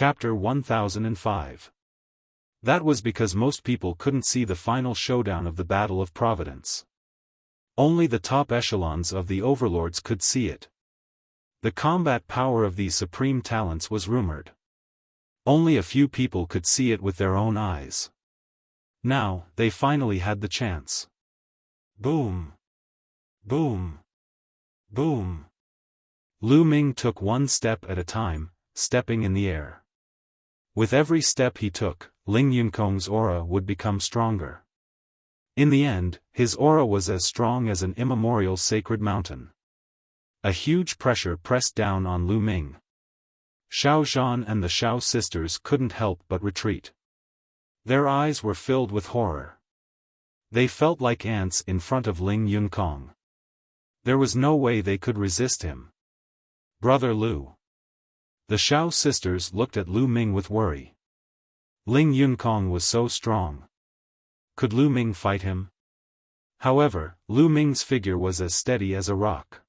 Chapter 1005. That was because most people couldn't see the final showdown of the Battle of Providence. Only the top echelons of the overlords could see it. The combat power of these supreme talents was rumored. Only a few people could see it with their own eyes. Now, they finally had the chance. Boom! Boom! Boom! Lu Ming took one step at a time, stepping in the air. With every step he took, Ling Yunkong's aura would become stronger. In the end, his aura was as strong as an immemorial sacred mountain. A huge pressure pressed down on Lu Ming. Xiaofan and the Xiao sisters couldn't help but retreat. Their eyes were filled with horror. They felt like ants in front of Ling Yunkong. There was no way they could resist him. Brother Lu. The Xiao sisters looked at Lu Ming with worry. Ling Yunkong was so strong. Could Lu Ming fight him? However, Lu Ming's figure was as steady as a rock.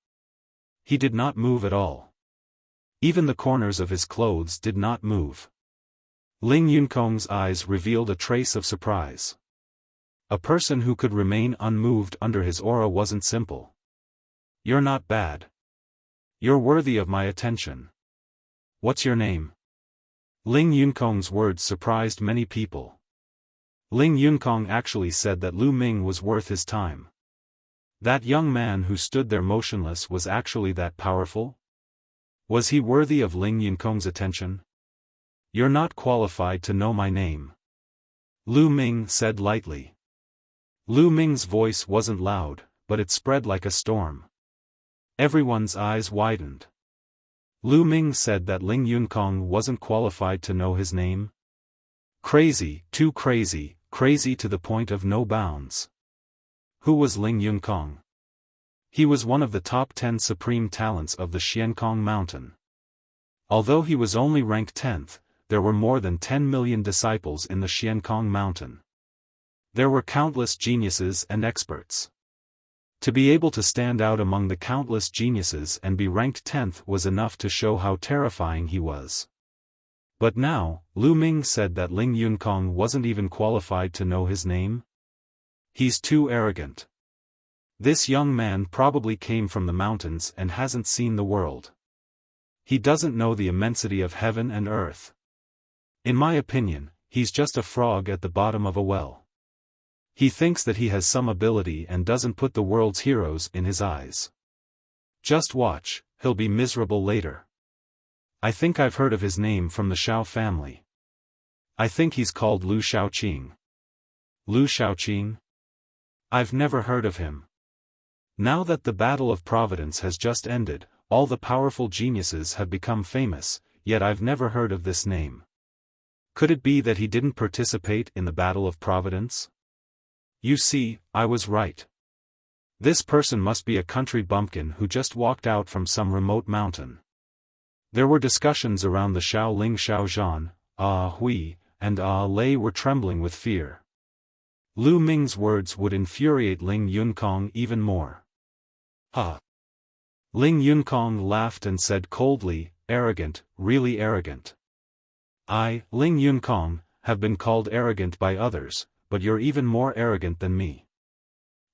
He did not move at all. Even the corners of his clothes did not move. Ling Yunkong's eyes revealed a trace of surprise. A person who could remain unmoved under his aura wasn't simple. You're not bad. You're worthy of my attention. What's your name? Ling Yunkong's words surprised many people. Ling Yunkong actually said that Lu Ming was worth his time. That young man who stood there motionless was actually that powerful? Was he worthy of Ling Yunkong's attention? You're not qualified to know my name. Lu Ming said lightly. Lu Ming's voice wasn't loud, but it spread like a storm. Everyone's eyes widened. Lu Ming said that Ling Yunkong wasn't qualified to know his name? Crazy, too crazy, crazy to the point of no bounds. Who was Ling Yunkong? He was one of the top 10 supreme talents of the Xiankong mountain. Although he was only ranked 10th, there were more than 10 million disciples in the Xiankong mountain. There were countless geniuses and experts. To be able to stand out among the countless geniuses and be ranked 10th was enough to show how terrifying he was. But now, Lu Ming said that Ling Yunkong wasn't even qualified to know his name? He's too arrogant. This young man probably came from the mountains and hasn't seen the world. He doesn't know the immensity of heaven and earth. In my opinion, he's just a frog at the bottom of a well. He thinks that he has some ability and doesn't put the world's heroes in his eyes. Just watch, he'll be miserable later. I think I've heard of his name from the Xiao family. I think he's called Lu Xiaoqing. Lu Xiaoqing? I've never heard of him. Now that the Battle of Providence has just ended, all the powerful geniuses have become famous, yet I've never heard of this name. Could it be that he didn't participate in the Battle of Providence? You see, I was right. This person must be a country bumpkin who just walked out from some remote mountain. There were discussions around the Xiaoling Xiaozhan, Hui, and Lei were trembling with fear. Lu Ming's words would infuriate Ling Yunkong even more. Ling Yunkong laughed and said coldly, arrogant, really arrogant. I, Ling Yunkong, have been called arrogant by others, but you're even more arrogant than me.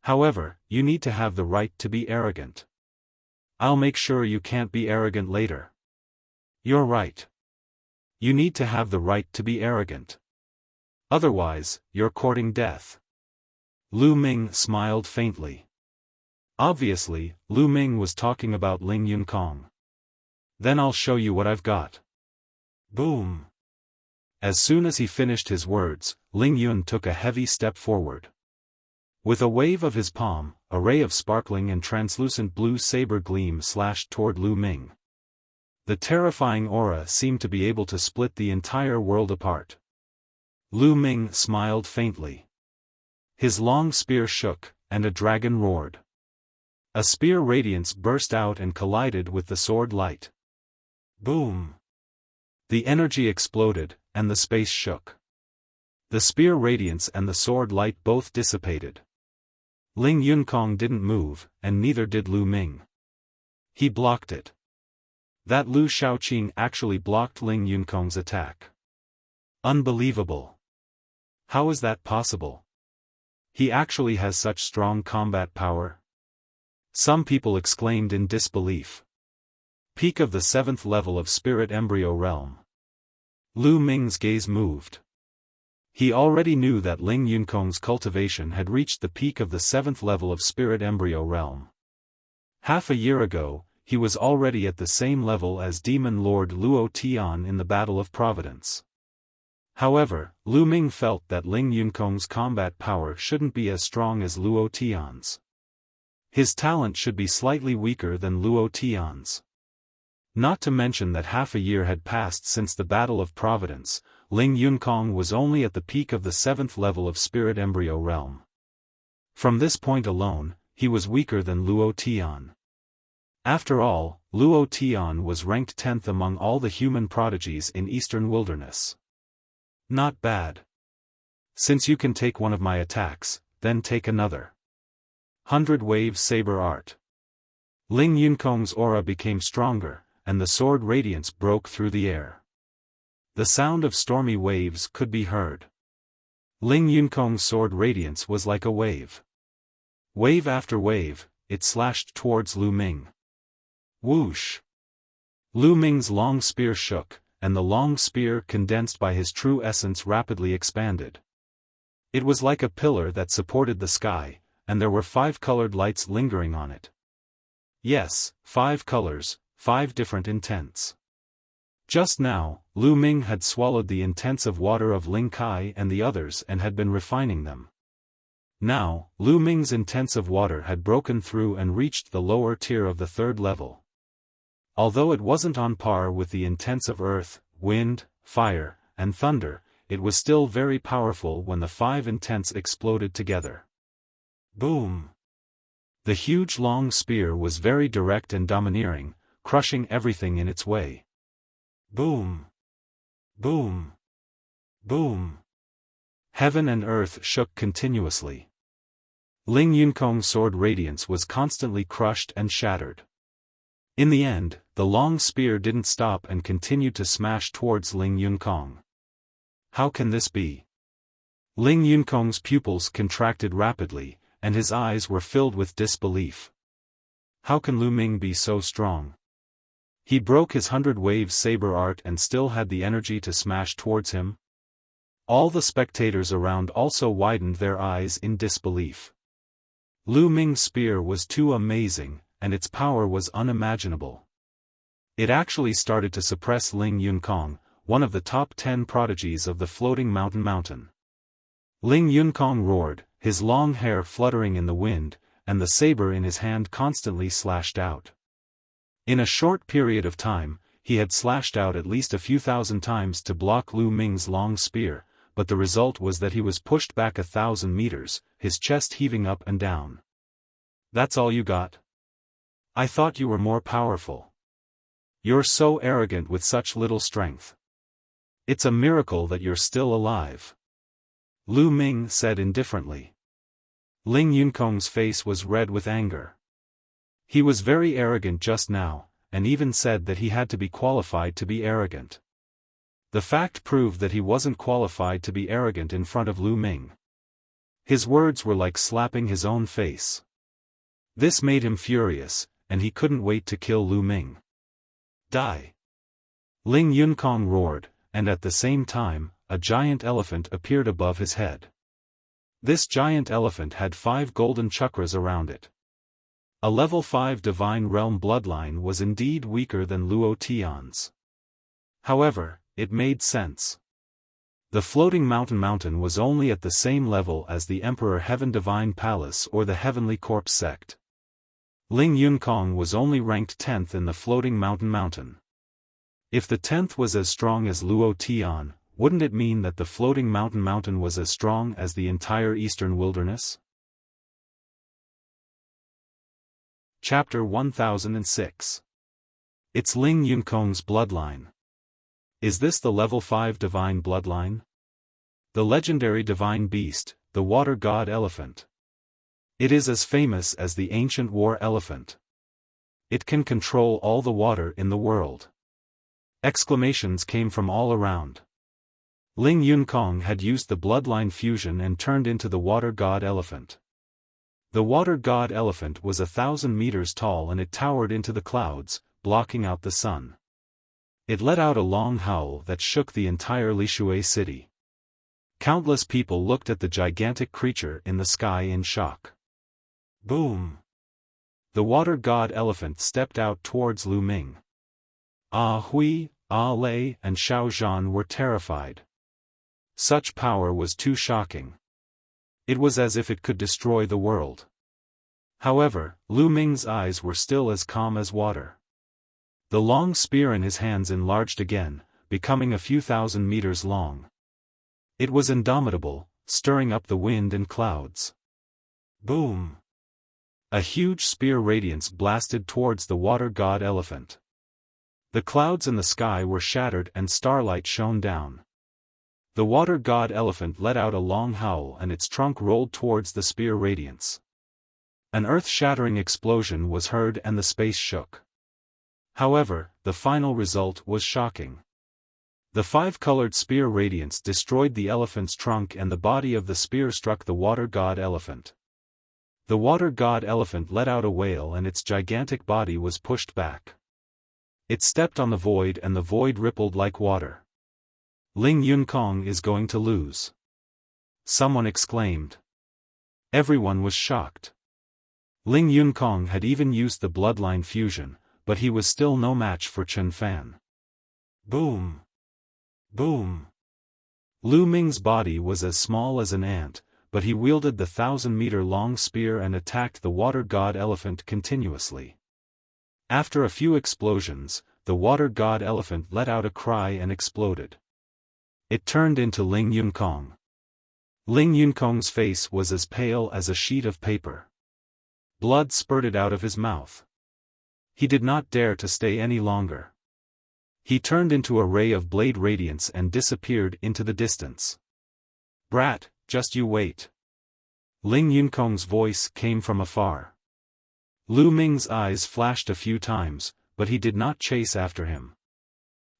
However, you need to have the right to be arrogant. I'll make sure you can't be arrogant later. You're right. You need to have the right to be arrogant. Otherwise, you're courting death. Lu Ming smiled faintly. Obviously, Lu Ming was talking about Ling Yunkong. Then I'll show you what I've got. Boom. As soon as he finished his words, Ling Yun took a heavy step forward. With a wave of his palm, a ray of sparkling and translucent blue saber gleam slashed toward Lu Ming. The terrifying aura seemed to be able to split the entire world apart. Lu Ming smiled faintly. His long spear shook, and a dragon roared. A spear radiance burst out and collided with the sword light. Boom! The energy exploded, and the space shook. The spear radiance and the sword light both dissipated. Ling Yunkong didn't move, and neither did Lu Ming. He blocked it. That Lu Shaoqing actually blocked Ling Yunkong's attack. Unbelievable. How is that possible? He actually has such strong combat power? Some people exclaimed in disbelief. Peak of the 7th level of Spirit Embryo Realm. Lu Ming's gaze moved. He already knew that Ling Yunkong's cultivation had reached the peak of the 7th level of Spirit Embryo Realm. Half a year ago, he was already at the same level as Demon Lord Luo Tian in the Battle of Providence. However, Lu Ming felt that Ling Yunkong's combat power shouldn't be as strong as Luo Tian's. His talent should be slightly weaker than Luo Tian's. Not to mention that half a year had passed since the Battle of Providence. Ling Yunkong was only at the peak of the 7th level of Spirit Embryo Realm. From this point alone, he was weaker than Luo Tian. After all, Luo Tian was ranked 10th among all the human prodigies in Eastern Wilderness. Not bad. Since you can take one of my attacks, then take another. 100-Wave Saber Art. Ling Yunkong's aura became stronger, and the sword radiance broke through the air. The sound of stormy waves could be heard. Ling Yunkong's sword radiance was like a wave. Wave after wave, it slashed towards Lu Ming. Whoosh! Lu Ming's long spear shook, and the long spear condensed by his true essence rapidly expanded. It was like a pillar that supported the sky, and there were 5 colored lights lingering on it. Yes, 5 colors, 5 different intents. Just now, Lu Ming had swallowed the intents of water of Ling Kai and the others and had been refining them. Now, Lu Ming's intents of water had broken through and reached the lower tier of the 3rd level. Although it wasn't on par with the intents of earth, wind, fire, and thunder, it was still very powerful when the 5 intents exploded together. Boom! The huge long spear was very direct and domineering, crushing everything in its way. Boom! Boom! Boom! Heaven and earth shook continuously. Ling Yunkong's sword radiance was constantly crushed and shattered. In the end, the long spear didn't stop and continued to smash towards Ling Yunkong. How can this be? Ling Yunkong's pupils contracted rapidly, and his eyes were filled with disbelief. How can Lu Ming be so strong? He broke his 100-Wave Saber Art and still had the energy to smash towards him? All the spectators around also widened their eyes in disbelief. Lu Ming's spear was too amazing, and its power was unimaginable. It actually started to suppress Ling Yunkong, one of the top 10 prodigies of the Floating Mountain. Ling Yunkong roared, his long hair fluttering in the wind, and the saber in his hand constantly slashed out. In a short period of time, he had slashed out at least a few thousand times to block Lu Ming's long spear, but the result was that he was pushed back 1,000 meters, his chest heaving up and down. That's all you got? I thought you were more powerful. You're so arrogant with such little strength. It's a miracle that you're still alive. Lu Ming said indifferently. Ling Yunkong's face was red with anger. He was very arrogant just now, and even said that he had to be qualified to be arrogant. The fact proved that he wasn't qualified to be arrogant in front of Lu Ming. His words were like slapping his own face. This made him furious, and he couldn't wait to kill Lu Ming. Die! Ling Yunkong roared, and at the same time, a giant elephant appeared above his head. This giant elephant had 5 golden chakras around it. A level 5 Divine Realm bloodline was indeed weaker than Luo Tian's. However, it made sense. The Floating Mountain was only at the same level as the Emperor Heaven Divine Palace or the Heavenly Corpse sect. Ling Yunkong was only ranked 10th in the Floating Mountain. If the 10th was as strong as Luo Tian, wouldn't it mean that the Floating Mountain was as strong as the entire Eastern Wilderness? Chapter 1006. It's Ling Yunkong's bloodline. Is this the level 5 divine bloodline? The legendary divine beast, the water god elephant. It is as famous as the ancient war elephant. It can control all the water in the world. Exclamations came from all around. Ling Yunkong had used the bloodline fusion and turned into the water god elephant. The water god elephant was 1,000 meters tall and it towered into the clouds, blocking out the sun. It let out a long howl that shook the entire Lishui city. Countless people looked at the gigantic creature in the sky in shock. Boom! The water god elephant stepped out towards Lu Ming. Ah Hui, Ah Lei and Xiao Zhan were terrified. Such power was too shocking. It was as if it could destroy the world. However, Lu Ming's eyes were still as calm as water. The long spear in his hands enlarged again, becoming a few thousand meters long. It was indomitable, stirring up the wind and clouds. Boom! A huge spear radiance blasted towards the water god elephant. The clouds in the sky were shattered and starlight shone down. The water god elephant let out a long howl and its trunk rolled towards the spear radiance. An earth-shattering explosion was heard and the space shook. However, the final result was shocking. The five-colored spear radiance destroyed the elephant's trunk and the body of the spear struck the water god elephant. The water god elephant let out a wail and its gigantic body was pushed back. It stepped on the void and the void rippled like water. Ling Yunkong is going to lose. Someone exclaimed. Everyone was shocked. Ling Yunkong had even used the bloodline fusion, but he was still no match for Chen Fan. Boom! Boom! Lu Ming's body was as small as an ant, but he wielded the 1,000-meter-long spear and attacked the water god elephant continuously. After a few explosions, the water god elephant let out a cry and exploded. It turned into Ling Yunkong. Ling Yunkong's face was as pale as a sheet of paper. Blood spurted out of his mouth. He did not dare to stay any longer. He turned into a ray of blade radiance and disappeared into the distance. Brat, just you wait. Ling Yunkong's voice came from afar. Lu Ming's eyes flashed a few times, but he did not chase after him.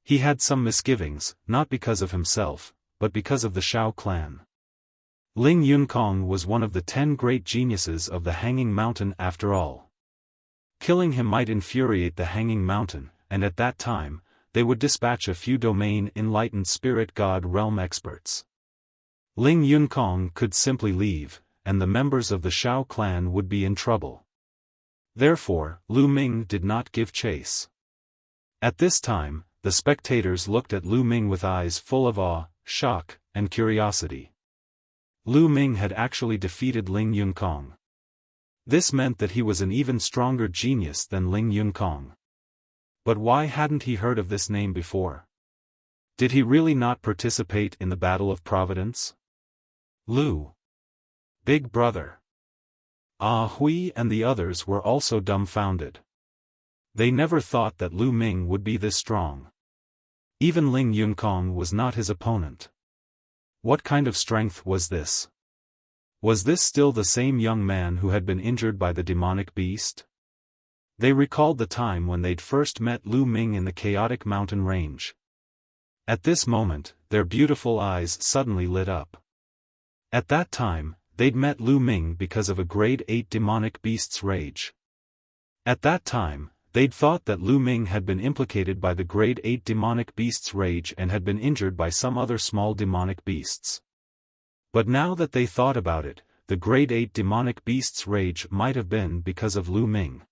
He had some misgivings, not because of himself, but because of the Shao clan. Ling Yunkong was one of the 10 great geniuses of the Hanging Mountain after all. Killing him might infuriate the Hanging Mountain, and at that time, they would dispatch a few domain-enlightened spirit god realm experts. Ling Yunkong could simply leave, and the members of the Shao clan would be in trouble. Therefore, Lu Ming did not give chase. At this time, the spectators looked at Lu Ming with eyes full of awe, shock, and curiosity. Lu Ming had actually defeated Ling Yunkong. This meant that he was an even stronger genius than Ling Yunkong. But why hadn't he heard of this name before? Did he really not participate in the Battle of Providence? Lu. Big brother. Ah Hui and the others were also dumbfounded. They never thought that Lu Ming would be this strong. Even Ling Yunkong was not his opponent. What kind of strength was this? Was this still the same young man who had been injured by the demonic beast? They recalled the time when they'd first met Lu Ming in the chaotic mountain range. At this moment, their beautiful eyes suddenly lit up. At that time, they'd met Lu Ming because of a grade 8 demonic beast's rage. At that time, they'd thought that Lu Ming had been implicated by the grade 8 demonic beast's rage and had been injured by some other small demonic beasts. But now that they thought about it, the grade 8 demonic beast's rage might have been because of Lu Ming.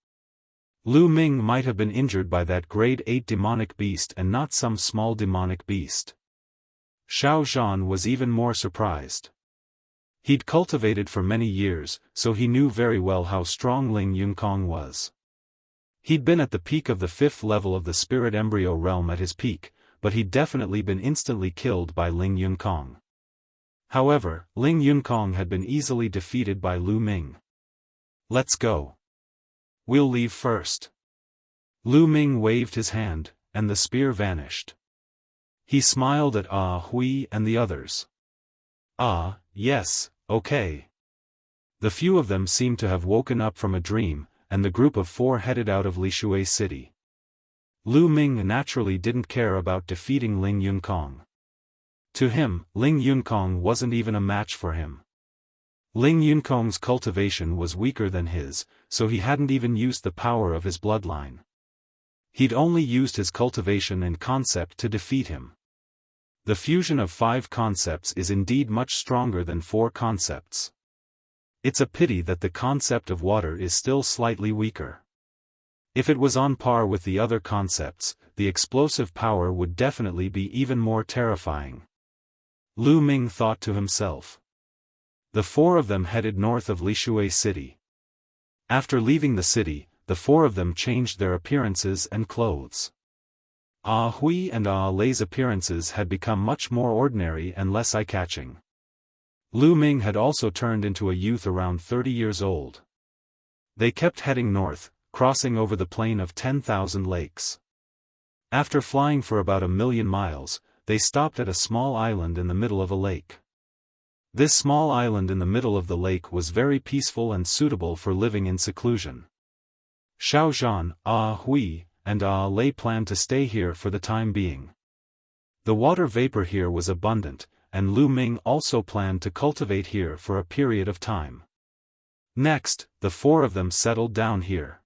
Lu Ming might have been injured by that grade 8 demonic beast and not some small demonic beast. Xiao Zhan was even more surprised. He'd cultivated for many years, so he knew very well how strong Ling Yunkong was. He'd been at the peak of the 5th level of the spirit embryo realm at his peak, but he'd definitely been instantly killed by Ling Yunkong. However, Ling Yunkong had been easily defeated by Lu Ming. Let's go. We'll leave first. Lu Ming waved his hand, and the spear vanished. He smiled at Ah Hui and the others. Ah, yes, okay. The few of them seemed to have woken up from a dream, and the group of 4 headed out of Lishui City. Lu Ming naturally didn't care about defeating Ling Yunkong. To him, Ling Yunkong wasn't even a match for him. Ling Yunkong's cultivation was weaker than his, so he hadn't even used the power of his bloodline. He'd only used his cultivation and concept to defeat him. The fusion of 5 concepts is indeed much stronger than 4 concepts. It's a pity that the concept of water is still slightly weaker. If it was on par with the other concepts, the explosive power would definitely be even more terrifying. Lu Ming thought to himself. The 4 of them headed north of Lishui City. After leaving the city, the 4 of them changed their appearances and clothes. Ah Hui and Ah Lei's appearances had become much more ordinary and less eye-catching. Lu Ming had also turned into a youth around 30 years old. They kept heading north, crossing over the plain of 10,000 lakes. After flying for about 1,000,000 miles, they stopped at a small island in the middle of a lake. This small island in the middle of the lake was very peaceful and suitable for living in seclusion. Xiaofan, Ah Hui, and Ah Lei planned to stay here for the time being. The water vapor here was abundant, and Lu Ming also planned to cultivate here for a period of time. Next, the 4 of them settled down here.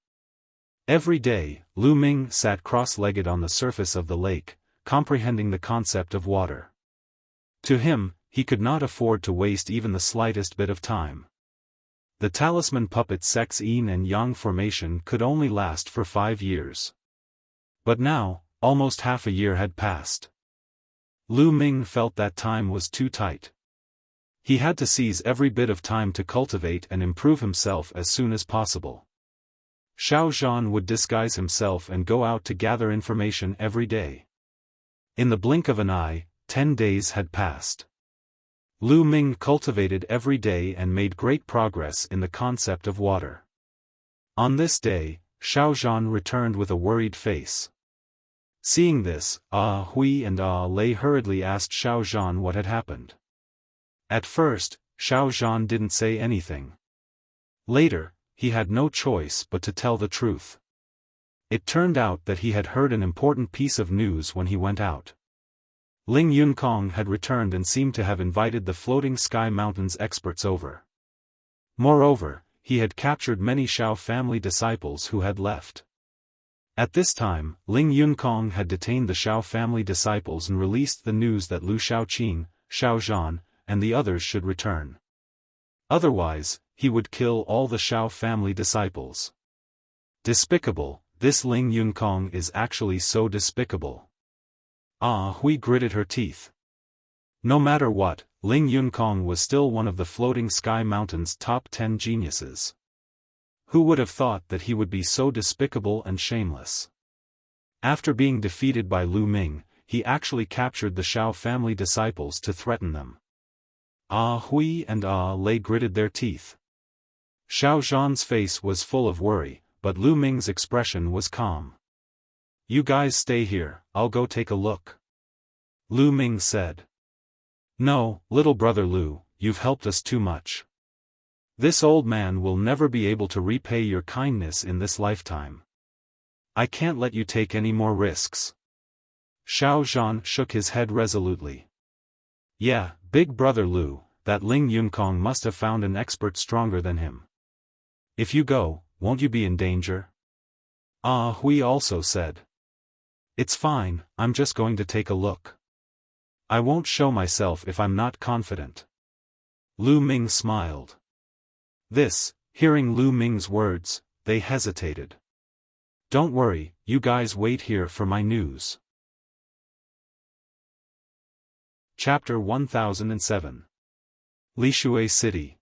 Every day, Lu Ming sat cross-legged on the surface of the lake, comprehending the concept of water. To him, he could not afford to waste even the slightest bit of time. The talisman puppet sex yin and yang formation could only last for 5 years. But now, almost half a year had passed. Lu Ming felt that time was too tight. He had to seize every bit of time to cultivate and improve himself as soon as possible. Xiaofan would disguise himself and go out to gather information every day. In the blink of an eye, 10 days had passed. Lu Ming cultivated every day and made great progress in the concept of water. On this day, Xiaofan returned with a worried face. Seeing this, Ah Hui and Ah Lei hurriedly asked Xiaofan what had happened. At first, Xiaofan didn't say anything. Later, he had no choice but to tell the truth. It turned out that he had heard an important piece of news when he went out. Ling Yunkong had returned and seemed to have invited the Floating Sky Mountains experts over. Moreover, he had captured many Xiao family disciples who had left. At this time, Ling Yunkong had detained the Xiao family disciples and released the news that Lu Xiaoqing, Xiaozhan, and the others should return. Otherwise, he would kill all the Xiao family disciples. Despicable, this Ling Yunkong is actually so despicable. Ah Hui gritted her teeth. No matter what, Ling Yunkong was still one of the Floating Sky Mountains' top 10 geniuses. Who would have thought that he would be so despicable and shameless? After being defeated by Lu Ming, he actually captured the Xiao family disciples to threaten them. Ah Hui and Ah Lei gritted their teeth. Xiao Zhan's face was full of worry, but Lu Ming's expression was calm. You guys stay here, I'll go take a look. Lu Ming said. No, little brother Lu, you've helped us too much. This old man will never be able to repay your kindness in this lifetime. I can't let you take any more risks. Xiao Zhan shook his head resolutely. Yeah, big brother Lu, that Ling Yunkong must have found an expert stronger than him. If you go, won't you be in danger? Ah Hui also said. It's fine, I'm just going to take a look. I won't show myself if I'm not confident. Lu Ming smiled. Hearing Lu Ming's words, they hesitated. Don't worry, you guys wait here for my news. Chapter 1007. Lishui City.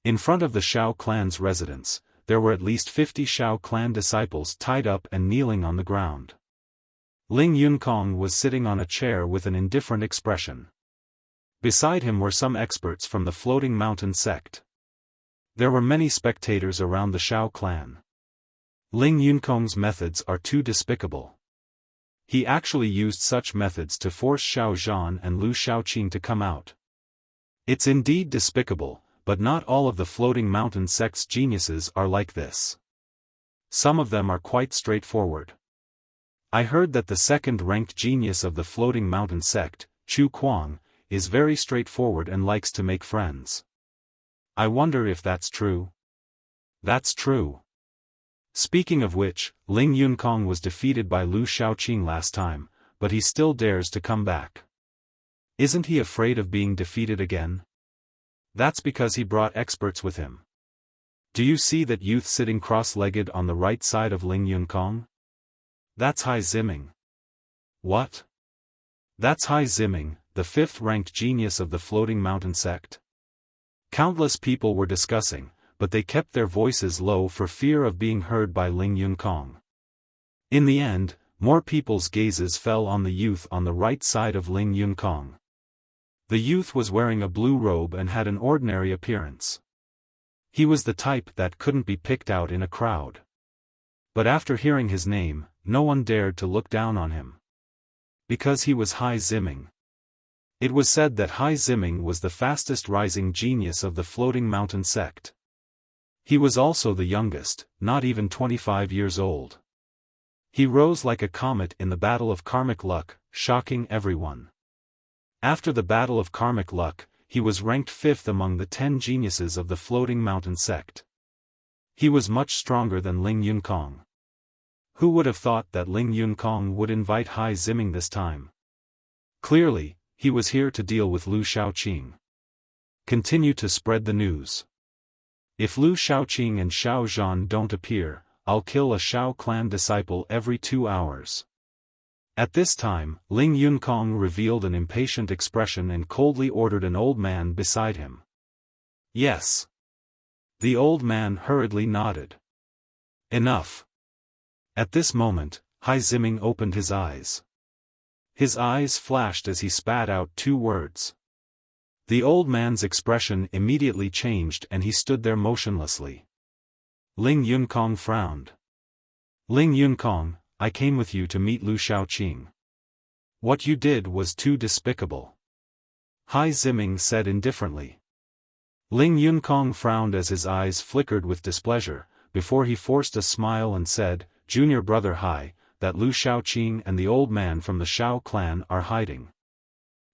In front of the Xiao clan's residence, there were at least 50 Xiao clan disciples tied up and kneeling on the ground. Ling Yunkong was sitting on a chair with an indifferent expression. Beside him were some experts from the Floating Mountain sect. There were many spectators around the Xiao clan. Ling Yunkong's methods are too despicable. He actually used such methods to force Xiao Zhan and Lu Xiaoqing to come out. It's indeed despicable, but not all of the Floating Mountain sect's geniuses are like this. some of them are quite straightforward. I heard that the second-ranked genius of the Floating Mountain sect, Chu Kuang, is very straightforward and likes to make friends. I wonder if that's true. That's true. Speaking of which, Ling Yunkong was defeated by Lu Shaoqing last time, but he still dares to come back. Isn't he afraid of being defeated again? That's because he brought experts with him. Do you see that youth sitting cross-legged on the right side of Ling Yunkong? That's Hai Ziming. What? That's Hai Ziming, the fifth-ranked genius of the Floating Mountain sect? Countless people were discussing, but they kept their voices low for fear of being heard by Ling Yunkong. In the end, more people's gazes fell on the youth on the right side of Ling Yunkong. The youth was wearing a blue robe and had an ordinary appearance. He was the type that couldn't be picked out in a crowd. But after hearing his name, no one dared to look down on him. Because he was Hai Ziming. It was said that Hai Ziming was the fastest rising genius of the Floating Mountain sect. He was also the youngest, not even 25 years old. He rose like a comet in the Battle of Karmic Luck, shocking everyone. After the Battle of Karmic Luck, he was ranked 5th among the 10 geniuses of the Floating Mountain sect. He was much stronger than Ling Yunkong. Who would have thought that Ling Yunkong would invite Hai Ziming this time? Clearly, he was here to deal with Lu Shaoqing. Continue to spread the news. If Lu Shaoqing and Xiao Zhan don't appear, I'll kill a Shao clan disciple every 2 hours. At this time, Ling Yunkong revealed an impatient expression and coldly ordered an old man beside him. Yes. The old man hurriedly nodded. Enough. At this moment, Hai Ziming opened his eyes. His eyes flashed as he spat out 2 words. The old man's expression immediately changed and he stood there motionlessly. Ling Yunkong frowned. Ling Yunkong, I came with you to meet Lu Shaoqing. What you did was too despicable. Hai Ziming said indifferently. Ling Yunkong frowned as his eyes flickered with displeasure, before he forced a smile and said, Junior brother Hai, that Lu Shaoqing and the old man from the Shao clan are hiding.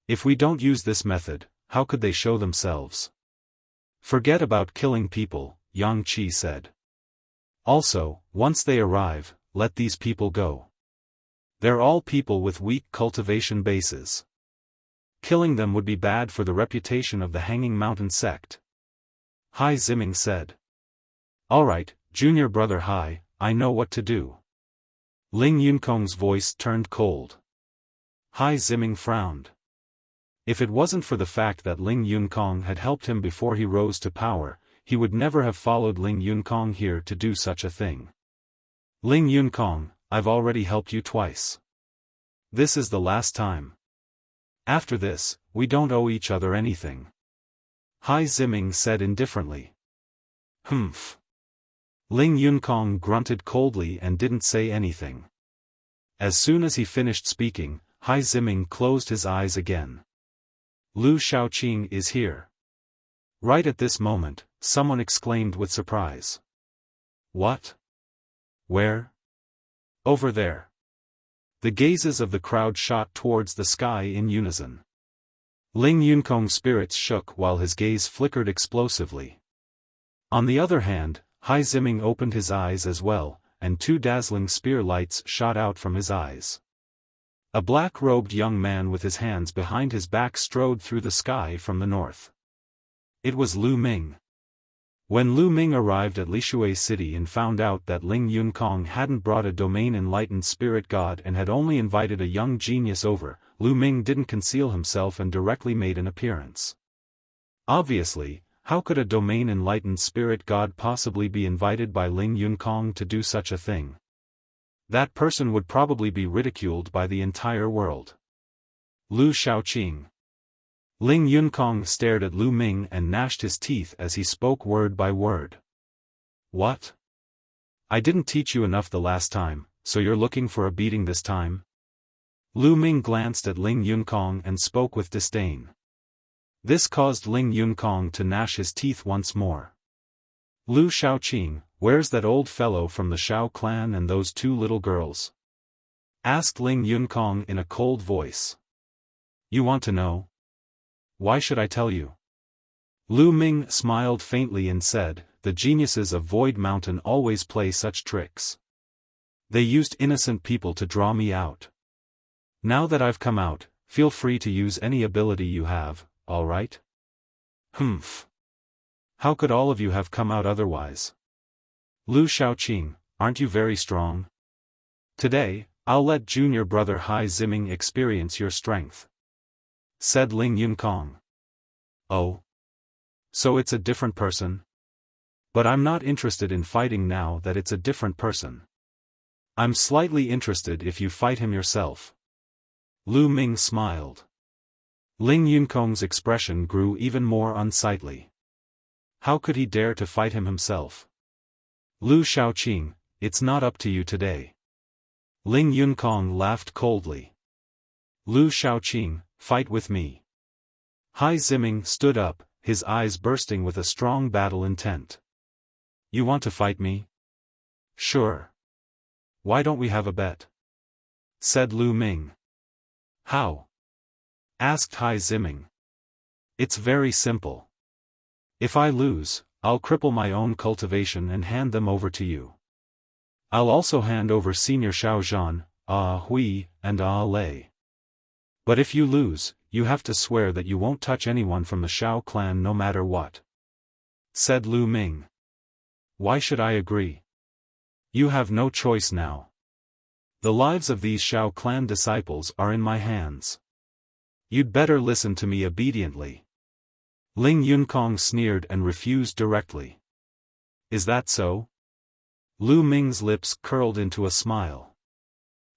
If we don't use this method, how could they show themselves? Forget about killing people, Yang Qi said. Also, once they arrive, let these people go. They're all people with weak cultivation bases. Killing them would be bad for the reputation of the Hanging Mountain sect. Hai Ziming said. Alright, junior brother Hai, I know what to do. Ling Yunkong's voice turned cold. Hai Ziming frowned. If it wasn't for the fact that Ling Yunkong had helped him before he rose to power, he would never have followed Ling Yunkong here to do such a thing. Ling Yunkong, I've already helped you twice. This is the last time. After this, we don't owe each other anything. Hai Ziming said indifferently. Humph. Ling Yunkong grunted coldly and didn't say anything. As soon as he finished speaking, Hai Ziming closed his eyes again. Lu Shaoqing is here. Right at this moment, someone exclaimed with surprise. What? Where? Over there. The gazes of the crowd shot towards the sky in unison. Ling Yunkong's spirits shook while his gaze flickered explosively. On the other hand, Hai Ziming opened his eyes as well, and 2 dazzling spear lights shot out from his eyes. A black-robed young man with his hands behind his back strode through the sky from the north. It was Lu Ming. When Lu Ming arrived at Lishui City and found out that Ling Yunkong hadn't brought a domain-enlightened spirit god and had only invited a young genius over, Lu Ming didn't conceal himself and directly made an appearance. Obviously, how could a domain-enlightened spirit god possibly be invited by Ling Yunkong to do such a thing? That person would probably be ridiculed by the entire world. Lu Shaoqing. Ling Yunkong stared at Lu Ming and gnashed his teeth as he spoke word by word. What? I didn't teach you enough the last time, so you're looking for a beating this time? Lu Ming glanced at Ling Yunkong and spoke with disdain. This caused Ling Yunkong to gnash his teeth once more. Lu Shaoqing, Where's that old fellow from the Shao clan and those two little girls? Asked Ling Yunkong in a cold voice. You want to know? Why should I tell you? Lu Ming smiled faintly and said, the geniuses of Void Mountain always play such tricks. They used innocent people to draw me out. Now that I've come out, feel free to use any ability you have, all right? Humph. How could all of you have come out otherwise? Lu Shaoqing, aren't you very strong? Today, I'll let junior brother Hai Ziming experience your strength. Said Ling Yunkong. Oh. So it's a different person? But I'm not interested in fighting now that it's a different person. I'm slightly interested if you fight him yourself. Lu Ming smiled. Ling Yunkong's expression grew even more unsightly. How could he dare to fight him himself? Lu Shaoqing, it's not up to you today. Ling Yunkong laughed coldly. Lu Shaoqing, fight with me. Hai Ziming stood up, his eyes bursting with a strong battle intent. You want to fight me? Sure. Why don't we have a bet? Said Lu Ming. How? Asked Hai Ziming. It's very simple. If I lose, I'll cripple my own cultivation and hand them over to you. I'll also hand over Senior Xiaozhan, Hui, and Lei. But if you lose, you have to swear that you won't touch anyone from the Shao clan no matter what. Said Lu Ming. Why should I agree? You have no choice now. The lives of these Shao clan disciples are in my hands. You'd better listen to me obediently. Ling Yunkong sneered and refused directly. Is that so? Lu Ming's lips curled into a smile.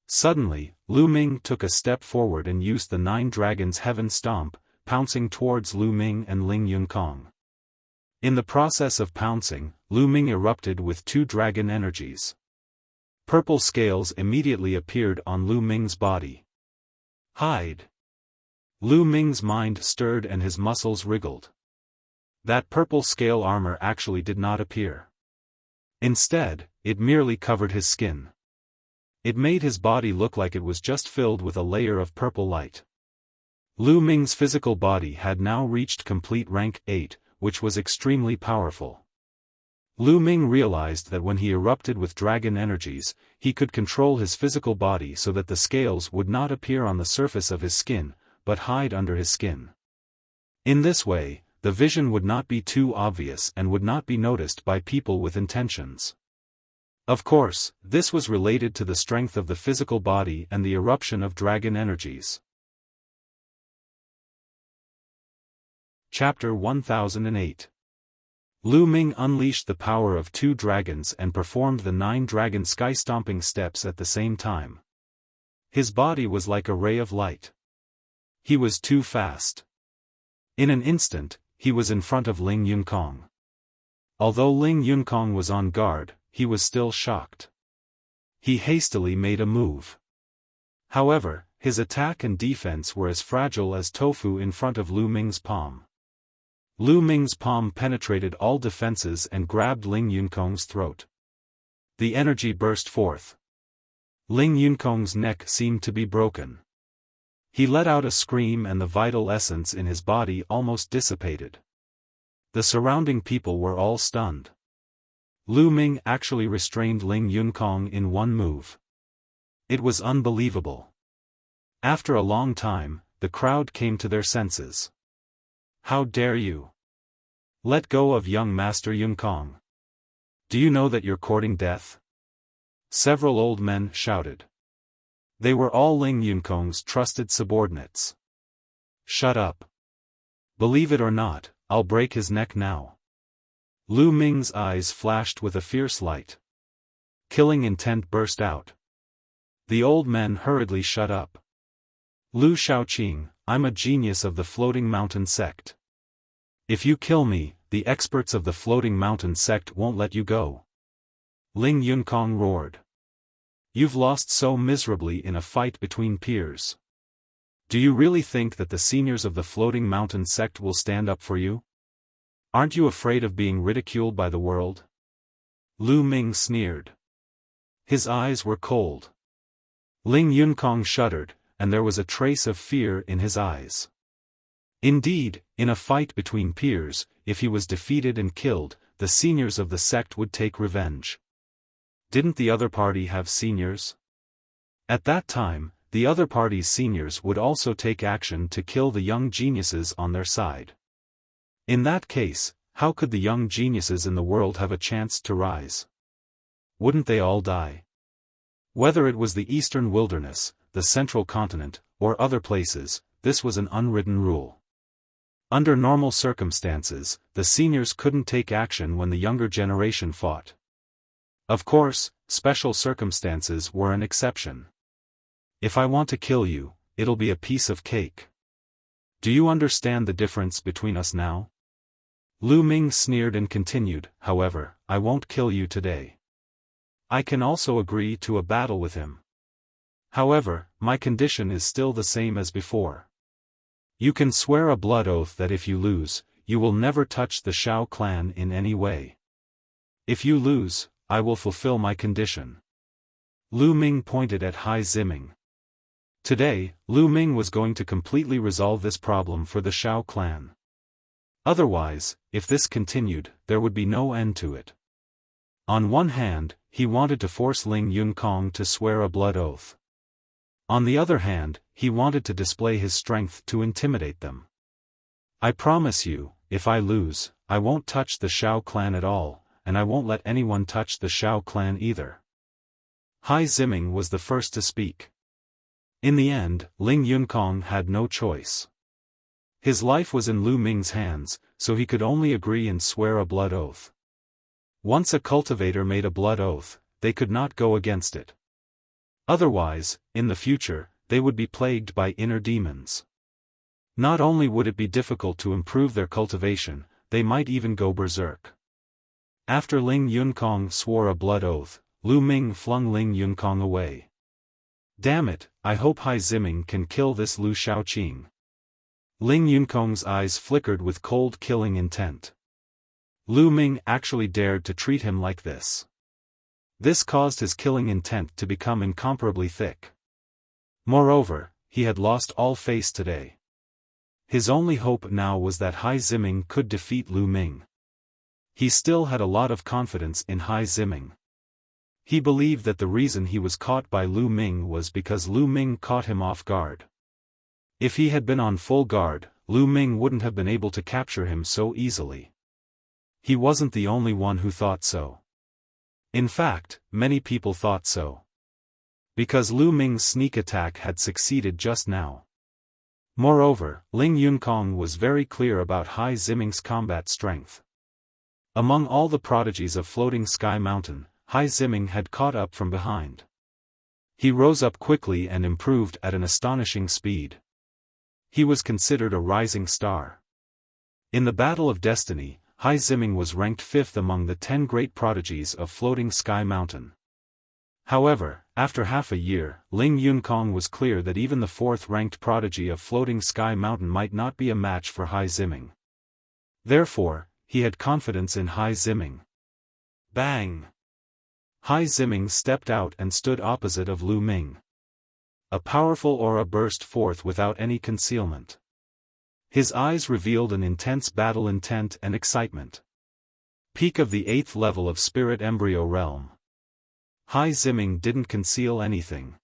Suddenly, Lu Ming took a step forward and used the Nine Dragons' Heaven Stomp, pouncing towards Lu Ming and Ling Yunkong. In the process of pouncing, Lu Ming erupted with two dragon energies. Purple scales immediately appeared on Lu Ming's body. Hide! Lu Ming's mind stirred and his muscles wriggled. That purple scale armor actually did not appear. Instead, it merely covered his skin. It made his body look like it was just filled with a layer of purple light. Lu Ming's physical body had now reached complete rank 8, which was extremely powerful. Lu Ming realized that when he erupted with dragon energies, he could control his physical body so that the scales would not appear on the surface of his skin, but hide under his skin. In this way, the vision would not be too obvious and would not be noticed by people with intentions. Of course, this was related to the strength of the physical body and the eruption of dragon energies. Chapter 1008. Lu Ming unleashed the power of two dragons and performed the 9 dragon sky-stomping steps at the same time. His body was like a ray of light. He was too fast. In an instant, he was in front of Ling Yunkong. Although Ling Yunkong was on guard, he was still shocked. He hastily made a move. However, his attack and defense were as fragile as tofu in front of Lu Ming's palm. Lu Ming's palm penetrated all defenses and grabbed Ling Yunkong's throat. The energy burst forth. Ling Yunkong's neck seemed to be broken. He let out a scream and the vital essence in his body almost dissipated. The surrounding people were all stunned. Lu Ming actually restrained Ling Yunkong in one move. It was unbelievable. After a long time, the crowd came to their senses. How dare you? Let go of young Master Yunkong. Do you know that you're courting death? Several old men shouted. They were all Ling Yunkong's trusted subordinates. Shut up. Believe it or not, I'll break his neck now. Lu Ming's eyes flashed with a fierce light. Killing intent burst out. The old men hurriedly shut up. Lu Shaoqing, I'm a genius of the Floating Mountain sect. If you kill me, the experts of the Floating Mountain sect won't let you go. Ling Yunkong roared. You've lost so miserably in a fight between peers. Do you really think that the seniors of the Floating Mountain sect will stand up for you? Aren't you afraid of being ridiculed by the world? Lu Ming sneered. His eyes were cold. Ling Yunkong shuddered, and there was a trace of fear in his eyes. Indeed, in a fight between peers, if he was defeated and killed, the seniors of the sect would take revenge. Didn't the other party have seniors? At that time, the other party's seniors would also take action to kill the young geniuses on their side. In that case, how could the young geniuses in the world have a chance to rise? Wouldn't they all die? Whether it was the eastern wilderness, the central continent, or other places, this was an unwritten rule. Under normal circumstances, the seniors couldn't take action when the younger generation fought. Of course, special circumstances were an exception. If I want to kill you, it'll be a piece of cake. Do you understand the difference between us now? Lu Ming sneered and continued, however, I won't kill you today. I can also agree to a battle with him. However, my condition is still the same as before. You can swear a blood oath that if you lose, you will never touch the Shao clan in any way. If you lose, I will fulfill my condition. Lu Ming pointed at Hai Ziming. Today, Lu Ming was going to completely resolve this problem for the Shao clan. Otherwise, if this continued, there would be no end to it. On one hand, he wanted to force Ling Yunkong to swear a blood oath. On the other hand, he wanted to display his strength to intimidate them. I promise you, if I lose, I won't touch the Shao clan at all, and I won't let anyone touch the Shao clan either. Hai Ziming was the first to speak. In the end, Ling Yunkong had no choice. His life was in Lu Ming's hands, so he could only agree and swear a blood oath. Once a cultivator made a blood oath, they could not go against it. Otherwise, in the future, they would be plagued by inner demons. Not only would it be difficult to improve their cultivation, they might even go berserk. After Ling Yunkong swore a blood oath, Lu Ming flung Ling Yunkong away. Damn it, I hope Hai Ziming can kill this Lu Shaoqing. Ling Yunkong's eyes flickered with cold killing intent. Lu Ming actually dared to treat him like this. This caused his killing intent to become incomparably thick. Moreover, he had lost all face today. His only hope now was that Hai Ziming could defeat Lu Ming. He still had a lot of confidence in Hai Ziming. He believed that the reason he was caught by Lu Ming was because Lu Ming caught him off guard. If he had been on full guard, Lu Ming wouldn't have been able to capture him so easily. He wasn't the only one who thought so. In fact, many people thought so. Because Lu Ming's sneak attack had succeeded just now. Moreover, Ling Yunkong was very clear about Hai Ziming's combat strength. Among all the prodigies of Floating Sky Mountain, Hai Ziming had caught up from behind. He rose up quickly and improved at an astonishing speed. He was considered a rising star. In the Battle of Destiny, Hai Ziming was ranked 5th among the 10 great prodigies of Floating Sky Mountain. However, after half a year, Ling Yunkong was clear that even the 4th-ranked prodigy of Floating Sky Mountain might not be a match for Hai Ziming. Therefore, he had confidence in Hai Ziming. Bang! Hai Ziming stepped out and stood opposite of Lu Ming. A powerful aura burst forth without any concealment. His eyes revealed an intense battle intent and excitement. Peak of the 8th level of Spirit Embryo Realm. Hai Ziming didn't conceal anything.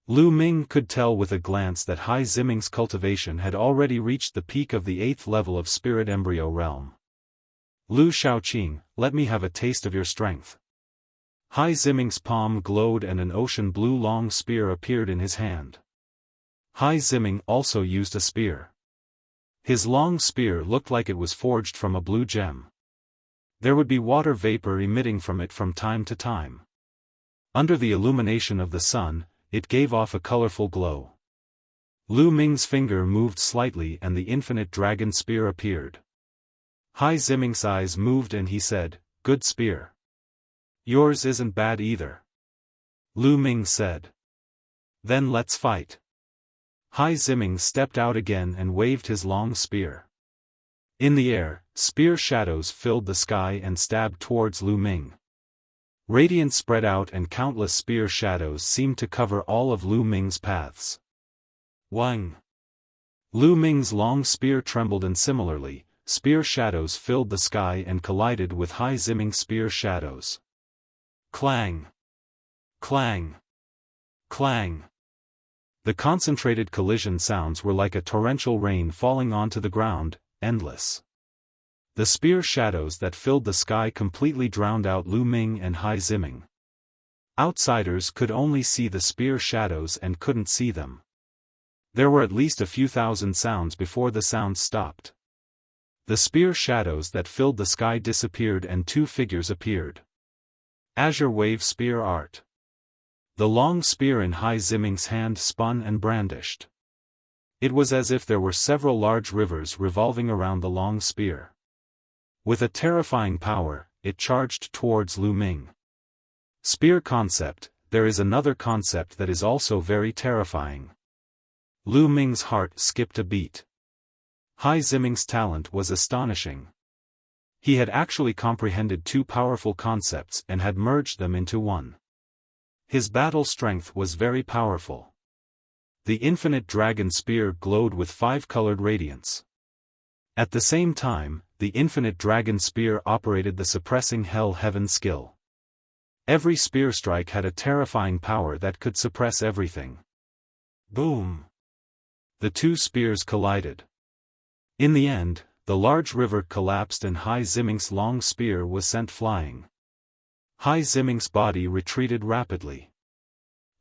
Lu Ming could tell with a glance that Hai Ziming's cultivation had already reached the peak of the 8th level of Spirit Embryo Realm. Lu Shaoqing, let me have a taste of your strength. Hai Ziming's palm glowed and an ocean blue long spear appeared in his hand. Hai Ziming also used a spear. His long spear looked like it was forged from a blue gem. There would be water vapor emitting from it from time to time. Under the illumination of the sun, it gave off a colorful glow. Lu Ming's finger moved slightly and the infinite dragon spear appeared. Hai Ziming's eyes moved and he said, "Good spear. Yours isn't bad either." Lu Ming said. "Then let's fight." Hai Ziming stepped out again and waved his long spear. In the air, spear shadows filled the sky and stabbed towards Lu Ming. Radiance spread out and countless spear shadows seemed to cover all of Lu Ming's paths. Wang! Lu Ming's long spear trembled, and similarly, spear shadows filled the sky and collided with Hai Ziming's spear shadows. Clang! Clang! Clang! The concentrated collision sounds were like a torrential rain falling onto the ground, endless. The spear shadows that filled the sky completely drowned out Lu Ming and Hai Ziming. Outsiders could only see the spear shadows and couldn't see them. There were at least a few thousand sounds before the sounds stopped. The spear shadows that filled the sky disappeared and two figures appeared. Azure Wave Spear Art. The long spear in Hai Ziming's hand spun and brandished. It was as if there were several large rivers revolving around the long spear. With a terrifying power, it charged towards Lu Ming. Spear concept. There is another concept that is also very terrifying. Lu Ming's heart skipped a beat. Hai Ziming's talent was astonishing. He had actually comprehended two powerful concepts and had merged them into one. His battle strength was very powerful. The infinite dragon spear glowed with five-colored radiance. At the same time, the infinite dragon spear operated the suppressing hell heaven skill. Every spear strike had a terrifying power that could suppress everything. Boom! The two spears collided. In the end, the large river collapsed and Hai Ziming's long spear was sent flying. Hai Ziming's body retreated rapidly.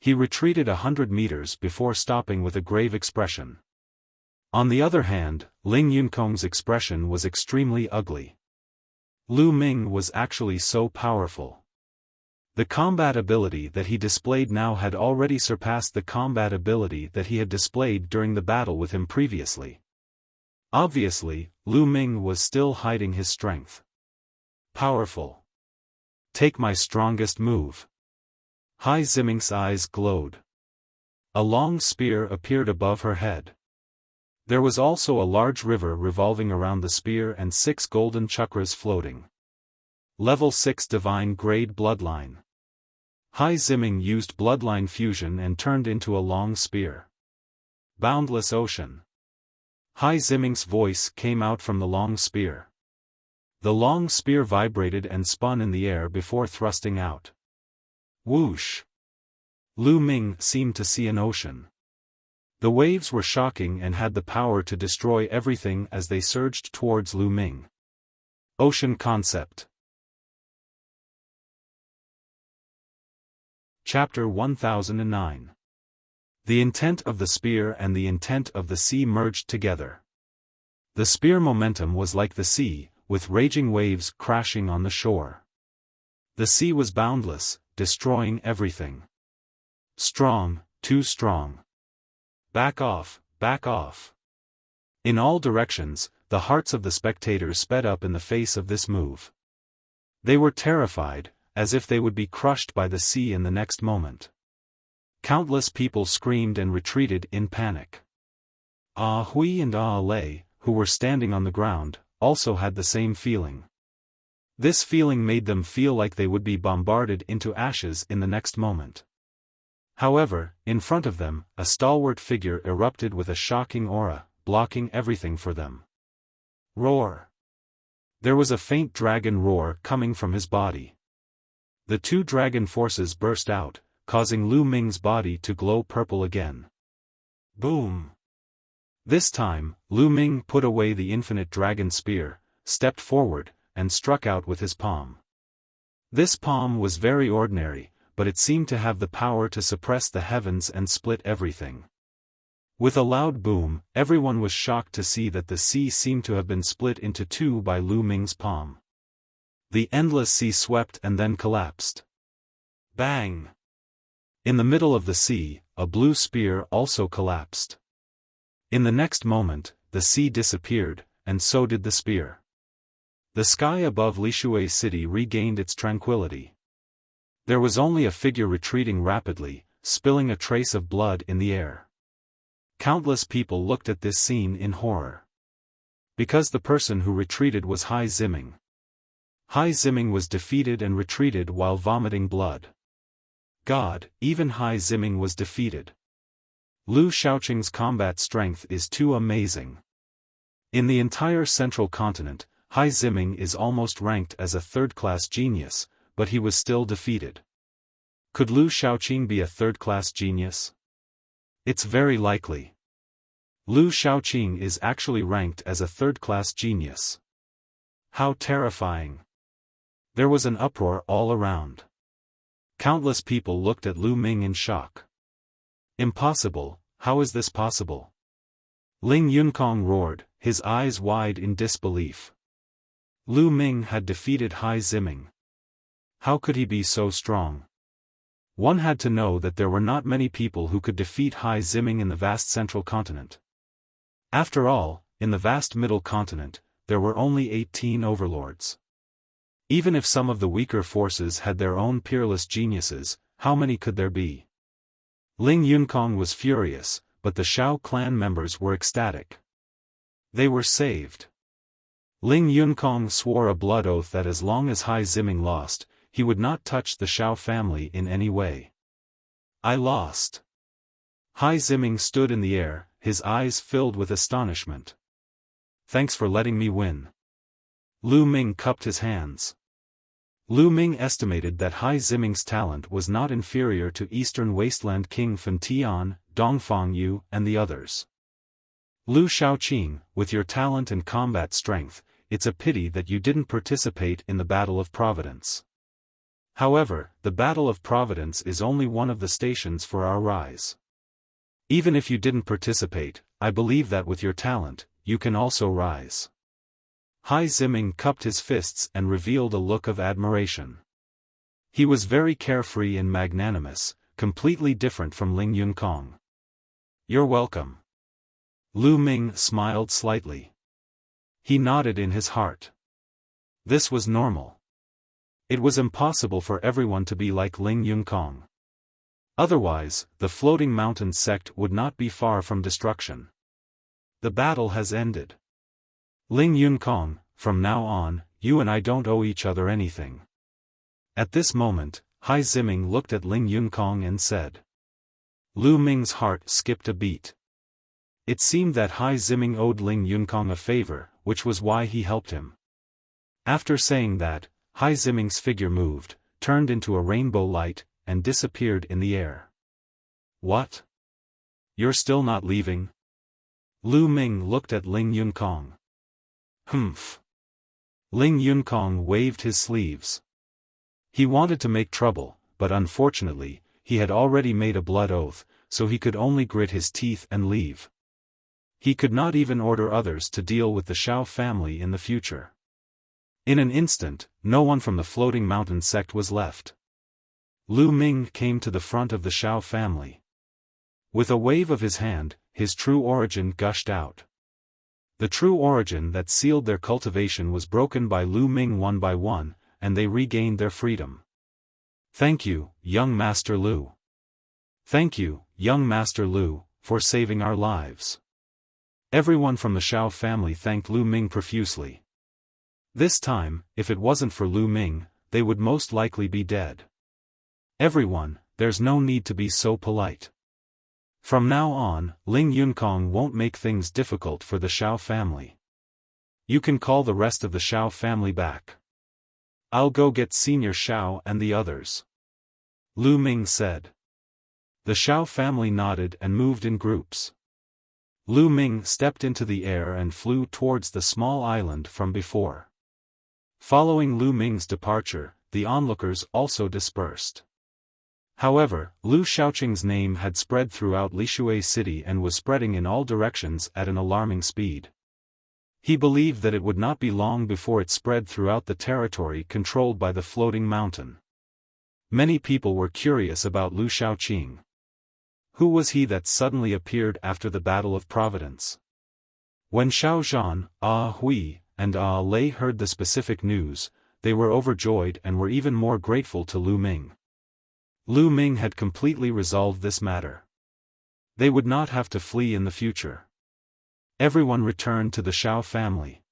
He retreated 100 meters before stopping with a grave expression. On the other hand, Ling Yunkong's expression was extremely ugly. Lu Ming was actually so powerful. The combat ability that he displayed now had already surpassed the combat ability that he had displayed during the battle with him previously. Obviously, Lu Ming was still hiding his strength. Powerful. Take my strongest move. Hai Ziming's eyes glowed. A long spear appeared above her head. There was also a large river revolving around the spear and 6 golden chakras floating. Level 6 Divine Grade Bloodline. Hai Ziming used bloodline fusion and turned into a long spear. Boundless Ocean. Hai Ziming's voice came out from the long spear. The long spear vibrated and spun in the air before thrusting out. Whoosh! Lu Ming seemed to see an ocean. The waves were shocking and had the power to destroy everything as they surged towards Lu Ming. Ocean Concept. Chapter 1009. The intent of the spear and the intent of the sea merged together. The spear momentum was like the sea, with raging waves crashing on the shore. The sea was boundless, destroying everything. Strong, too strong. Back off, back off. In all directions, the hearts of the spectators sped up in the face of this move. They were terrified, as if they would be crushed by the sea in the next moment. Countless people screamed and retreated in panic. Ah Hui and Ah Lei, who were standing on the ground, also had the same feeling. This feeling made them feel like they would be bombarded into ashes in the next moment. However, in front of them, a stalwart figure erupted with a shocking aura, blocking everything for them. Roar! There was a faint dragon roar coming from his body. The two dragon forces burst out, causing Lu Ming's body to glow purple again. Boom! This time, Lu Ming put away the infinite dragon spear, stepped forward, and struck out with his palm. This palm was very ordinary, but it seemed to have the power to suppress the heavens and split everything. With a loud boom, everyone was shocked to see that the sea seemed to have been split into two by Lu Ming's palm. The endless sea swept and then collapsed. Bang! In the middle of the sea, a blue spear also collapsed. In the next moment, the sea disappeared, and so did the spear. The sky above Lishui City regained its tranquility. There was only a figure retreating rapidly, spilling a trace of blood in the air. Countless people looked at this scene in horror. Because the person who retreated was Hai Ziming. Hai Ziming was defeated and retreated while vomiting blood. God, even Hai Ziming was defeated. Lu Shaoqing's combat strength is too amazing. In the entire central continent, Hai Ziming is almost ranked as a third-class genius, but he was still defeated. Could Lu Shaoqing be a third-class genius? It's very likely. Lu Shaoqing is actually ranked as a third-class genius. How terrifying. There was an uproar all around. Countless people looked at Lu Ming in shock. Impossible, how is this possible? Ling Yunkong roared, his eyes wide in disbelief. Lu Ming had defeated Hai Ziming. How could he be so strong? One had to know that there were not many people who could defeat Hai Ziming in the vast central continent. After all, in the vast middle continent, there were only 18 overlords. Even if some of the weaker forces had their own peerless geniuses, how many could there be? Ling Yunkong was furious, but the Shao clan members were ecstatic. They were saved. Ling Yunkong swore a blood oath that as long as Hai Ziming lost, he would not touch the Shao family in any way. I lost. Hai Ziming stood in the air, his eyes filled with astonishment. Thanks for letting me win. Lu Ming cupped his hands. Lu Ming estimated that Hai Ziming's talent was not inferior to Eastern Wasteland King Fan Tian, Dongfang Yu, and the others. Lu Shaoqing, with your talent and combat strength, it's a pity that you didn't participate in the Battle of Providence. However, the Battle of Providence is only one of the stations for our rise. Even if you didn't participate, I believe that with your talent, you can also rise. Hai Ziming cupped his fists and revealed a look of admiration. He was very carefree and magnanimous, completely different from Ling Yunkong. You're welcome. Lu Ming smiled slightly. He nodded in his heart. This was normal. It was impossible for everyone to be like Ling Yunkong. Otherwise, the Floating Mountain sect would not be far from destruction. The battle has ended. Ling Yunkong, from now on, you and I don't owe each other anything. At this moment, Hai Ziming looked at Ling Yunkong and said. Lu Ming's heart skipped a beat. It seemed that Hai Ziming owed Ling Yunkong a favor, which was why he helped him. After saying that, Hai Ziming's figure moved, turned into a rainbow light, and disappeared in the air. What? You're still not leaving? Lu Ming looked at Ling Yunkong. Humph. Ling Yunkong waved his sleeves. He wanted to make trouble, but unfortunately, he had already made a blood oath, so he could only grit his teeth and leave. He could not even order others to deal with the Shao family in the future. In an instant, no one from the Floating Mountain sect was left. Lu Ming came to the front of the Shao family. With a wave of his hand, his true origin gushed out. The true origin that sealed their cultivation was broken by Lu Ming one by one, and they regained their freedom. Thank you, young Master Lu. Thank you, young Master Lu, for saving our lives. Everyone from the Shao family thanked Lu Ming profusely. This time, if it wasn't for Lu Ming, they would most likely be dead. Everyone, there's no need to be so polite. From now on, Ling Yunkong won't make things difficult for the Shao family. You can call the rest of the Shao family back. I'll go get Senior Shao and the others. Lu Ming said. The Shao family nodded and moved in groups. Lu Ming stepped into the air and flew towards the small island from before. Following Lu Ming's departure, the onlookers also dispersed. However, Lu Shaoqing's name had spread throughout Lishui city and was spreading in all directions at an alarming speed. He believed that it would not be long before it spread throughout the territory controlled by the Floating Mountain. Many people were curious about Lu Shaoqing. Who was he that suddenly appeared after the Battle of Providence? When Xiao Zhan, Hui, and Lei heard the specific news, they were overjoyed and were even more grateful to Lu Ming. Lu Ming had completely resolved this matter. They would not have to flee in the future. Everyone returned to the Shao family.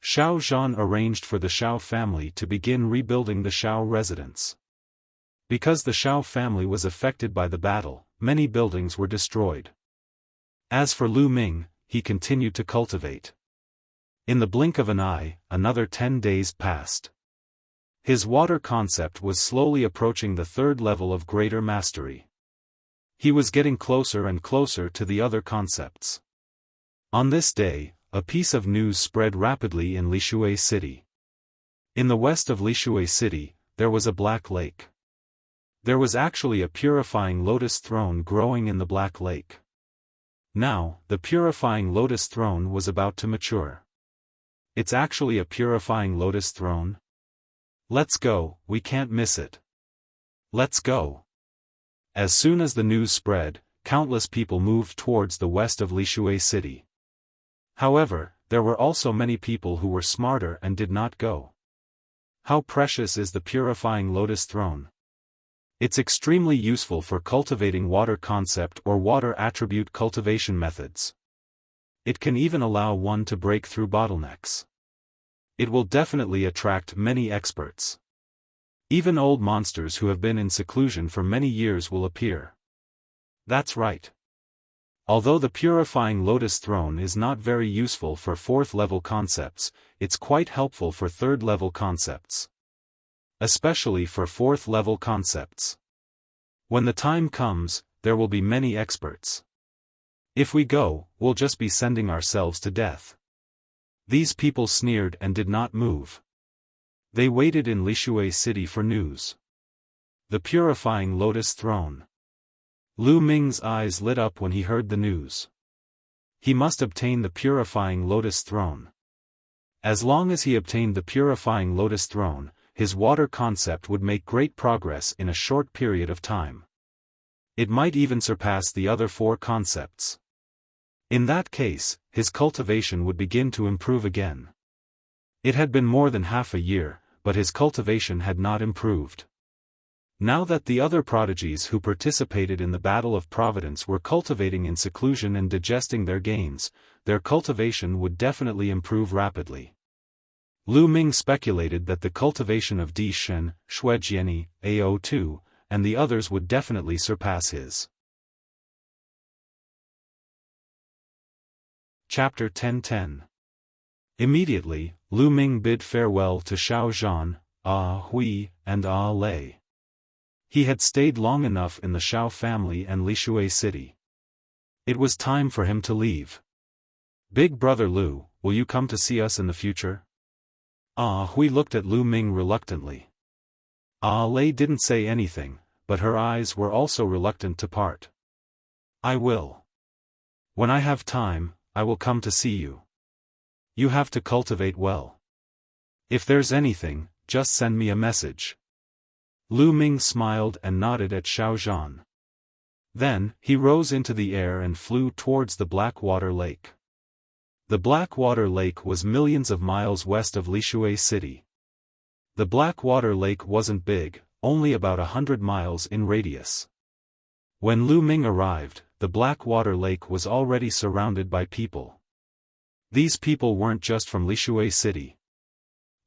Xiaofan arranged for the Xiao family to begin rebuilding the Xiao residence. Because the Xiao family was affected by the battle, many buildings were destroyed. As for Lu Ming, he continued to cultivate. In the blink of an eye, another 10 days passed. His water concept was slowly approaching the third level of greater mastery. He was getting closer and closer to the other concepts. On this day, a piece of news spread rapidly in Lishui City. In the west of Lishui City, there was a black lake. There was actually a purifying lotus throne growing in the black lake. Now, the purifying lotus throne was about to mature. It's actually a purifying lotus throne? Let's go, we can't miss it. Let's go. As soon as the news spread, countless people moved towards the west of Lishui City. However, there were also many people who were smarter and did not go. How precious is the purifying lotus throne? It's extremely useful for cultivating water concept or water attribute cultivation methods. It can even allow one to break through bottlenecks. It will definitely attract many experts. Even old monsters who have been in seclusion for many years will appear. That's right. Although the purifying lotus throne is not very useful for 4th level concepts, it's quite helpful for 3rd level concepts. Especially for 4th level concepts. When the time comes, there will be many experts. If we go, we'll just be sending ourselves to death. These people sneered and did not move. They waited in Lishui City for news. The purifying lotus throne. Lu Ming's eyes lit up when he heard the news. He must obtain the purifying lotus throne. As long as he obtained the purifying lotus throne, his water concept would make great progress in a short period of time. It might even surpass the other 4 concepts. In that case, his cultivation would begin to improve again. It had been more than half a year, but his cultivation had not improved. Now that the other prodigies who participated in the Battle of Providence were cultivating in seclusion and digesting their gains, their cultivation would definitely improve rapidly. Lu Ming speculated that the cultivation of Di Shen, Shuejiani, AO2, and the others would definitely surpass his. Chapter 10:10. Immediately, Lu Ming bid farewell to Xiao Zhan, Hui, and Lei. He had stayed long enough in the Xiao family and Lishui City. It was time for him to leave. Big brother Lu, will you come to see us in the future? Hui looked at Lu Ming reluctantly. Lei didn't say anything, but her eyes were also reluctant to part. I will. When I have time, I will come to see you. You have to cultivate well. If there's anything, just send me a message. Lu Ming smiled and nodded at Xiao Zhan. Then, he rose into the air and flew towards the Blackwater Lake. The Blackwater Lake was millions of miles west of Lishui City. The Blackwater Lake wasn't big, only about 100 miles in radius. When Lu Ming arrived, the Blackwater Lake was already surrounded by people. These people weren't just from Lishui City.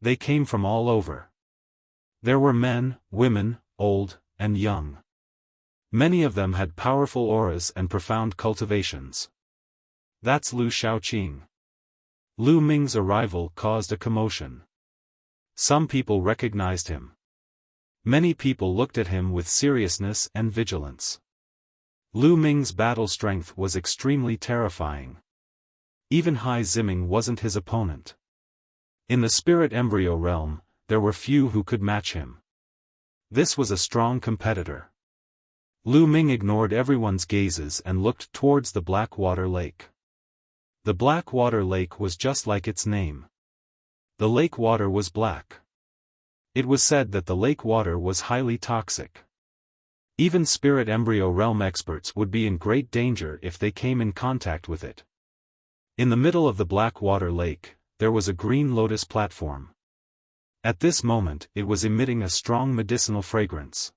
They came from all over. There were men, women, old, and young. Many of them had powerful auras and profound cultivations. That's Lu Shaoqing. Lu Ming's arrival caused a commotion. Some people recognized him. Many people looked at him with seriousness and vigilance. Lu Ming's battle strength was extremely terrifying. Even Hai Ziming wasn't his opponent. In the spirit embryo realm, there were few who could match him. This was a strong competitor. Lu Ming ignored everyone's gazes and looked towards the Blackwater Lake. The Blackwater Lake was just like its name. The lake water was black. It was said that the lake water was highly toxic. Even spirit embryo realm experts would be in great danger if they came in contact with it. In the middle of the Blackwater Lake, there was a green lotus platform. At this moment, it was emitting a strong medicinal fragrance.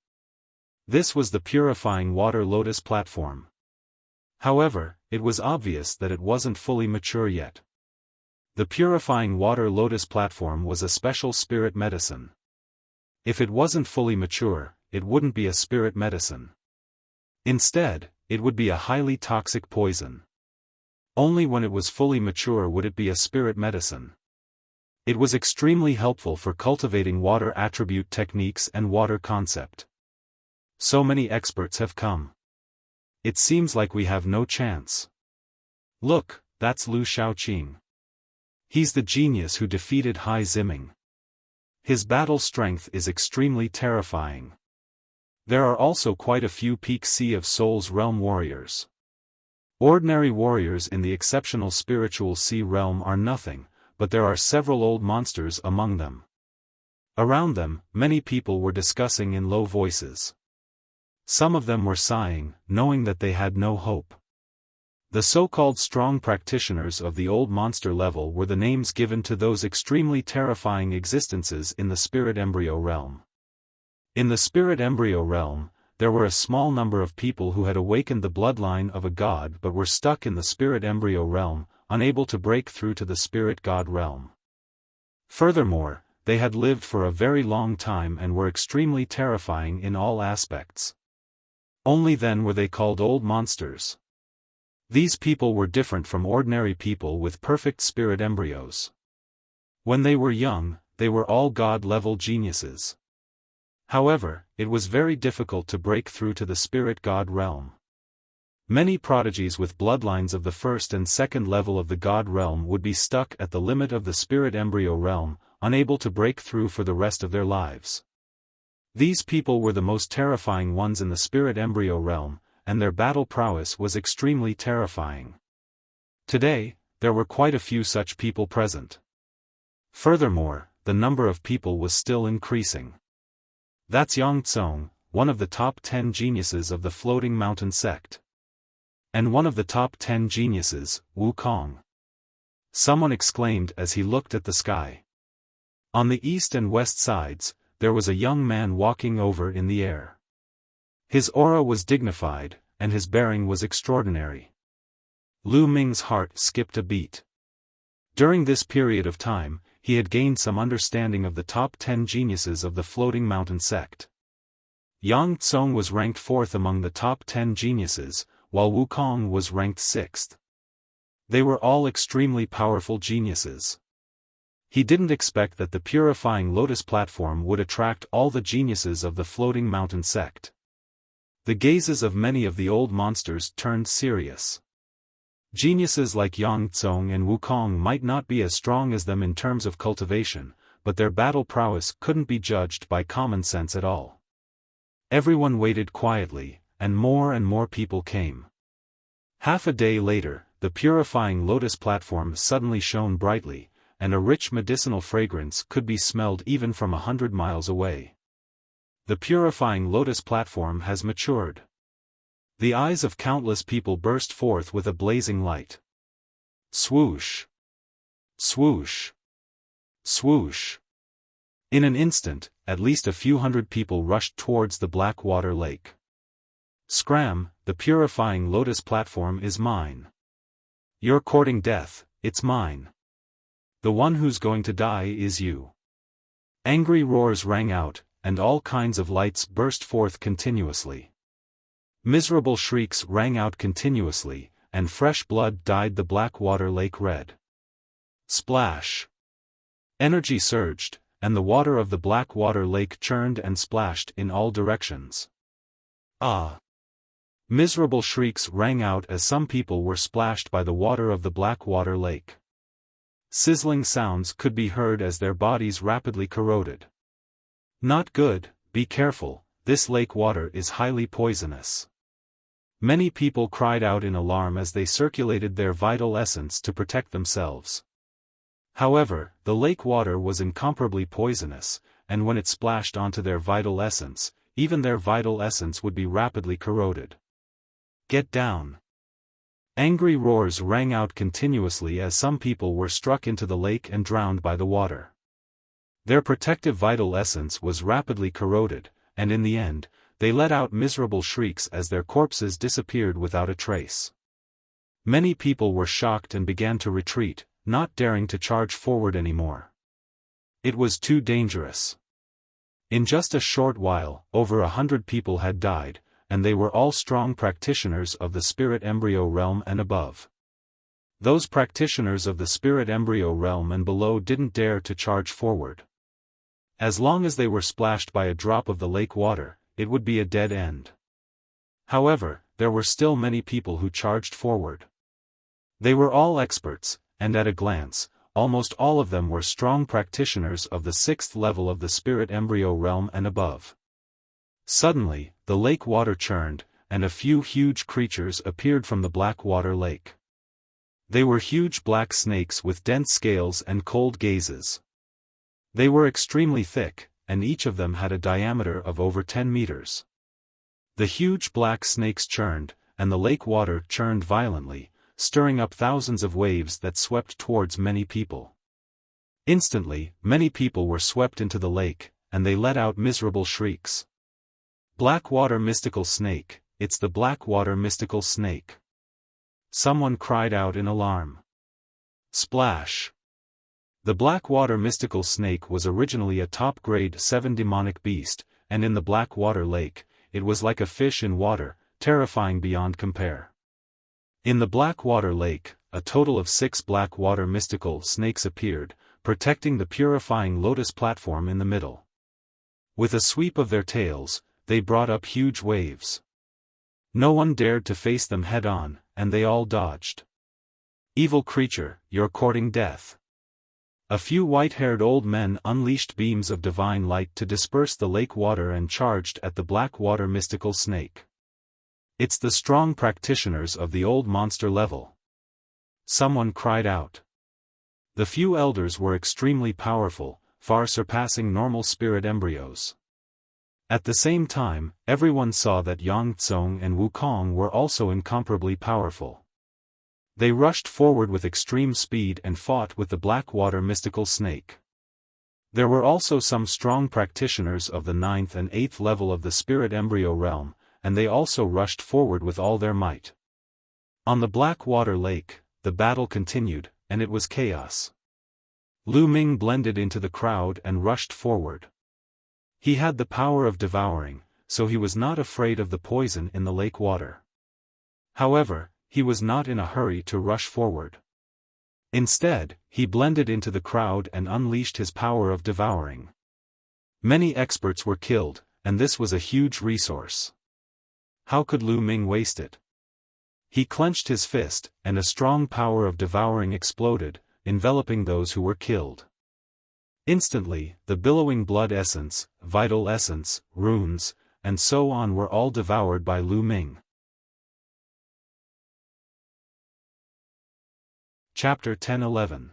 This was the purifying water lotus platform. However, it was obvious that it wasn't fully mature yet. The purifying water lotus platform was a special spirit medicine. If it wasn't fully mature, it wouldn't be a spirit medicine. Instead, it would be a highly toxic poison. Only when it was fully mature would it be a spirit medicine. It was extremely helpful for cultivating water attribute techniques and water concept. So many experts have come. It seems like we have no chance. Look, that's Lu Shaoqing. He's the genius who defeated Hai Ziming. His battle strength is extremely terrifying. There are also quite a few peak Sea of Souls realm warriors. Ordinary warriors in the exceptional spiritual sea realm are nothing, but there are several old monsters among them. Around them, many people were discussing in low voices. Some of them were sighing, knowing that they had no hope. The so-called strong practitioners of the old monster level were the names given to those extremely terrifying existences in the spirit embryo realm. In the spirit embryo realm, there were a small number of people who had awakened the bloodline of a god but were stuck in the spirit embryo realm, unable to break through to the spirit god realm. Furthermore, they had lived for a very long time and were extremely terrifying in all aspects. Only then were they called old monsters. These people were different from ordinary people with perfect spirit embryos. When they were young, they were all god-level geniuses. However, it was very difficult to break through to the spirit god realm. Many prodigies with bloodlines of the first and second level of the god realm would be stuck at the limit of the spirit embryo realm, unable to break through for the rest of their lives. These people were the most terrifying ones in the spirit embryo realm, and their battle prowess was extremely terrifying. Today, there were quite a few such people present. Furthermore, the number of people was still increasing. That's Yang Tsong, one of the top 10 geniuses of the Floating Mountain sect. And one of the top 10 geniuses, Wukong. Someone exclaimed as he looked at the sky. On the east and west sides, there was a young man walking over in the air. His aura was dignified, and his bearing was extraordinary. Lu Ming's heart skipped a beat. During this period of time, he had gained some understanding of the top 10 geniuses of the Floating Mountain sect. Yang Tsong was ranked 4th among the top 10 geniuses, while Wukong was ranked 6th. They were all extremely powerful geniuses. He didn't expect that the purifying lotus platform would attract all the geniuses of the Floating Mountain sect. The gazes of many of the old monsters turned serious. Geniuses like Yang Tsong and Wukong might not be as strong as them in terms of cultivation, but their battle prowess couldn't be judged by common sense at all. Everyone waited quietly, and more people came. Half a day later, the purifying lotus platform suddenly shone brightly, and a rich medicinal fragrance could be smelled even from 100 miles away. The purifying lotus platform has matured. The eyes of countless people burst forth with a blazing light. Swoosh! Swoosh! Swoosh! In an instant, at least a few hundred people rushed towards the black water lake. Scram, the purifying lotus platform is mine. You're courting death, it's mine. The one who's going to die is you. Angry roars rang out, and all kinds of lights burst forth continuously. Miserable shrieks rang out continuously, and fresh blood dyed the black water lake red. Splash! Energy surged, and the water of the black water lake churned and splashed in all directions. Ah! Miserable shrieks rang out as some people were splashed by the water of the black water lake. Sizzling sounds could be heard as their bodies rapidly corroded. Not good, be careful, this lake water is highly poisonous. Many people cried out in alarm as they circulated their vital essence to protect themselves. However, the lake water was incomparably poisonous, and when it splashed onto their vital essence, even their vital essence would be rapidly corroded. Get down! Angry roars rang out continuously as some people were struck into the lake and drowned by the water. Their protective vital essence was rapidly corroded, and in the end, they let out miserable shrieks as their corpses disappeared without a trace. Many people were shocked and began to retreat, not daring to charge forward anymore. It was too dangerous. In just a short while, over 100 people had died, and they were all strong practitioners of the spirit embryo realm and above. Those practitioners of the spirit embryo realm and below didn't dare to charge forward. As long as they were splashed by a drop of the lake water, it would be a dead end. However, there were still many people who charged forward. They were all experts, and at a glance, almost all of them were strong practitioners of the 6th level of the spirit embryo realm and above. Suddenly, the lake water churned, and a few huge creatures appeared from the black water lake. They were huge black snakes with dense scales and cold gazes. They were extremely thick, and each of them had a diameter of over 10 meters. The huge black snakes churned, and the lake water churned violently, stirring up thousands of waves that swept towards many people. Instantly, many people were swept into the lake, and they let out miserable shrieks. Blackwater mystical snake, it's the Blackwater mystical snake. Someone cried out in alarm. Splash! The Blackwater mystical snake was originally a top-grade 7 demonic beast, and in the Blackwater lake, it was like a fish in water, terrifying beyond compare. In the Blackwater lake, a total of 6 Blackwater mystical snakes appeared, protecting the purifying lotus platform in the middle. With a sweep of their tails, they brought up huge waves. No one dared to face them head-on, and they all dodged. Evil creature, you're courting death. A few white-haired old men unleashed beams of divine light to disperse the lake water and charged at the Blackwater mystical snake. It's the strong practitioners of the old monster level. Someone cried out. The few elders were extremely powerful, far surpassing normal spirit embryos. At the same time, everyone saw that Yang Tsong and Wukong were also incomparably powerful. They rushed forward with extreme speed and fought with the Blackwater mystical snake. There were also some strong practitioners of the 9th and 8th level of the spirit embryo realm, and they also rushed forward with all their might. On the Blackwater lake, the battle continued, and it was chaos. Lu Ming blended into the crowd and rushed forward. He had the power of devouring, so he was not afraid of the poison in the lake water. However, he was not in a hurry to rush forward. Instead, he blended into the crowd and unleashed his power of devouring. Many experts were killed, and this was a huge resource. How could Lu Ming waste it? He clenched his fist, and a strong power of devouring exploded, enveloping those who were killed. Instantly, the billowing blood essence, vital essence, runes, and so on were all devoured by Lu Ming. Chapter 10-11.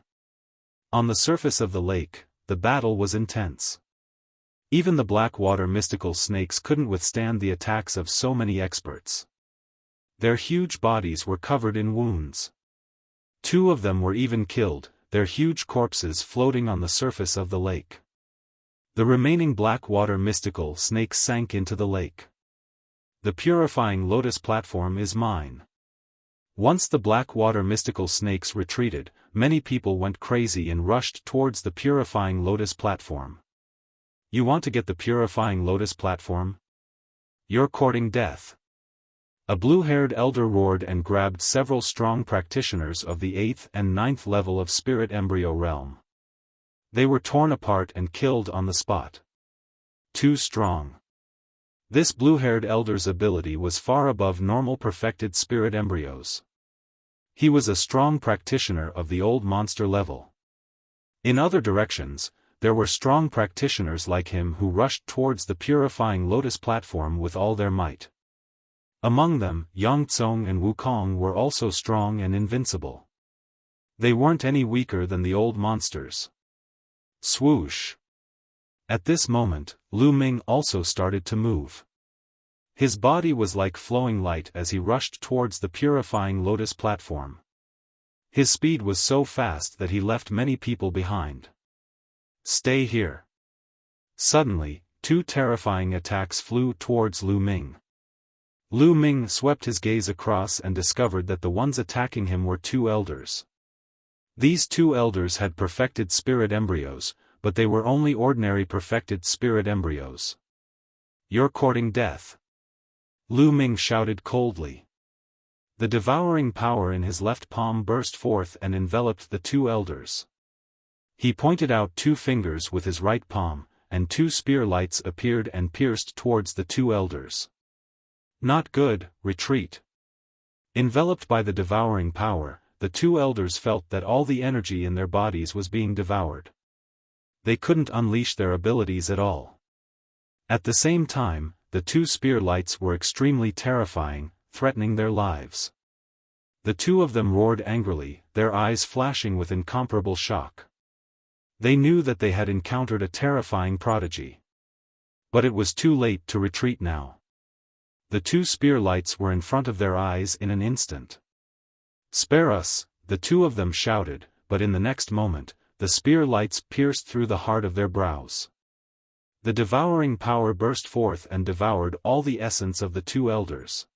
On the surface of the lake, the battle was intense. Even the Blackwater mystical snakes couldn't withstand the attacks of so many experts. Their huge bodies were covered in wounds. 2 of them were even killed, their huge corpses floating on the surface of the lake. The remaining Blackwater mystical snakes sank into the lake. The purifying lotus platform is mine. Once the Blackwater mystical snakes retreated, many people went crazy and rushed towards the purifying lotus platform. You want to get the purifying lotus platform? You're courting death. A blue-haired elder roared and grabbed several strong practitioners of the 8th and 9th level of spirit embryo realm. They were torn apart and killed on the spot. Too strong. This blue-haired elder's ability was far above normal perfected spirit embryos. He was a strong practitioner of the old monster level. In other directions, there were strong practitioners like him who rushed towards the purifying lotus platform with all their might. Among them, Yang Tsong and Wukong were also strong and invincible. They weren't any weaker than the old monsters. Swoosh! At this moment, Lu Ming also started to move. His body was like flowing light as he rushed towards the purifying lotus platform. His speed was so fast that he left many people behind. Stay here. Suddenly, 2 terrifying attacks flew towards Lu Ming. Lu Ming swept his gaze across and discovered that the ones attacking him were 2 elders. These two elders had perfected spirit embryos, but they were only ordinary perfected spirit embryos. "You're courting death," Lu Ming shouted coldly. The devouring power in his left palm burst forth and enveloped the two elders. He pointed out two fingers with his right palm, and two spear lights appeared and pierced towards the two elders. "Not good, retreat." Enveloped by the devouring power, the two elders felt that all the energy in their bodies was being devoured. They couldn't unleash their abilities at all. At the same time, the two spear lights were extremely terrifying, threatening their lives. The two of them roared angrily, their eyes flashing with incomparable shock. They knew that they had encountered a terrifying prodigy. But it was too late to retreat now. The two spear lights were in front of their eyes in an instant. "Spare us," the two of them shouted, but in the next moment, the spear lights pierced through the heart of their brows. The devouring power burst forth and devoured all the essence of the two elders.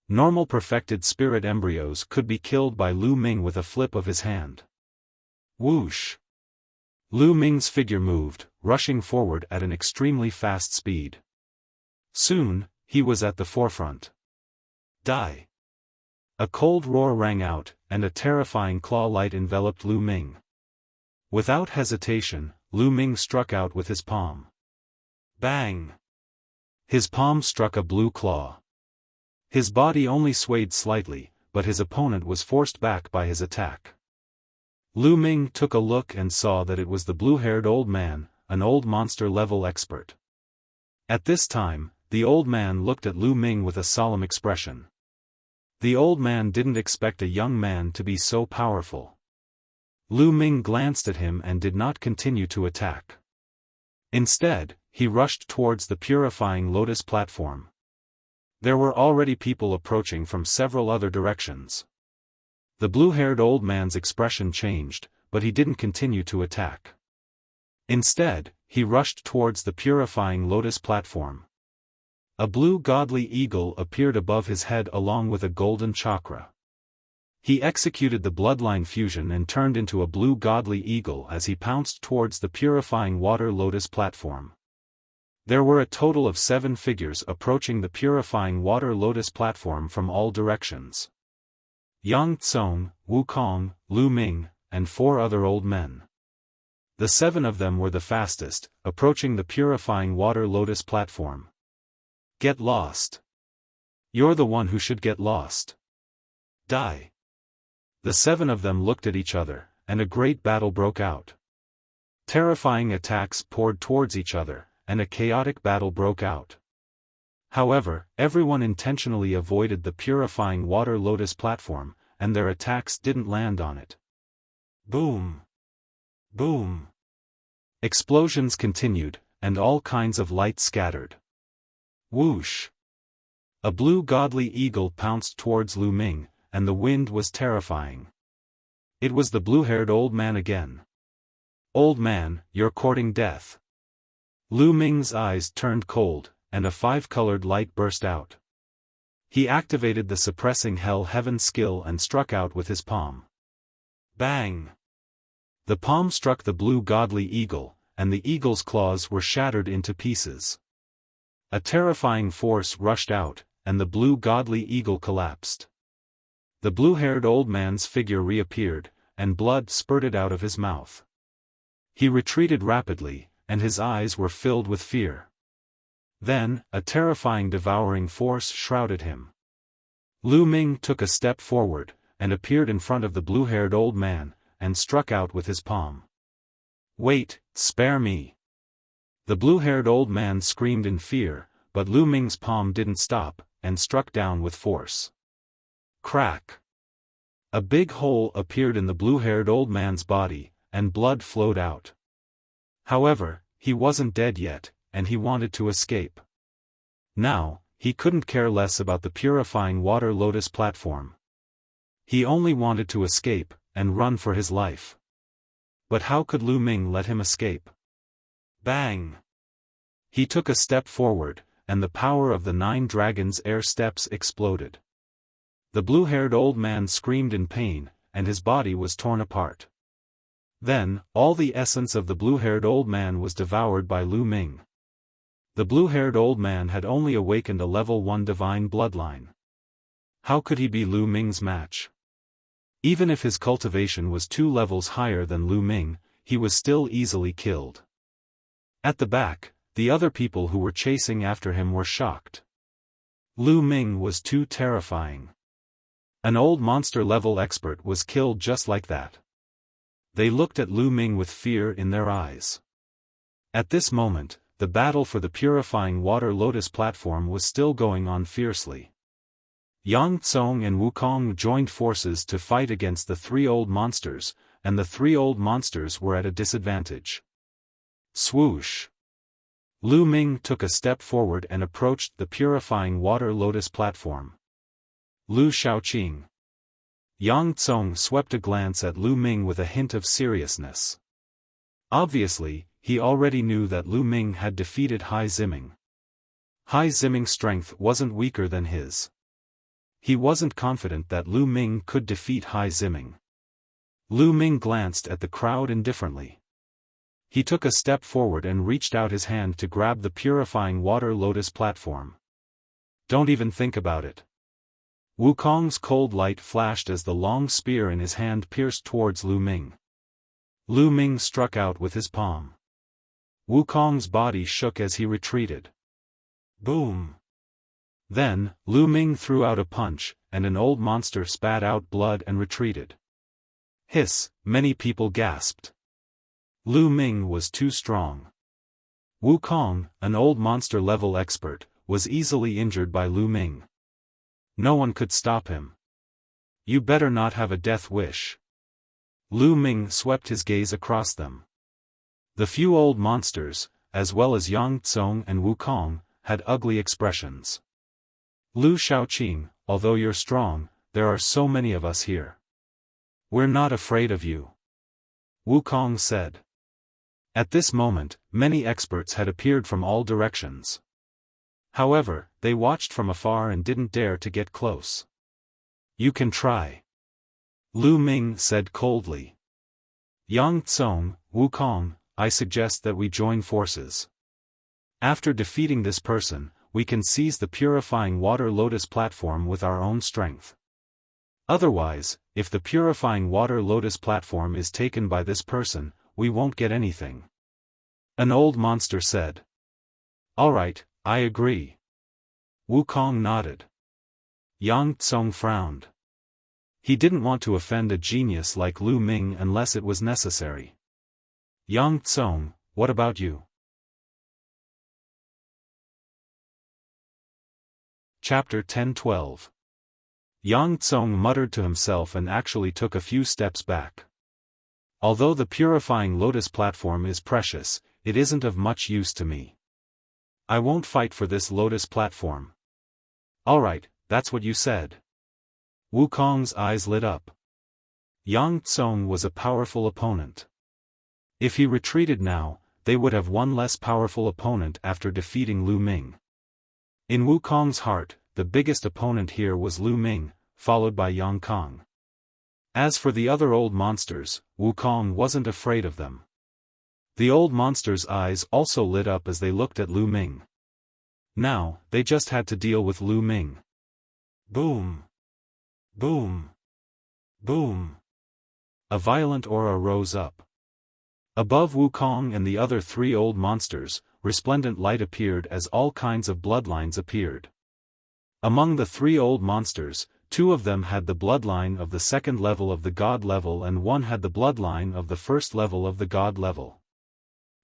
Normal perfected spirit embryos could be killed by Lu Ming with a flip of his hand. Whoosh! Lu Ming's figure moved, rushing forward at an extremely fast speed. Soon, he was at the forefront. Die! A cold roar rang out, and a terrifying claw light enveloped Lu Ming. Without hesitation, Lu Ming struck out with his palm. Bang! His palm struck a blue claw. His body only swayed slightly, but his opponent was forced back by his attack. Lu Ming took a look and saw that it was the blue-haired old man, an old monster-level expert. At this time, the old man looked at Lu Ming with a solemn expression. The old man didn't expect a young man to be so powerful. Lu Ming glanced at him and did not continue to attack. Instead, he rushed towards the purifying lotus platform. There were already people approaching from several other directions. The blue-haired old man's expression changed, but he didn't continue to attack. Instead, he rushed towards the purifying lotus platform. A blue godly eagle appeared above his head along with a golden chakra. He executed the bloodline fusion and turned into a blue godly eagle as he pounced towards the purifying water lotus platform. There were a total of 7 figures approaching the purifying water lotus platform from all directions. Yang Tsong, Wukong, Lu Ming, and 4 other old men. The 7 of them were the fastest, approaching the purifying water lotus platform. Get lost. You're the one who should get lost. Die. The 7 of them looked at each other, and a great battle broke out. Terrifying attacks poured towards each other, and a chaotic battle broke out. However, everyone intentionally avoided the purifying water lotus platform, and their attacks didn't land on it. Boom! Boom! Explosions continued, and all kinds of light scattered. Whoosh! A blue godly eagle pounced towards Lu Ming, and the wind was terrifying. It was the blue-haired old man again. "Old man, you're courting death." Lu Ming's eyes turned cold, and a 5-colored light burst out. He activated the suppressing Hell Heaven skill and struck out with his palm. Bang! The palm struck the blue godly eagle, and the eagle's claws were shattered into pieces. A terrifying force rushed out, and the blue godly eagle collapsed. The blue-haired old man's figure reappeared, and blood spurted out of his mouth. He retreated rapidly, and his eyes were filled with fear. Then, a terrifying devouring force shrouded him. Lu Ming took a step forward, and appeared in front of the blue-haired old man, and struck out with his palm. "Wait, spare me!" The blue-haired old man screamed in fear, but Lu Ming's palm didn't stop, and struck down with force. Crack! A big hole appeared in the blue-haired old man's body, and blood flowed out. However, he wasn't dead yet, and he wanted to escape. Now, he couldn't care less about the purifying water lotus platform. He only wanted to escape, and run for his life. But how could Lu Ming let him escape? Bang! He took a step forward, and the power of the 9 dragons' air steps exploded. The blue-haired old man screamed in pain, and his body was torn apart. Then, all the essence of the blue-haired old man was devoured by Lu Ming. The blue-haired old man had only awakened a level 1 divine bloodline. How could he be Lu Ming's match? Even if his cultivation was 2 levels higher than Lu Ming, he was still easily killed. At the back, the other people who were chasing after him were shocked. Lu Ming was too terrifying. An old monster-level expert was killed just like that. They looked at Lu Ming with fear in their eyes. At this moment, the battle for the purifying water lotus platform was still going on fiercely. Yang Tsong and Wukong joined forces to fight against the 3 old monsters, and the 3 old monsters were at a disadvantage. Swoosh! Lu Ming took a step forward and approached the purifying water lotus platform. Lu Xiaoqing. Yang Tsong swept a glance at Lu Ming with a hint of seriousness. Obviously, he already knew that Lu Ming had defeated Hai Ziming. Hai Ziming's strength wasn't weaker than his. He wasn't confident that Lu Ming could defeat Hai Ziming. Lu Ming glanced at the crowd indifferently. He took a step forward and reached out his hand to grab the purifying water lotus platform. Don't even think about it. Wukong's cold light flashed as the long spear in his hand pierced towards Lu Ming. Lu Ming struck out with his palm. Wukong's body shook as he retreated. Boom! Then, Lu Ming threw out a punch, and an old monster spat out blood and retreated. Hiss, many people gasped. Lu Ming was too strong. Wukong, an old monster-level expert, was easily injured by Lu Ming. No one could stop him. You better not have a death wish. Lu Ming swept his gaze across them. The few old monsters, as well as Yang Tsong and Wukong, had ugly expressions. Lu Xiaoqing, although you're strong, there are so many of us here. We're not afraid of you. Wukong said. At this moment, many experts had appeared from all directions. However, they watched from afar and didn't dare to get close. You can try. Lu Ming said coldly. Yang Tsong, Wukong, I suggest that we join forces. After defeating this person, we can seize the purifying water lotus platform with our own strength. Otherwise, if the purifying water lotus platform is taken by this person, we won't get anything. An old monster said. Alright, I agree. Wukong nodded. Yang Tsong frowned. He didn't want to offend a genius like Lu Ming unless it was necessary. Yang Tsong, what about you? Chapter 10-12. Yang Tsong muttered to himself and actually took a few steps back. Although the purifying lotus platform is precious, it isn't of much use to me. I won't fight for this lotus platform. Alright, that's what you said. Wukong's eyes lit up. Yang Tsong was a powerful opponent. If he retreated now, they would have one less powerful opponent after defeating Lu Ming. In Wukong's heart, the biggest opponent here was Lu Ming, followed by Yang Kong. As for the other old monsters, Wukong wasn't afraid of them. The old monsters' eyes also lit up as they looked at Lu Ming. Now, they just had to deal with Lu Ming. Boom! Boom! Boom! A violent aura rose up. Above Wukong and the other 3 old monsters, resplendent light appeared as all kinds of bloodlines appeared. Among the 3 old monsters, 2 of them had the bloodline of the 2nd level of the god level and 1 had the bloodline of the 1st level of the god level.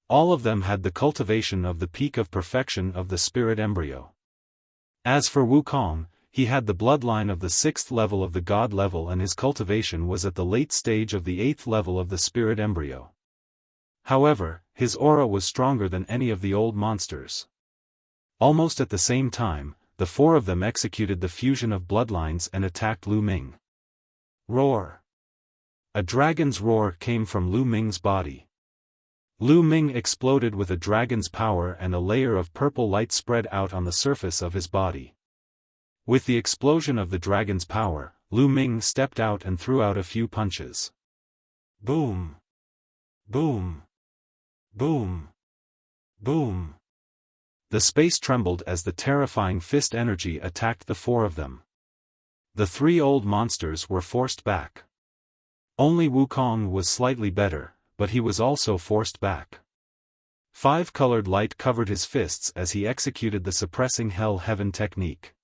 All of them had the cultivation of the peak of perfection of the spirit embryo. As for Wukong, he had the bloodline of the 6th level of the god level and his cultivation was at the late stage of the 8th level of the spirit embryo. However, his aura was stronger than any of the old monsters. Almost at the same time, the 4 of them executed the fusion of bloodlines and attacked Lu Ming. Roar! A dragon's roar came from Lu Ming's body. Lu Ming exploded with a dragon's power and a layer of purple light spread out on the surface of his body. With the explosion of the dragon's power, Lu Ming stepped out and threw out a few punches. Boom! Boom! Boom! Boom! The space trembled as the terrifying fist energy attacked the four of them. The three old monsters were forced back. Only Wukong was slightly better, but he was also forced back. Five-colored light covered his fists as he executed the suppressing hell-heaven technique.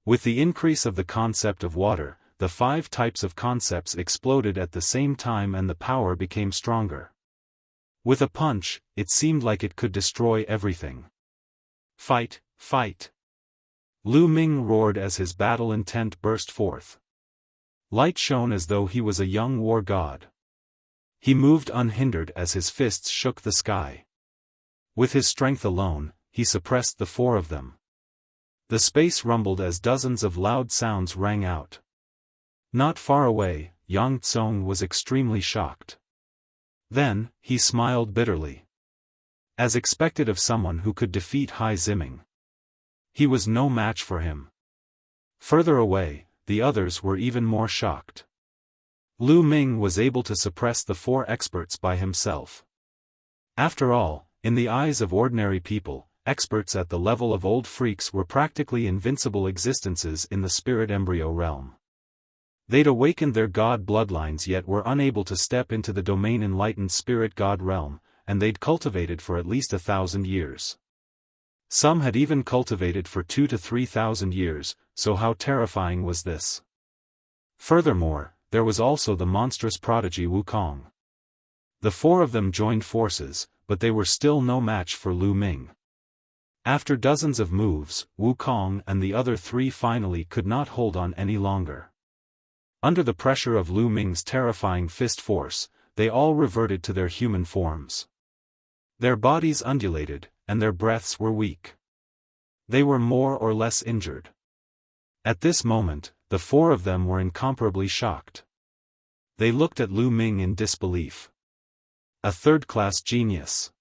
With the increase of the concept of water, the 5 types of concepts exploded at the same time and the power became stronger. With a punch, it seemed like it could destroy everything. Fight, fight! Lu Ming roared as his battle intent burst forth. Light shone as though he was a young war god. He moved unhindered as his fists shook the sky. With his strength alone, he suppressed the four of them. The space rumbled as dozens of loud sounds rang out. Not far away, Yang Tsong was extremely shocked. Then, he smiled bitterly. As expected of someone who could defeat Hai Ziming. He was no match for him. Further away, the others were even more shocked. Lu Ming was able to suppress the 4 experts by himself. After all, in the eyes of ordinary people, experts at the level of old freaks were practically invincible existences in the spirit embryo realm. They'd awakened their god bloodlines yet were unable to step into the domain enlightened spirit god realm, and they'd cultivated for at least 1,000 years. Some had even cultivated for 2,000 to 3,000 years, so how terrifying was this? Furthermore, there was also the monstrous prodigy Wukong. The 4 of them joined forces, but they were still no match for Lu Ming. After dozens of moves, Wukong and the other 3 finally could not hold on any longer. Under the pressure of Lu Ming's terrifying fist force, they all reverted to their human forms. Their bodies undulated, and their breaths were weak. They were more or less injured. At this moment, the 4 of them were incomparably shocked. They looked at Lu Ming in disbelief. A third-class genius.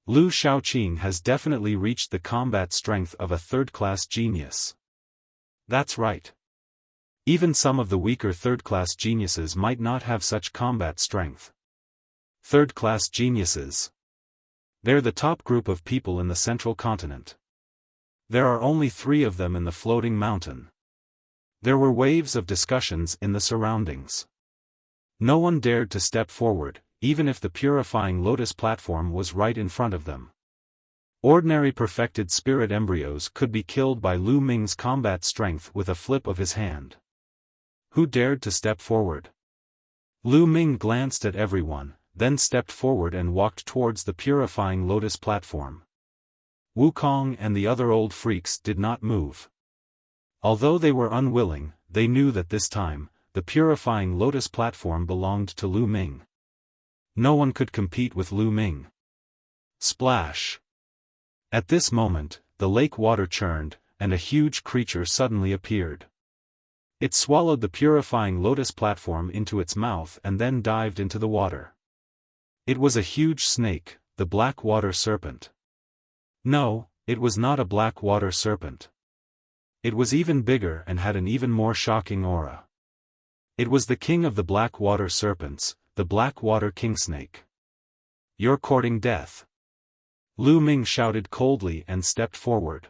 Lu Shaoqing has definitely reached the combat strength of a third-class genius. That's right. Even some of the weaker third-class geniuses might not have such combat strength. Third-class geniuses. They're the top group of people in the central continent. There are only 3 of them in the floating mountain. There were waves of discussions in the surroundings. No one dared to step forward, even if the purifying lotus platform was right in front of them. Ordinary perfected spirit embryos could be killed by Lu Ming's combat strength with a flip of his hand. Who dared to step forward? Lu Ming glanced at everyone, then stepped forward and walked towards the purifying lotus platform. Wukong and the other old freaks did not move. Although they were unwilling, they knew that this time, the purifying lotus platform belonged to Lu Ming. No one could compete with Lu Ming. Splash! At this moment, the lake water churned, and a huge creature suddenly appeared. It swallowed the purifying lotus platform into its mouth and then dived into the water. It was a huge snake, the black water serpent. No, it was not a black water serpent. It was even bigger and had an even more shocking aura. It was the king of the black water serpents, the black water kingsnake. You're courting death. Lu Ming shouted coldly and stepped forward.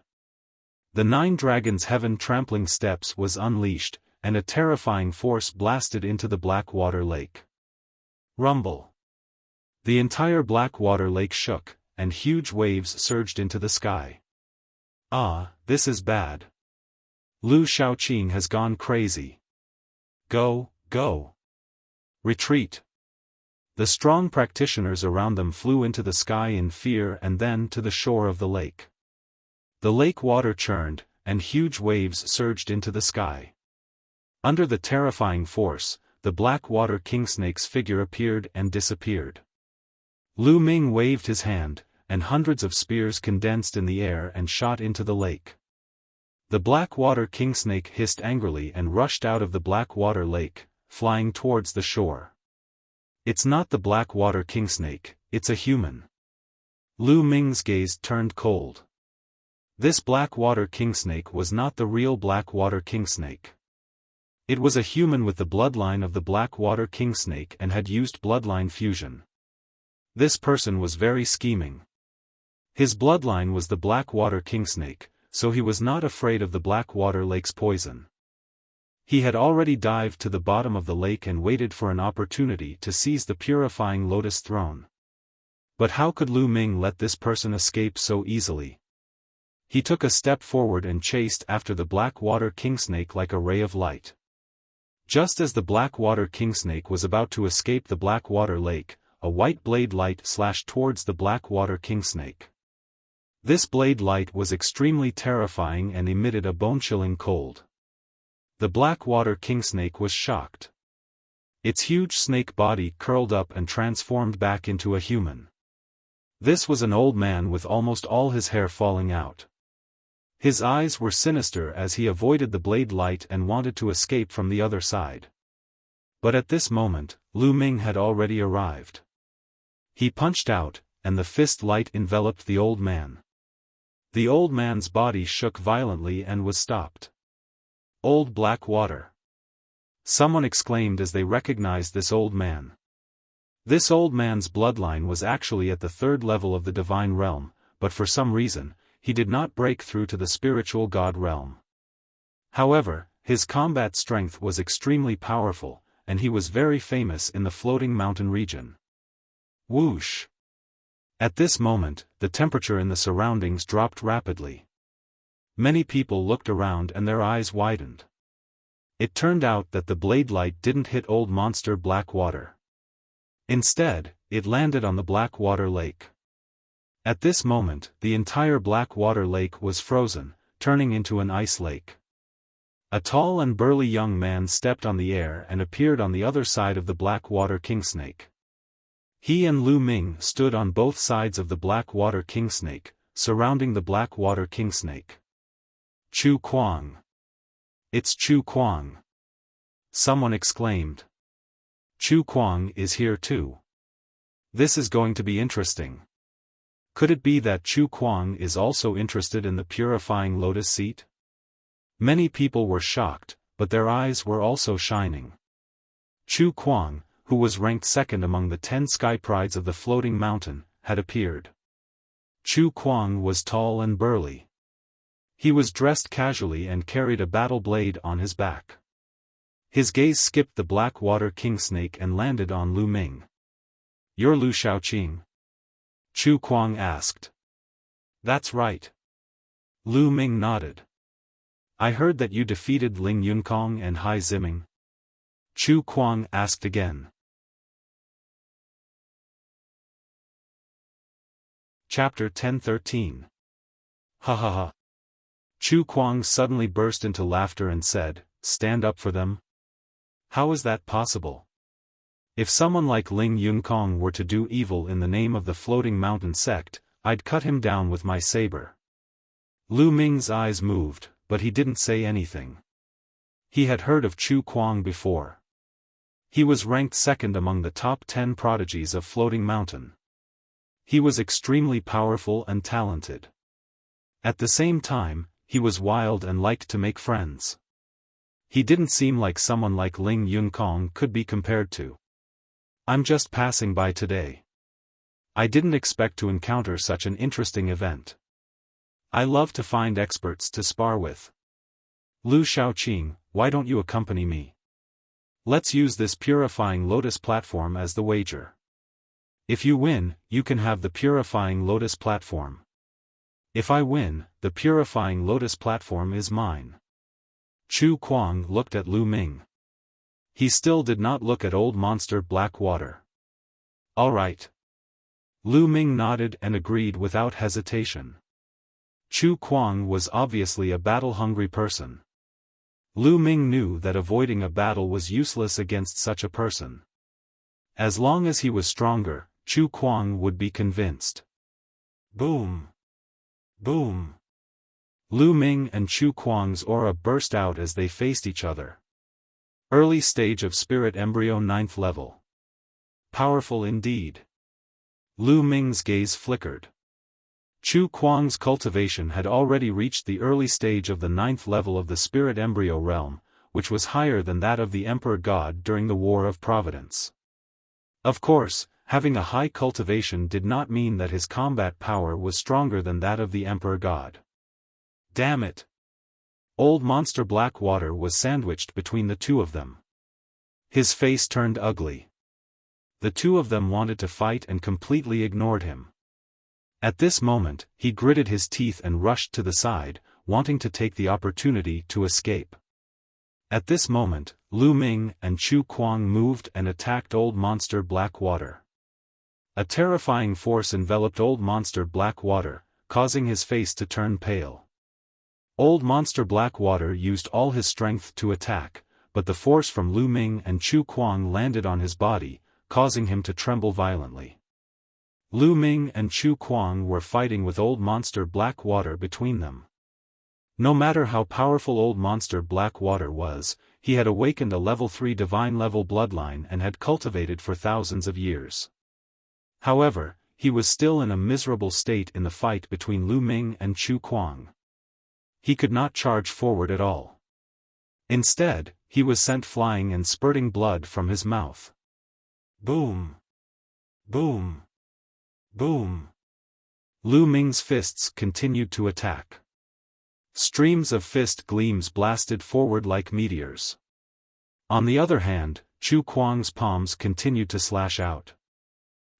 The 9 dragons' heaven trampling steps was unleashed, and a terrifying force blasted into the black water lake. Rumble. The entire black water lake shook, and huge waves surged into the sky. Ah, this is bad. Lu Shaoqing has gone crazy. Go, go. Retreat. The strong practitioners around them flew into the sky in fear and then to the shore of the lake. The lake water churned, and huge waves surged into the sky. Under the terrifying force, the black water kingsnake's figure appeared and disappeared. Lu Ming waved his hand, and hundreds of spears condensed in the air and shot into the lake. The black water kingsnake hissed angrily and rushed out of the black water lake, flying towards the shore. It's not the black water kingsnake, it's a human. Lu Ming's gaze turned cold. This black water kingsnake was not the real black water kingsnake. It was a human with the bloodline of the Black Water King Snake and had used bloodline fusion. This person was very scheming. His bloodline was the Black Water King Snake, so he was not afraid of the Black Water Lake's poison. He had already dived to the bottom of the lake and waited for an opportunity to seize the purifying lotus throne. But how could Lu Ming let this person escape so easily? He took a step forward and chased after the Black Water King Snake like a ray of light. Just as the Black Water King Snake was about to escape the Black Water Lake, a white blade light slashed towards the Black Water King Snake. This blade light was extremely terrifying and emitted a bone-chilling cold. The Black Water King Snake was shocked. Its huge snake body curled up and transformed back into a human. This was an old man with almost all his hair falling out. His eyes were sinister as he avoided the blade light and wanted to escape from the other side. But at this moment, Lu Ming had already arrived. He punched out, and the fist light enveloped the old man. The old man's body shook violently and was stopped. Old Black Water! Someone exclaimed as they recognized this old man. This old man's bloodline was actually at the third level of the divine realm, but for some reason, he did not break through to the spiritual god realm. However, his combat strength was extremely powerful, and he was very famous in the floating mountain region. Whoosh! At this moment, the temperature in the surroundings dropped rapidly. Many people looked around and their eyes widened. It turned out that the blade light didn't hit old monster Black Water. Instead, it landed on the Black Water Lake. At this moment, the entire Black Water Lake was frozen, turning into an ice lake. A tall and burly young man stepped on the air and appeared on the other side of the Black Water King Snake. He and Lu Ming stood on both sides of the Black Water King Snake, surrounding the Black Water King Snake. Chu Kuang! It's Chu Kuang! Someone exclaimed. Chu Kuang is here too. This is going to be interesting. Could it be that Chu Kuang is also interested in the purifying lotus seat? Many people were shocked, but their eyes were also shining. Chu Kuang, who was ranked second among the 10 sky prides of the floating mountain, had appeared. Chu Kuang was tall and burly. He was dressed casually and carried a battle blade on his back. His gaze skipped the Black Water King Snake and landed on Lu Ming. You're Lu Xiaoqing? Chu Kuang asked. That's right. Lu Ming nodded. I heard that you defeated Ling Yunkong and Hai Ziming. Chu Kuang asked again. Chapter 10:13. Ha ha ha. Chu Kuang suddenly burst into laughter and said, Stand up for them? How is that possible? If someone like Ling Yunkong were to do evil in the name of the Floating Mountain sect, I'd cut him down with my saber. Lu Ming's eyes moved, but he didn't say anything. He had heard of Chu Kuang before. He was ranked second among the top 10 prodigies of Floating Mountain. He was extremely powerful and talented. At the same time, he was wild and liked to make friends. He didn't seem like someone like Ling Yunkong could be compared to. I'm just passing by today. I didn't expect to encounter such an interesting event. I love to find experts to spar with. Lu Xiaoqing, why don't you accompany me? Let's use this purifying lotus platform as the wager. If you win, you can have the purifying lotus platform. If I win, the purifying lotus platform is mine. Chu Kuang looked at Lu Ming. He still did not look at old monster Black Water. All right. Lu Ming nodded and agreed without hesitation. Chu Kuang was obviously a battle-hungry person. Lu Ming knew that avoiding a battle was useless against such a person. As long as he was stronger, Chu Kuang would be convinced. Boom! Boom! Lu Ming and Chu Kuang's aura burst out as they faced each other. Early stage of spirit embryo 9th level. Powerful indeed. Lu Ming's gaze flickered. Chu Kuang's cultivation had already reached the early stage of the 9th level of the spirit embryo realm, which was higher than that of the Emperor God during the War of Providence. Of course, having a high cultivation did not mean that his combat power was stronger than that of the Emperor God. Damn it! Old Monster Blackwater was sandwiched between the two of them. His face turned ugly. The two of them wanted to fight and completely ignored him. At this moment, he gritted his teeth and rushed to the side, wanting to take the opportunity to escape. At this moment, Lu Ming and Chu Kuang moved and attacked Old Monster Blackwater. A terrifying force enveloped Old Monster Blackwater, causing his face to turn pale. Old Monster Blackwater used all his strength to attack, but the force from Lu Ming and Chu Kuang landed on his body, causing him to tremble violently. Lu Ming and Chu Kuang were fighting with Old Monster Blackwater between them. No matter how powerful Old Monster Blackwater was, he had awakened a level 3 divine level bloodline and had cultivated for thousands of years. However, he was still in a miserable state in the fight between Lu Ming and Chu Kuang. He could not charge forward at all. Instead, he was sent flying and spurting blood from his mouth. Boom! Boom! Boom! Lu Ming's fists continued to attack. Streams of fist gleams blasted forward like meteors. On the other hand, Chu Kuang's palms continued to slash out.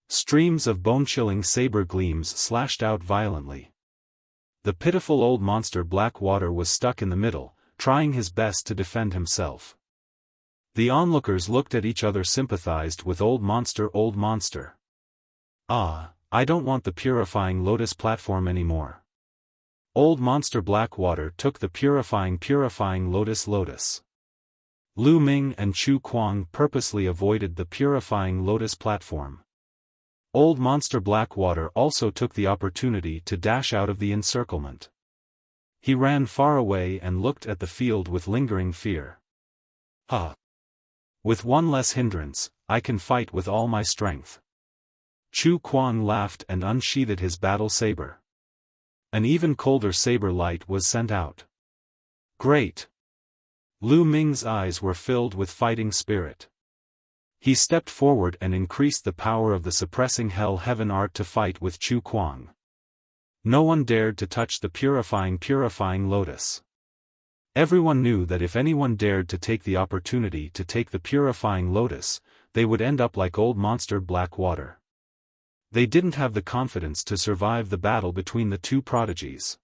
Streams of bone-chilling saber gleams slashed out violently. The pitiful Old Monster Blackwater was stuck in the middle, trying his best to defend himself. The onlookers looked at each other, sympathized with Old Monster. Old Monster. Ah, I don't want the purifying lotus platform anymore. Old Monster Blackwater took the purifying lotus. Lu Ming and Chu Kuang purposely avoided the purifying lotus platform. Old Monster Blackwater also took the opportunity to dash out of the encirclement. He ran far away and looked at the field with lingering fear. With one less hindrance, I can fight with all my strength. Chu Kuang laughed and unsheathed his battle saber. An even colder saber light was sent out. Great! Lu Ming's eyes were filled with fighting spirit. He stepped forward and increased the power of the suppressing hell-heaven art to fight with Chu Kuang. No one dared to touch the purifying lotus. Everyone knew that if anyone dared to take the opportunity to take the purifying lotus, they would end up like Old Monster Blackwater. They didn't have the confidence to survive the battle between the two prodigies.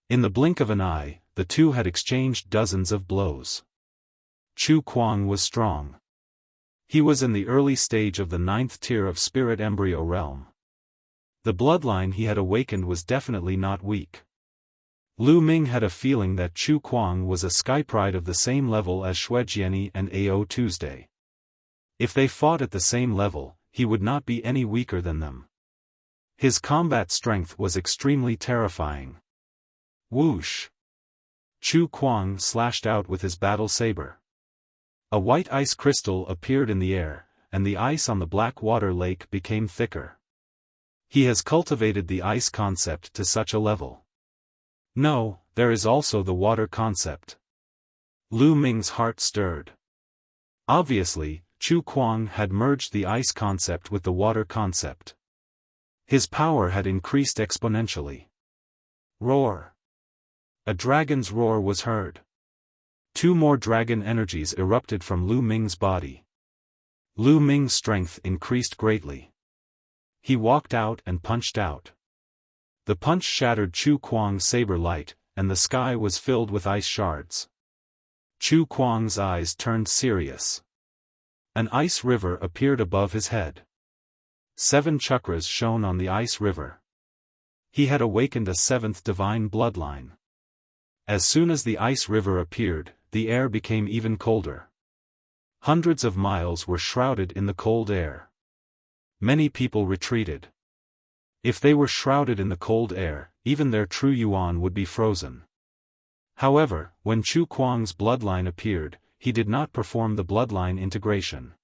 In the blink of an eye, the two had exchanged dozens of blows. Chu Kuang was strong. He was in the early stage of the 9th tier of Spirit Embryo Realm. The bloodline he had awakened was definitely not weak. Lu Ming had a feeling that Chu Kuang was a skypride of the same level as Xuejiani and Ao Tuesday. If they fought at the same level, he would not be any weaker than them. His combat strength was extremely terrifying. Whoosh! Chu Kuang slashed out with his battle saber. A white ice crystal appeared in the air, and the ice on the Blackwater Lake became thicker. He has cultivated the ice concept to such a level. No, there is also the water concept. Lu Ming's heart stirred. Obviously, Chu Kuang had merged the ice concept with the water concept. His power had increased exponentially. Roar! A dragon's roar was heard. 2 more dragon energies erupted from Lu Ming's body. Lu Ming's strength increased greatly. He walked out and punched out. The punch shattered Chu Kuang's saber light, and the sky was filled with ice shards. Chu Kuang's eyes turned serious. An ice river appeared above his head. 7 chakras shone on the ice river. He had awakened a 7th divine bloodline. As soon as the ice river appeared, the air became even colder. Hundreds of miles were shrouded in the cold air. Many people retreated. If they were shrouded in the cold air, even their true yuan would be frozen. However, when Chu Kuang's bloodline appeared, he did not perform the bloodline integration.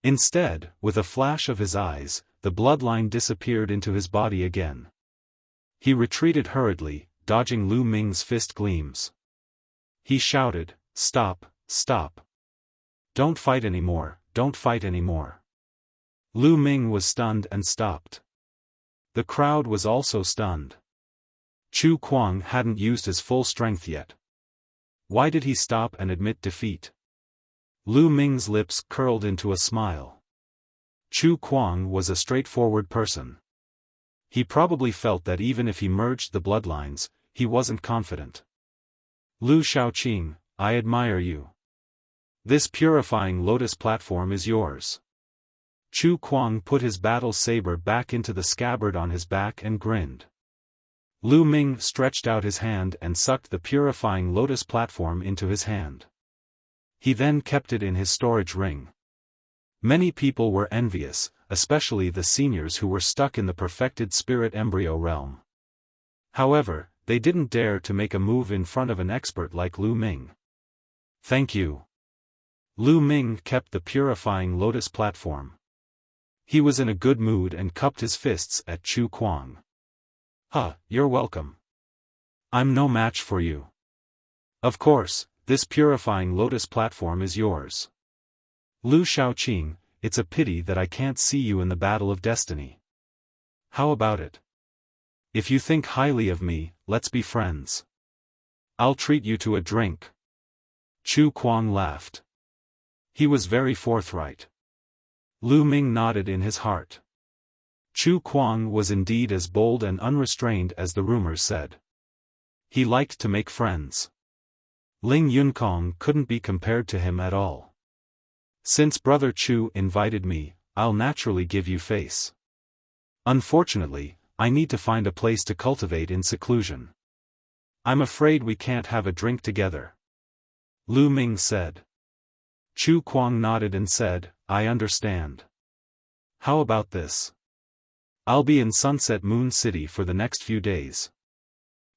Instead, with a flash of his eyes, the bloodline disappeared into his body again. He retreated hurriedly, dodging Lu Ming's fist gleams. He shouted, Stop, stop. Don't fight anymore, don't fight anymore. Lu Ming was stunned and stopped. The crowd was also stunned. Chu Kuang hadn't used his full strength yet. Why did he stop and admit defeat? Lu Ming's lips curled into a smile. Chu Kuang was a straightforward person. He probably felt that even if he merged the bloodlines, he wasn't confident. Lu Shaoqing, I admire you. This purifying lotus platform is yours. Chu Kuang put his battle saber back into the scabbard on his back and grinned. Lu Ming stretched out his hand and sucked the purifying lotus platform into his hand. He then kept it in his storage ring. Many people were envious, especially the seniors who were stuck in the perfected spirit embryo realm. However, they didn't dare to make a move in front of an expert like Lu Ming. Thank you. Lu Ming kept the purifying lotus platform. He was in a good mood and cupped his fists at Chu Kuang. You're welcome. I'm no match for you. Of course, this purifying lotus platform is yours. Lu Shaoqing, it's a pity that I can't see you in the battle of destiny. How about it? If you think highly of me, let's be friends. I'll treat you to a drink. Chu Kuang laughed. He was very forthright. Lu Ming nodded in his heart. Chu Kuang was indeed as bold and unrestrained as the rumors said. He liked to make friends. Ling Yunkong couldn't be compared to him at all. Since Brother Chu invited me, I'll naturally give you face. Unfortunately, I need to find a place to cultivate in seclusion. I'm afraid we can't have a drink together. Lu Ming said. Chu Kuang nodded and said, I understand. How about this? I'll be in Sunset Moon City for the next few days.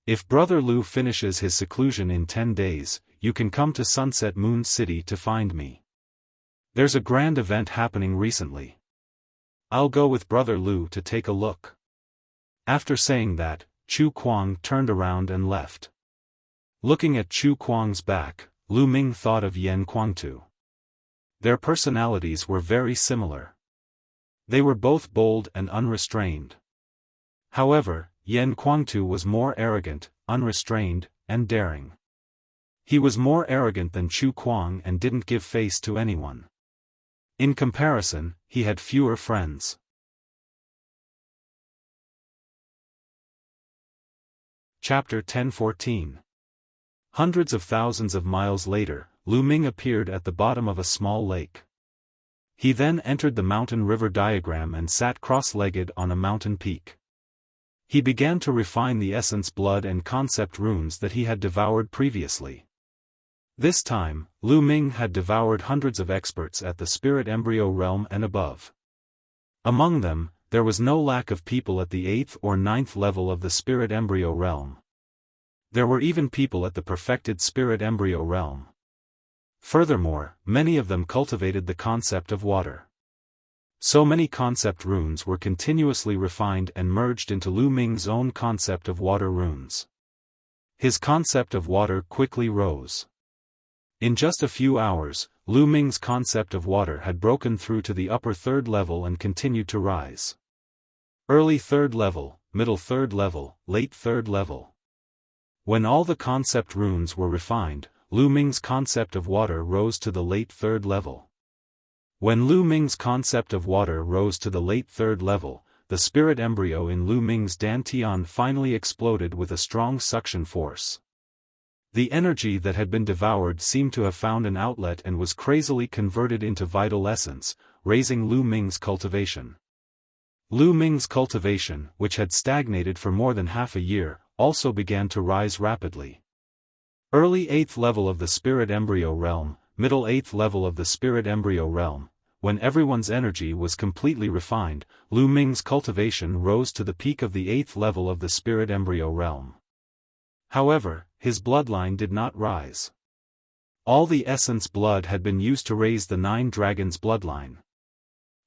If Brother Lu finishes his seclusion in 10 days, you can come to Sunset Moon City to find me. There's a grand event happening recently. I'll go with Brother Lu to take a look. After saying that, Chu Kuang turned around and left. Looking at Chu Kuang's back, Lu Ming thought of Yan Kuangtu. Their personalities were very similar. They were both bold and unrestrained. However, Yan Kuangtu was more arrogant, unrestrained, and daring. He was more arrogant than Chu Kuang and didn't give face to anyone. In comparison, he had fewer friends. Chapter 10-14. Hundreds of thousands of miles later, Lu Ming appeared at the bottom of a small lake. He then entered the mountain-river diagram and sat cross-legged on a mountain peak. He began to refine the essence blood and concept runes that he had devoured previously. This time, Lu Ming had devoured hundreds of experts at the spirit embryo realm and above. Among them, there was no lack of people at the 8th or 9th level of the spirit embryo realm. There were even people at the perfected spirit embryo realm. Furthermore, many of them cultivated the concept of water. So many concept runes were continuously refined and merged into Lu Ming's own concept of water runes. His concept of water quickly rose. In just a few hours, Lu Ming's concept of water had broken through to the upper 3rd level and continued to rise. Early 3rd level, middle 3rd level, late 3rd level. When all the concept runes were refined, Lu Ming's concept of water rose to the late 3rd level. When Lu Ming's concept of water rose to the late 3rd level, the spirit embryo in Lu Ming's dantian finally exploded with a strong suction force. The energy that had been devoured seemed to have found an outlet and was crazily converted into vital essence, raising Lu Ming's cultivation. Lu Ming's cultivation, which had stagnated for more than half a year, also began to rise rapidly. Early 8th level of the spirit embryo realm, middle 8th level of the spirit embryo realm. When everyone's energy was completely refined, Lu Ming's cultivation rose to the peak of the 8th level of the spirit embryo realm. However, his bloodline did not rise. All the essence blood had been used to raise the 9 dragons bloodline.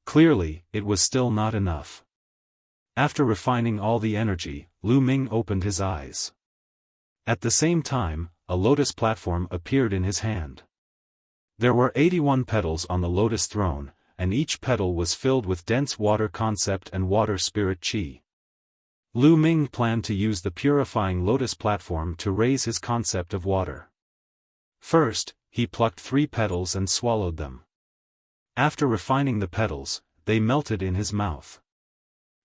Clearly, it was still not enough. After refining all the energy, Lu Ming opened his eyes. At the same time, a lotus platform appeared in his hand. There were 81 petals on the lotus throne, and each petal was filled with dense water concept and water spirit chi. Lu Ming planned to use the purifying lotus platform to raise his concept of water. First, he plucked 3 petals and swallowed them. After refining the petals, they melted in his mouth.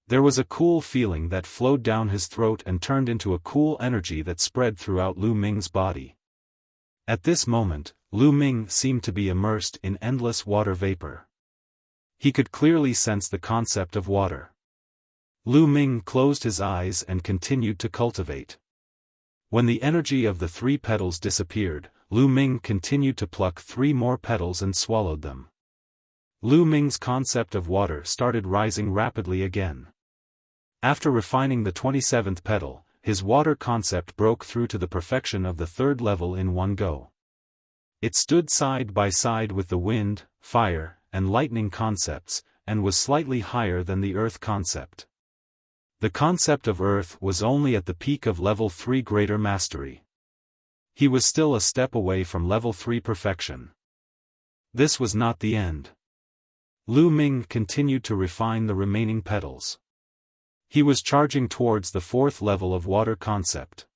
There was a cool feeling that flowed down his throat and turned into a cool energy that spread throughout Lu Ming's body. At this moment, Lu Ming seemed to be immersed in endless water vapor. He could clearly sense the concept of water. Lu Ming closed his eyes and continued to cultivate. When the energy of the 3 petals disappeared, Lu Ming continued to pluck 3 more petals and swallowed them. Lu Ming's concept of water started rising rapidly again. After refining the 27th petal, his water concept broke through to the perfection of the 3rd level in one go. It stood side by side with the wind, fire, and lightning concepts, and was slightly higher than the earth concept. The concept of earth was only at the peak of level 3 greater mastery. He was still a step away from level 3 perfection. This was not the end. Lu Ming continued to refine the remaining petals. He was charging towards the 4th level of water concept.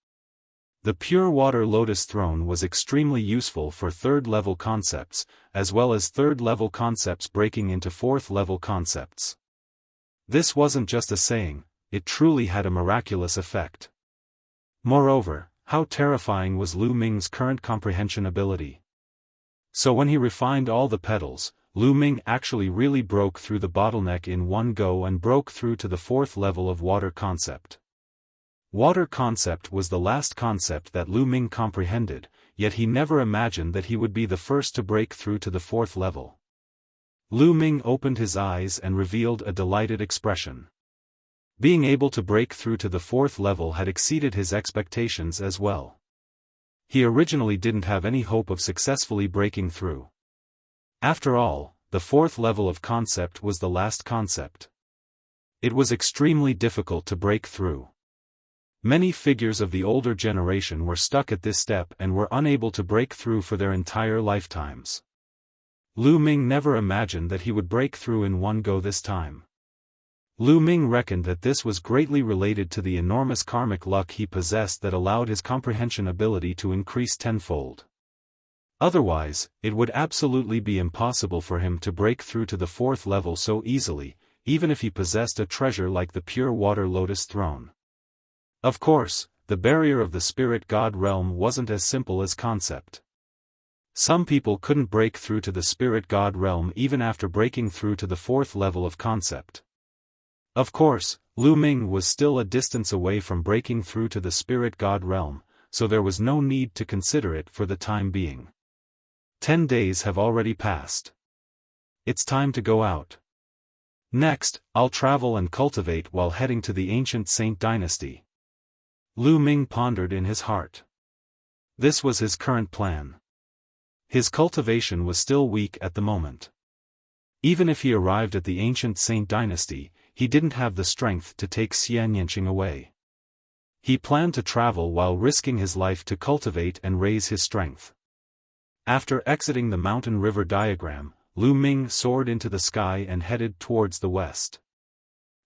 The pure water lotus throne was extremely useful for 3rd level concepts, as well as 3rd level concepts breaking into 4th level concepts. This wasn't just a saying, it truly had a miraculous effect. Moreover, how terrifying was Lu Ming's current comprehension ability. So when he refined all the petals, Lu Ming actually really broke through the bottleneck in one go and broke through to the 4th level of water concept. Water concept was the last concept that Lu Ming comprehended, yet he never imagined that he would be the first to break through to the 4th level. Lu Ming opened his eyes and revealed a delighted expression. Being able to break through to the 4th level had exceeded his expectations as well. He originally didn't have any hope of successfully breaking through. After all, the 4th level of concept was the last concept. It was extremely difficult to break through. Many figures of the older generation were stuck at this step and were unable to break through for their entire lifetimes. Lu Ming never imagined that he would break through in one go this time. Lu Ming reckoned that this was greatly related to the enormous karmic luck he possessed that allowed his comprehension ability to increase tenfold. Otherwise, it would absolutely be impossible for him to break through to the 4th level so easily, even if he possessed a treasure like the pure water lotus throne. Of course, the barrier of the spirit god realm wasn't as simple as concept. Some people couldn't break through to the spirit god realm even after breaking through to the 4th level of concept. Of course, Lu Ming was still a distance away from breaking through to the spirit god realm, so there was no need to consider it for the time being. 10 days have already passed. It's time to go out. Next, I'll travel and cultivate while heading to the ancient Saint dynasty. Lu Ming pondered in his heart. This was his current plan. His cultivation was still weak at the moment. Even if he arrived at the ancient Saint dynasty, he didn't have the strength to take Xianyanqing away. He planned to travel while risking his life to cultivate and raise his strength. After exiting the mountain river diagram, Lu Ming soared into the sky and headed towards the west.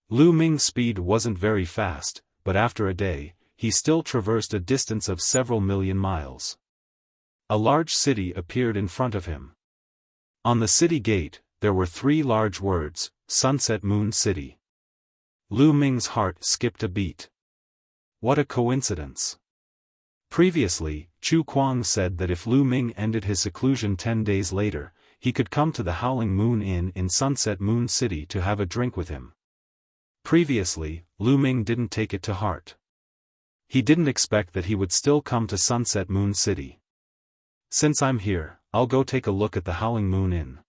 Lu Ming's speed wasn't very fast, but after a day, he still traversed a distance of several million miles. A large city appeared in front of him. On the city gate, there were 3 large words, Sunset Moon City. Lu Ming's heart skipped a beat. What a coincidence. Previously, Chu Kuang said that if Lu Ming ended his seclusion 10 days later, he could come to the Howling Moon Inn in Sunset Moon City to have a drink with him. Previously, Lu Ming didn't take it to heart. He didn't expect that he would still come to Sunset Moon City. Since I'm here, I'll go take a look at the Howling Moon Inn.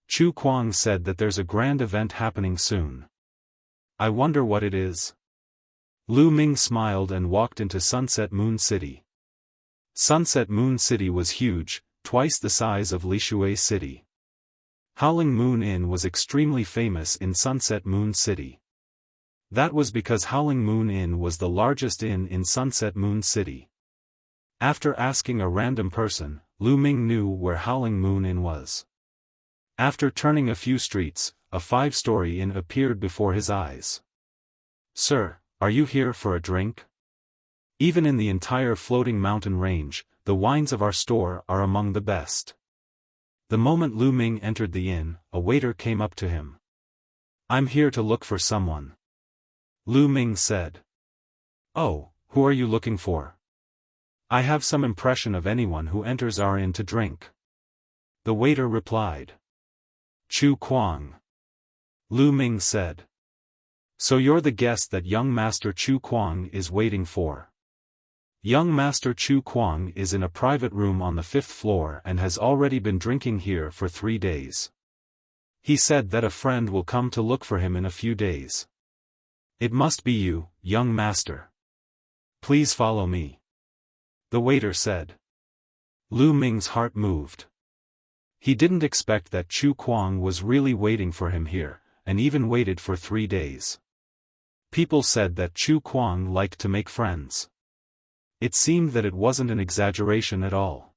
Chu Kuang said that there's a grand event happening soon. I wonder what it is. Lu Ming smiled and walked into Sunset Moon City. Sunset Moon City was huge, twice the size of Lishui City. Howling Moon Inn was extremely famous in Sunset Moon City. That was because Howling Moon Inn was the largest inn in Sunset Moon City. After asking a random person, Lu Ming knew where Howling Moon Inn was. After turning a few streets, a 5-story inn appeared before his eyes. "Sir, are you here for a drink? Even in the entire floating mountain range, the wines of our store are among the best." The moment Lu Ming entered the inn, a waiter came up to him. "I'm here to look for someone," Lu Ming said. "Oh, who are you looking for? I have some impression of anyone who enters our inn to drink," the waiter replied. "Chu Kuang," Lu Ming said. "So you're the guest that young Master Chu Kuang is waiting for." Young Master Chu Kuang is in a private room on the 5th floor and has already been drinking here for 3 days. He said that a friend will come to look for him in a few days. "It must be you, young master. Please follow me," the waiter said. Lu Ming's heart moved. He didn't expect that Chu Kuang was really waiting for him here, and even waited for 3 days. People said that Chu Kuang liked to make friends. It seemed that it wasn't an exaggeration at all.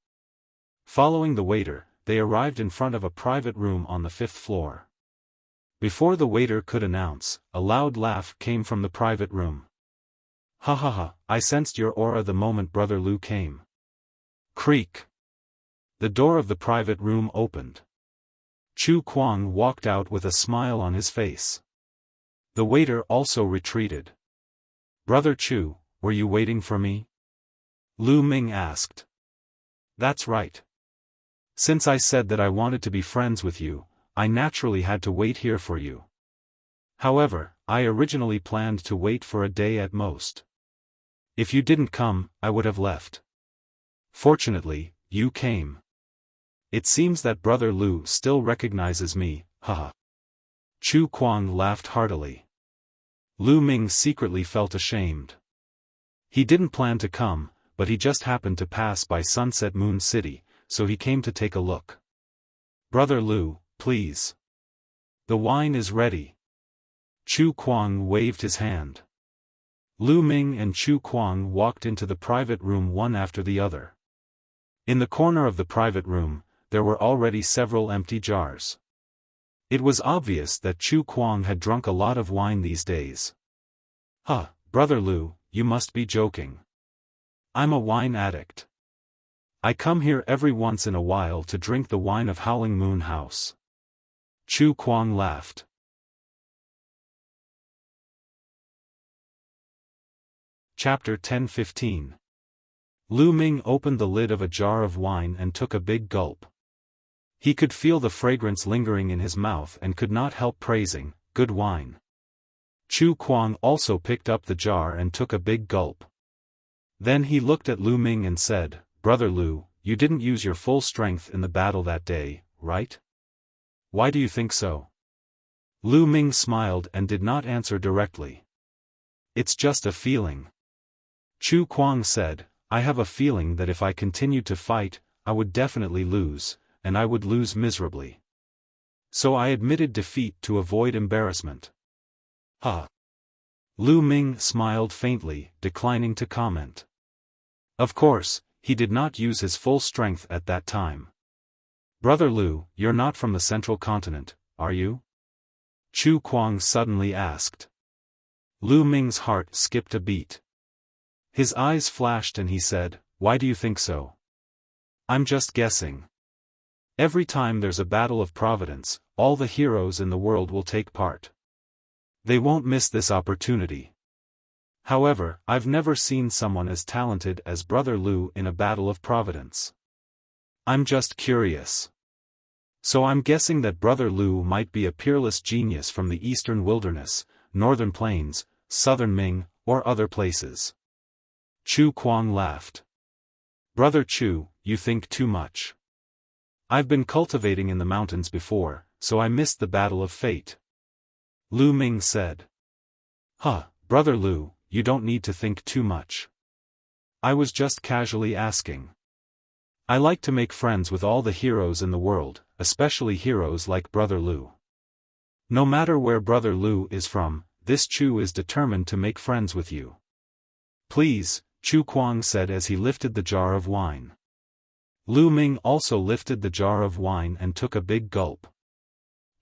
Following the waiter, they arrived in front of a private room on the 5th floor. Before the waiter could announce, a loud laugh came from the private room. "Ha ha ha, I sensed your aura the moment Brother Lu came." Creak. The door of the private room opened. Chu Kuang walked out with a smile on his face. The waiter also retreated. "Brother Chu, were you waiting for me?" Lu Ming asked. "That's right. Since I said that I wanted to be friends with you, I naturally had to wait here for you. However, I originally planned to wait for a day at most. If you didn't come, I would have left. Fortunately, you came. It seems that Brother Lu still recognizes me, haha." Chu Kuang laughed heartily. Lu Ming secretly felt ashamed. He didn't plan to come, but he just happened to pass by Sunset Moon City, so he came to take a look. "Brother Lu, please. The wine is ready." Chu Kuang waved his hand. Lu Ming and Chu Kuang walked into the private room one after the other. In the corner of the private room, there were already several empty jars. It was obvious that Chu Kuang had drunk a lot of wine these days. "Huh, Brother Lu, you must be joking. I'm a wine addict. I come here every once in a while to drink the wine of Howling Moon House." Chu Kuang laughed. Chapter 10-15. Lu Ming opened the lid of a jar of wine and took a big gulp. He could feel the fragrance lingering in his mouth and could not help praising, "Good wine." Chu Kuang also picked up the jar and took a big gulp. Then he looked at Lu Ming and said, "Brother Lu, you didn't use your full strength in the battle that day, right? Why do you think so?" Lu Ming smiled and did not answer directly. "It's just a feeling." Chu Kuang said, "I have a feeling that if I continued to fight, I would definitely lose, and I would lose miserably. So I admitted defeat to avoid embarrassment." "Huh." Lu Ming smiled faintly, declining to comment. Of course, he did not use his full strength at that time. "Brother Lu, you're not from the central continent, are you?" Chu Kuang suddenly asked. Lu Ming's heart skipped a beat. His eyes flashed and he said, "Why do you think so?" "I'm just guessing. Every time there's a battle of Providence, all the heroes in the world will take part. They won't miss this opportunity. However, I've never seen someone as talented as Brother Lu in a battle of Providence. I'm just curious. So I'm guessing that Brother Lu might be a peerless genius from the eastern wilderness, northern plains, southern Ming, or other places." Chu Kuang laughed. "Brother Chu, you think too much. I've been cultivating in the mountains before, so I missed the battle of fate." Lu Ming said. "Huh, Brother Lu, you don't need to think too much. I was just casually asking. I like to make friends with all the heroes in the world, especially heroes like Brother Lu. No matter where Brother Lu is from, this Chu is determined to make friends with you. Please, Chu Kuang said as he lifted the jar of wine. Lu Ming also lifted the jar of wine and took a big gulp.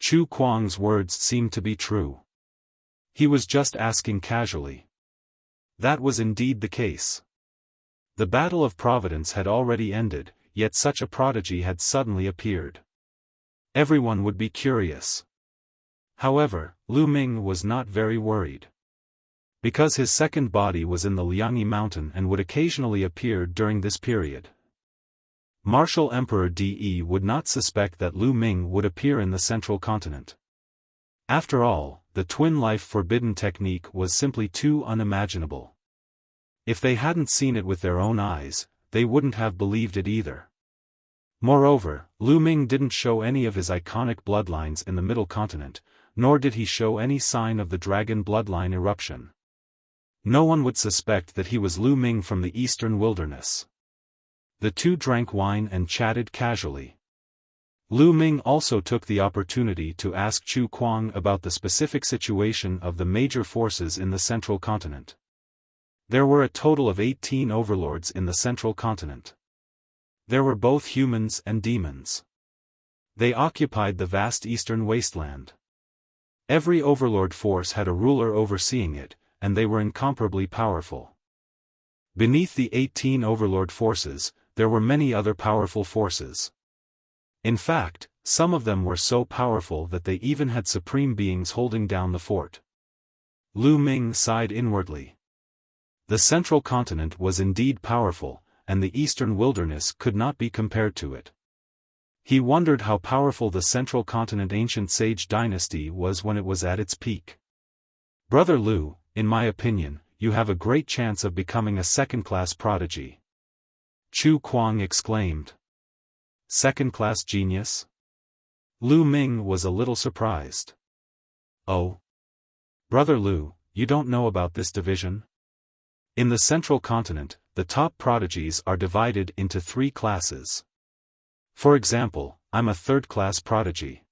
Chu Kuang's words seemed to be true. He was just asking casually. That was indeed the case. The Battle of Providence had already ended, yet such a prodigy had suddenly appeared. Everyone would be curious. However, Lu Ming was not very worried. Because his second body was in the Liangyi mountain and would occasionally appear during this period. Martial Emperor De would not suspect that Lu Ming would appear in the central continent. After all, the twin life forbidden technique was simply too unimaginable. If they hadn't seen it with their own eyes, they wouldn't have believed it either. Moreover, Lu Ming didn't show any of his iconic bloodlines in the middle continent, nor did he show any sign of the dragon bloodline eruption. No one would suspect that he was Lu Ming from the eastern wilderness. The two drank wine and chatted casually. Lu Ming also took the opportunity to ask Chu Kuang about the specific situation of the major forces in the central continent. There were a total of 18 overlords in the central continent. There were both humans and demons. They occupied the vast eastern wasteland. Every overlord force had a ruler overseeing it, and they were incomparably powerful. Beneath the 18 overlord forces, there were many other powerful forces. In fact, some of them were so powerful that they even had supreme beings holding down the fort. Lu Ming sighed inwardly. The central continent was indeed powerful, and the eastern wilderness could not be compared to it. He wondered how powerful the central continent ancient sage dynasty was when it was at its peak. Brother Lu, in my opinion, you have a great chance of becoming a second-class prodigy. Chu Kuang exclaimed. Second-class genius? Lu Ming was a little surprised. Oh. Brother Lu, you don't know about this division? In the central continent, the top prodigies are divided into 3 classes. For example, I'm a third-class prodigy.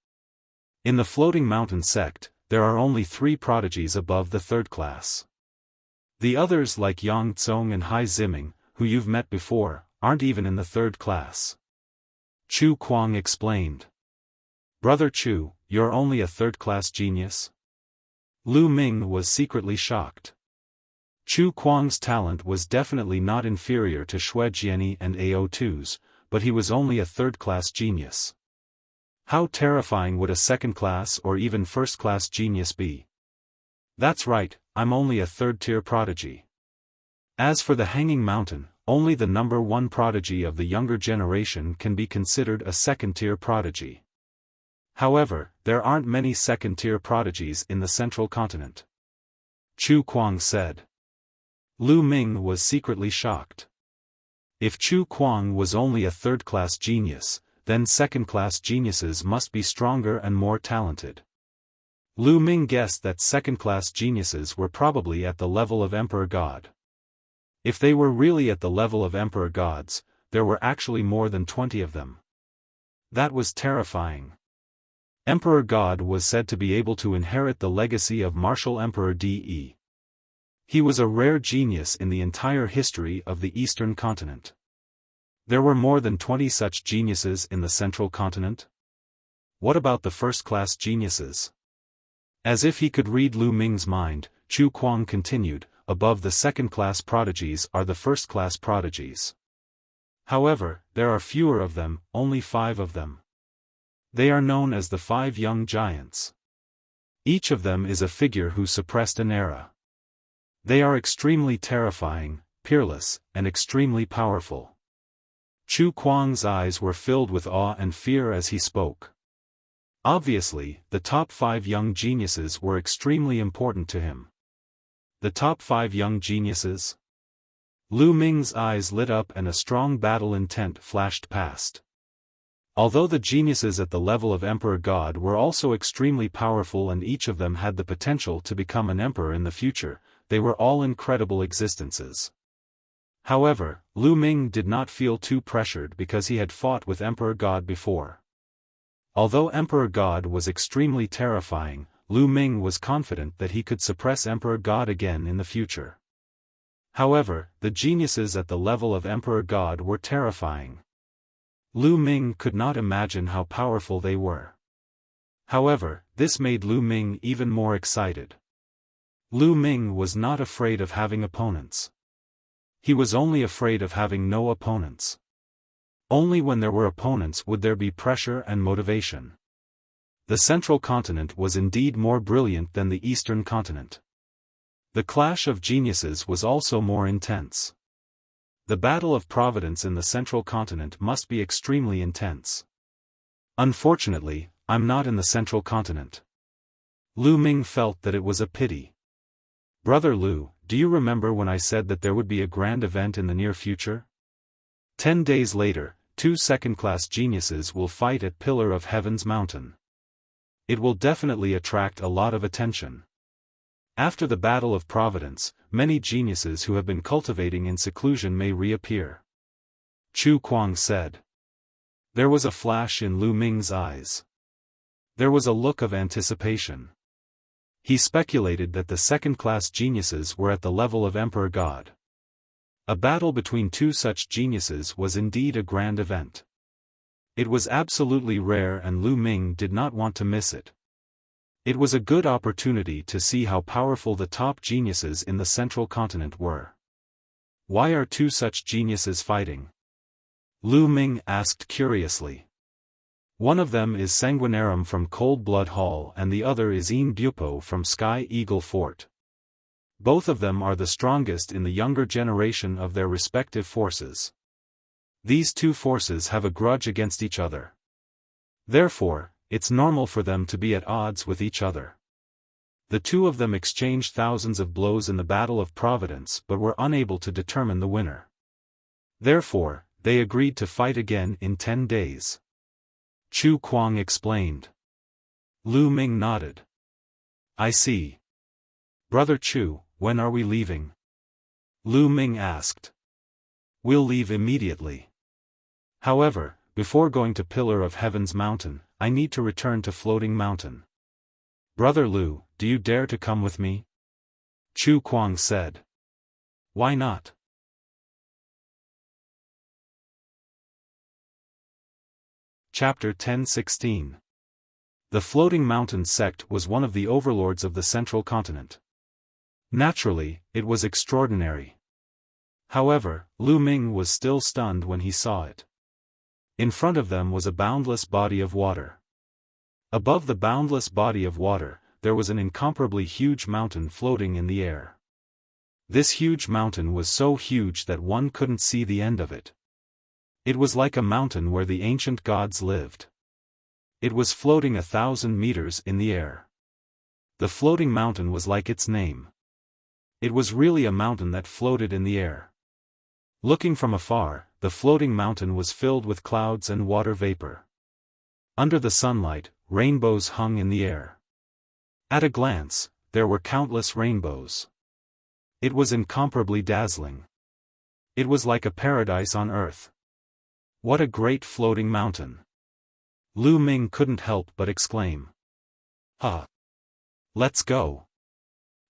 In the Floating Mountain sect, there are only 3 prodigies above the third class. The others like Yang Tsong and Hai Ziming, who you've met before, aren't even in the third class. Chu Kuang explained. Brother Chu, you're only a third-class genius? Lu Ming was secretly shocked. Chu Kuang's talent was definitely not inferior to Xue Jianyi and Ao2's, but he was only a third-class genius. How terrifying would a second-class or even first-class genius be? That's right, I'm only a third-tier prodigy. As for the Hanging Mountain, only the number 1 prodigy of the younger generation can be considered a second-tier prodigy. However, there aren't many second-tier prodigies in the central continent. Chu Kuang said. Lu Ming was secretly shocked. If Chu Kuang was only a third-class genius, then second-class geniuses must be stronger and more talented. Lu Ming guessed that second-class geniuses were probably at the level of Emperor God. If they were really at the level of Emperor Gods, there were actually more than 20 of them. That was terrifying. Emperor God was said to be able to inherit the legacy of martial Emperor De. He was a rare genius in the entire history of the Eastern continent. There were more than 20 such geniuses in the central continent. What about the first-class geniuses? As if he could read Lu Ming's mind, Chu Kuang continued, above the second-class prodigies are the first-class prodigies. However, there are fewer of them, only 5 of them. They are known as the 5 young giants. Each of them is a figure who suppressed an era. They are extremely terrifying, peerless, and extremely powerful. Chu Kuang's eyes were filled with awe and fear as he spoke. Obviously, the top 5 young geniuses were extremely important to him. The top 5 young geniuses? Lu Ming's eyes lit up and a strong battle intent flashed past. Although the geniuses at the level of Emperor God were also extremely powerful and each of them had the potential to become an emperor in the future, they were all incredible existences. However, Lu Ming did not feel too pressured because he had fought with Emperor God before. Although Emperor God was extremely terrifying, Lu Ming was confident that he could suppress Emperor God again in the future. However, the geniuses at the level of Emperor God were terrifying. Lu Ming could not imagine how powerful they were. However, this made Lu Ming even more excited. Lu Ming was not afraid of having opponents. He was only afraid of having no opponents. Only when there were opponents would there be pressure and motivation. The central continent was indeed more brilliant than the eastern continent. The clash of geniuses was also more intense. The battle of providence in the central continent must be extremely intense. Unfortunately, I'm not in the central continent. Lu Ming felt that it was a pity. Brother Lu, do you remember when I said that there would be a grand event in the near future? 10 days later, 2 second-class geniuses will fight at Pillar of Heaven's mountain. It will definitely attract a lot of attention. After the Battle of Providence, many geniuses who have been cultivating in seclusion may reappear. Chu Kuang said. There was a flash in Lu Ming's eyes. There was a look of anticipation. He speculated that the second-class geniuses were at the level of Emperor God. A battle between 2 such geniuses was indeed a grand event. It was absolutely rare and Lu Ming did not want to miss it. It was a good opportunity to see how powerful the top geniuses in the central continent were. Why are 2 such geniuses fighting? Lu Ming asked curiously. One of them is Sanguinarum from Cold Blood Hall and the other is Yin Bupo from Sky Eagle Fort. Both of them are the strongest in the younger generation of their respective forces. These 2 forces have a grudge against each other. Therefore, it's normal for them to be at odds with each other. The 2 of them exchanged thousands of blows in the Battle of Providence but were unable to determine the winner. Therefore, they agreed to fight again in 10 days. Chu Kuang explained. Lu Ming nodded. I see. Brother Chu, when are we leaving? Lu Ming asked. We'll leave immediately. However, before going to Pillar of Heaven's mountain, I need to return to Floating Mountain. Brother Lu, do you dare to come with me? Chu Kuang said. Why not? Chapter 10:16. The Floating Mountain sect was one of the overlords of the central continent. Naturally, it was extraordinary. However, Lu Ming was still stunned when he saw it. In front of them was a boundless body of water. Above the boundless body of water, there was an incomparably huge mountain floating in the air. This huge mountain was so huge that one couldn't see the end of it. It was like a mountain where the ancient gods lived. It was floating 1,000 meters in the air. The floating mountain was like its name. It was really a mountain that floated in the air. Looking from afar, the floating mountain was filled with clouds and water vapor. Under the sunlight, rainbows hung in the air. At a glance, there were countless rainbows. It was incomparably dazzling. It was like a paradise on earth. What a great floating mountain! Lu Ming couldn't help but exclaim. Ha! Let's go!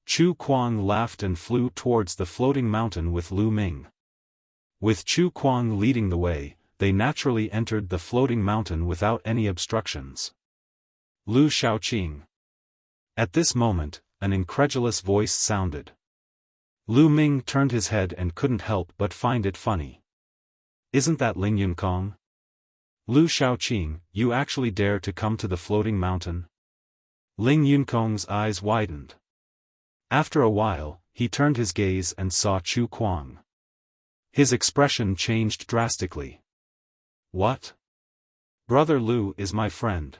Chu Kuang laughed and flew towards the floating mountain with Lu Ming. With Chu Kuang leading the way, they naturally entered the floating mountain without any obstructions. Lu Xiaoqing. At this moment, an incredulous voice sounded. Lu Ming turned his head and couldn't help but find it funny. Isn't that Ling Yunkong? Lu Xiaoqing, you actually dare to come to the floating mountain? Ling Yunkong's eyes widened. After a while, he turned his gaze and saw Chu Kuang. His expression changed drastically. What? Brother Lu is my friend.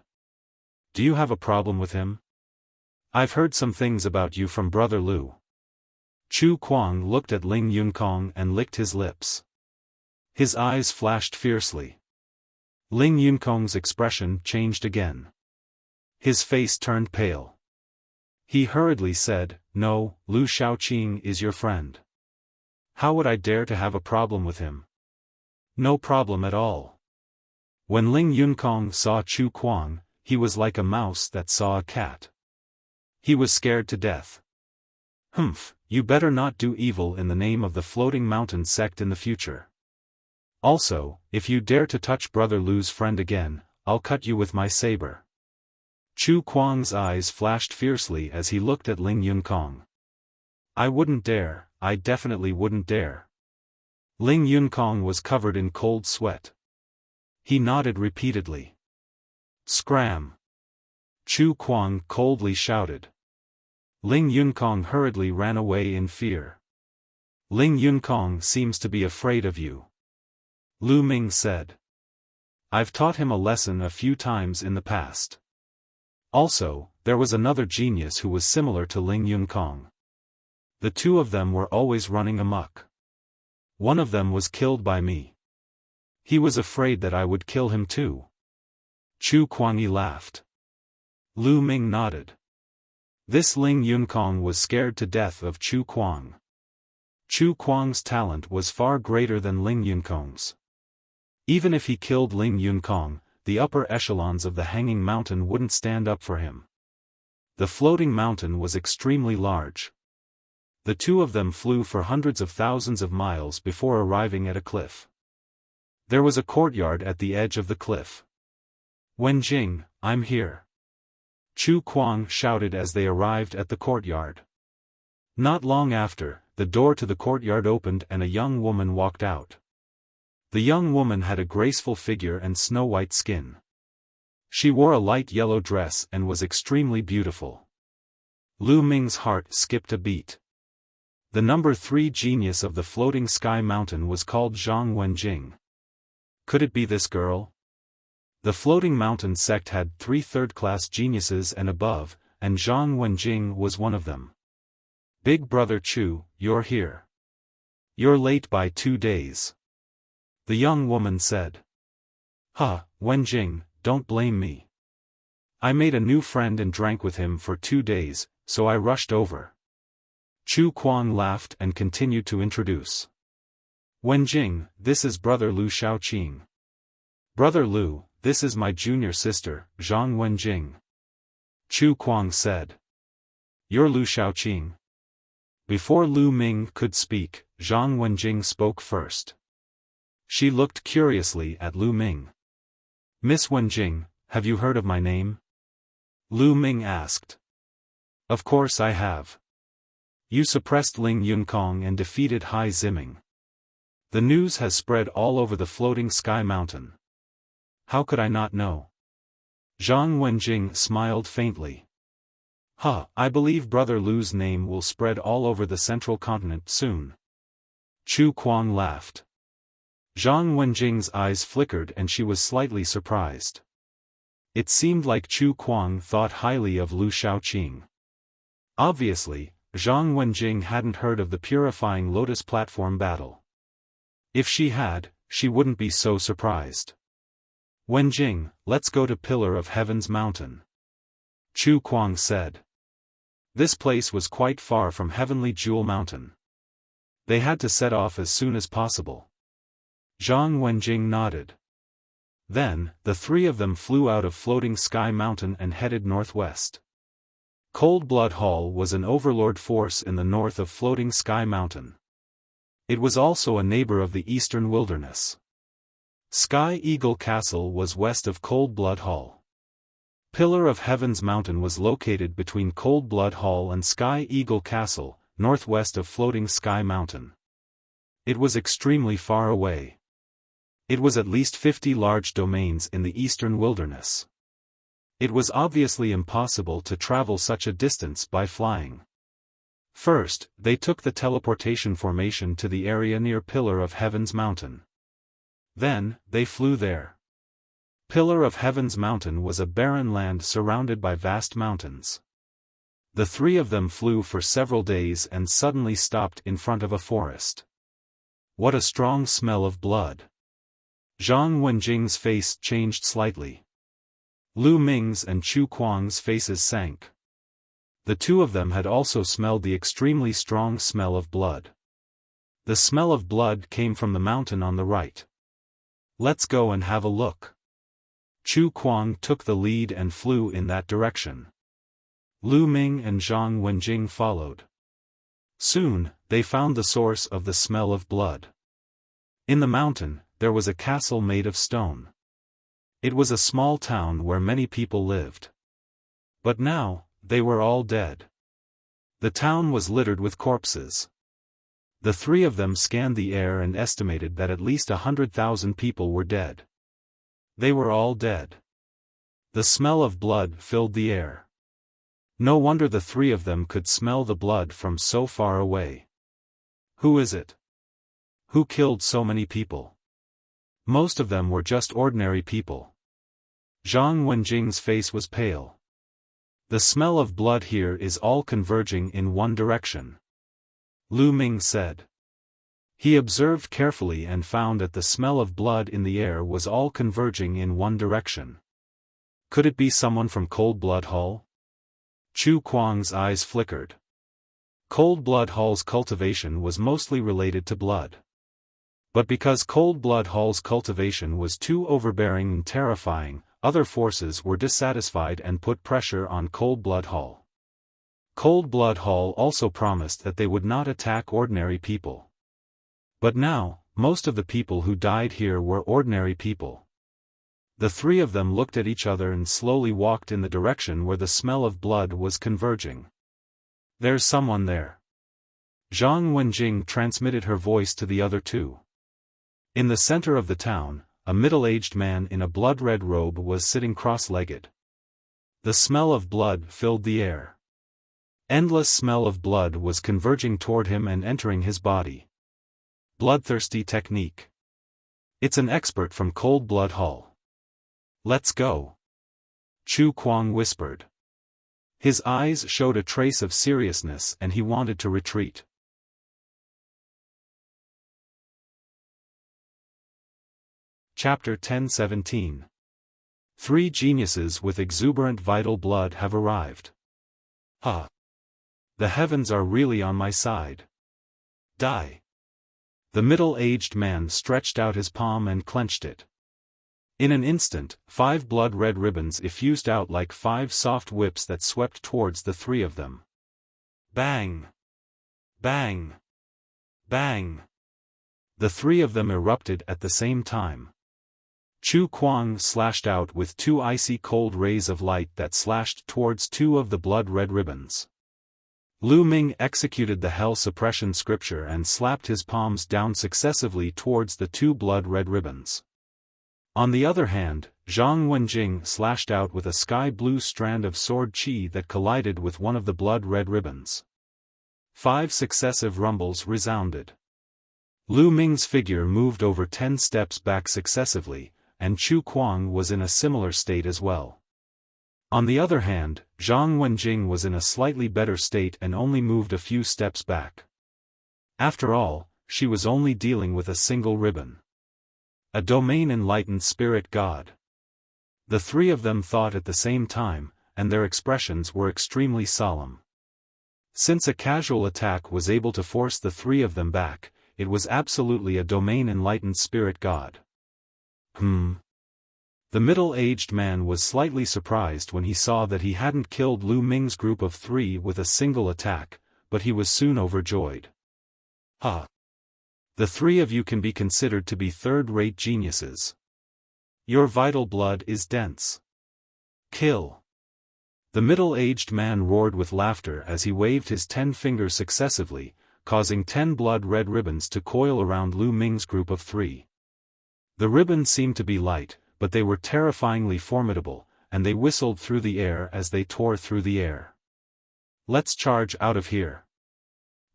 Do you have a problem with him? I've heard some things about you from Brother Lu. Chu Kuang looked at Ling Yunkong and licked his lips. His eyes flashed fiercely. Ling Yunkong's expression changed again. His face turned pale. He hurriedly said, No, Lu Xiaoqing is your friend. How would I dare to have a problem with him? No problem at all. When Ling Yunkong saw Chu Kuang, he was like a mouse that saw a cat. He was scared to death. Humph, you better not do evil in the name of the Floating Mountain sect in the future. Also, if you dare to touch Brother Lu's friend again, I'll cut you with my saber. Chu Kuang's eyes flashed fiercely as he looked at Ling Yunkong. I wouldn't dare, I definitely wouldn't dare. Ling Yunkong was covered in cold sweat. He nodded repeatedly. Scram! Chu Kuang coldly shouted. Ling Yunkong hurriedly ran away in fear. Ling Yunkong seems to be afraid of you. Lu Ming said. I've taught him a lesson a few times in the past. Also, there was another genius who was similar to Ling Yunkong. The two of them were always running amok. One of them was killed by me. He was afraid that I would kill him too. Chu Kuangyi laughed. Lu Ming nodded. This Ling Yunkong was scared to death of Chu Kuang. Chu Kuang's talent was far greater than Ling Yunkong's. Even if he killed Ling Yunkong, the upper echelons of the Hanging Mountain wouldn't stand up for him. The Floating Mountain was extremely large. The two of them flew for hundreds of thousands of miles before arriving at a cliff. There was a courtyard at the edge of the cliff. Wenjing, I'm here. Chu Kuang shouted as they arrived at the courtyard. Not long after, the door to the courtyard opened and a young woman walked out. The young woman had a graceful figure and snow-white skin. She wore a light yellow dress and was extremely beautiful. Lu Ming's heart skipped a beat. The number 3 genius of the Floating Sky Mountain was called Zhang Wenjing. Could it be this girl? The Floating Mountain sect had 3 third-class geniuses and above, and Zhang Wenjing was one of them. Big Brother Chu, you're here. You're late by 2 days. The young woman said. Wenjing, don't blame me. I made a new friend and drank with him for 2 days, so I rushed over. Chu Kuang laughed and continued to introduce. Wenjing, this is Brother Lu Xiaoqing. Brother Lu, this is my junior sister, Zhang Wenjing. Chu Kuang said. You're Lu Xiaoqing. Before Lu Ming could speak, Zhang Wenjing spoke first. She looked curiously at Lu Ming. Miss Wenjing, have you heard of my name? Lu Ming asked. Of course I have. You suppressed Ling Yunkong and defeated Hai Ziming. The news has spread all over the Floating Sky Mountain. How could I not know? Zhang Wenjing smiled faintly. I believe Brother Lu's name will spread all over the central continent soon. Chu Kuang laughed. Zhang Wenjing's eyes flickered and she was slightly surprised. It seemed like Chu Kuang thought highly of Lu Xiaoqing. Obviously, Zhang Wenjing hadn't heard of the Purifying Lotus platform battle. If she had, she wouldn't be so surprised. Wenjing, let's go to Pillar of Heaven's Mountain. Chu Kuang said. This place was quite far from Heavenly Jewel Mountain. They had to set off as soon as possible. Zhang Wenjing nodded. Then, the 3 of them flew out of Floating Sky Mountain and headed northwest. Cold Blood Hall was an overlord force in the north of Floating Sky Mountain. It was also a neighbor of the Eastern Wilderness. Sky Eagle Castle was west of Cold Blood Hall. Pillar of Heaven's Mountain was located between Cold Blood Hall and Sky Eagle Castle, northwest of Floating Sky Mountain. It was extremely far away. It was at least 50 large domains in the Eastern Wilderness. It was obviously impossible to travel such a distance by flying. First, they took the teleportation formation to the area near Pillar of Heaven's Mountain. Then, they flew there. Pillar of Heaven's Mountain was a barren land surrounded by vast mountains. The 3 of them flew for several days and suddenly stopped in front of a forest. What a strong smell of blood! Zhang Wenjing's face changed slightly. Lu Ming's and Chu Kuang's faces sank. The 2 of them had also smelled the extremely strong smell of blood. The smell of blood came from the mountain on the right. Let's go and have a look. Chu Kuang took the lead and flew in that direction. Lu Ming and Zhang Wenjing followed. Soon, they found the source of the smell of blood. In the mountain, there was a castle made of stone. It was a small town where many people lived. But now, they were all dead. The town was littered with corpses. The three of them scanned the air and estimated that at least 100,000 people were dead. They were all dead. The smell of blood filled the air. No wonder the three of them could smell the blood from so far away. Who is it? Who killed so many people? Most of them were just ordinary people. Zhang Wenjing's face was pale. The smell of blood here is all converging in one direction. Lu Ming said. He observed carefully and found that the smell of blood in the air was all converging in one direction. Could it be someone from Cold Blood Hall? Chu Kuang's eyes flickered. Cold Blood Hall's cultivation was mostly related to blood. But because Cold Blood Hall's cultivation was too overbearing and terrifying, other forces were dissatisfied and put pressure on Cold Blood Hall. Cold Blood Hall also promised that they would not attack ordinary people. But now, most of the people who died here were ordinary people. The three of them looked at each other and slowly walked in the direction where the smell of blood was converging. There's someone there. Zhang Wenjing transmitted her voice to the other two. In the center of the town, a middle-aged man in a blood-red robe was sitting cross-legged. The smell of blood filled the air. Endless smell of blood was converging toward him and entering his body. Bloodthirsty technique. It's an expert from Cold Blood Hall. Let's go. Chu Kuang whispered. His eyes showed a trace of seriousness and he wanted to retreat. Chapter 1017. Three geniuses with exuberant vital blood have arrived. Ha! The heavens are really on my side. Die! The middle-aged man stretched out his palm and clenched it. In an instant, 5 blood-red ribbons effused out like 5 soft whips that swept towards the three of them. Bang! Bang! Bang! The three of them erupted at the same time. Chu Kuang slashed out with 2 icy cold rays of light that slashed towards 2 of the blood-red ribbons. Lu Ming executed the Hell Suppression Scripture and slapped his palms down successively towards the 2 blood-red ribbons. On the other hand, Zhang Wenjing slashed out with a sky-blue strand of sword qi that collided with one of the blood-red ribbons. 5 successive rumbles resounded. Lu Ming's figure moved over 10 steps back successively, and Chu Kuang was in a similar state as well. On the other hand, Zhang Wenjing was in a slightly better state and only moved a few steps back. After all, she was only dealing with a single ribbon. A domain-enlightened spirit god. The three of them thought at the same time, and their expressions were extremely solemn. Since a casual attack was able to force the three of them back, it was absolutely a domain-enlightened spirit god. The middle-aged man was slightly surprised when he saw that he hadn't killed Lu Ming's group of 3 with a single attack, but he was soon overjoyed. Ha! The three of you can be considered to be third-rate geniuses. Your vital blood is dense. Kill. The middle-aged man roared with laughter as he waved his 10 fingers successively, causing 10 blood-red ribbons to coil around Lu Ming's group of 3. The ribbons seemed to be light, but they were terrifyingly formidable, and they whistled through the air as they tore through the air. Let's charge out of here.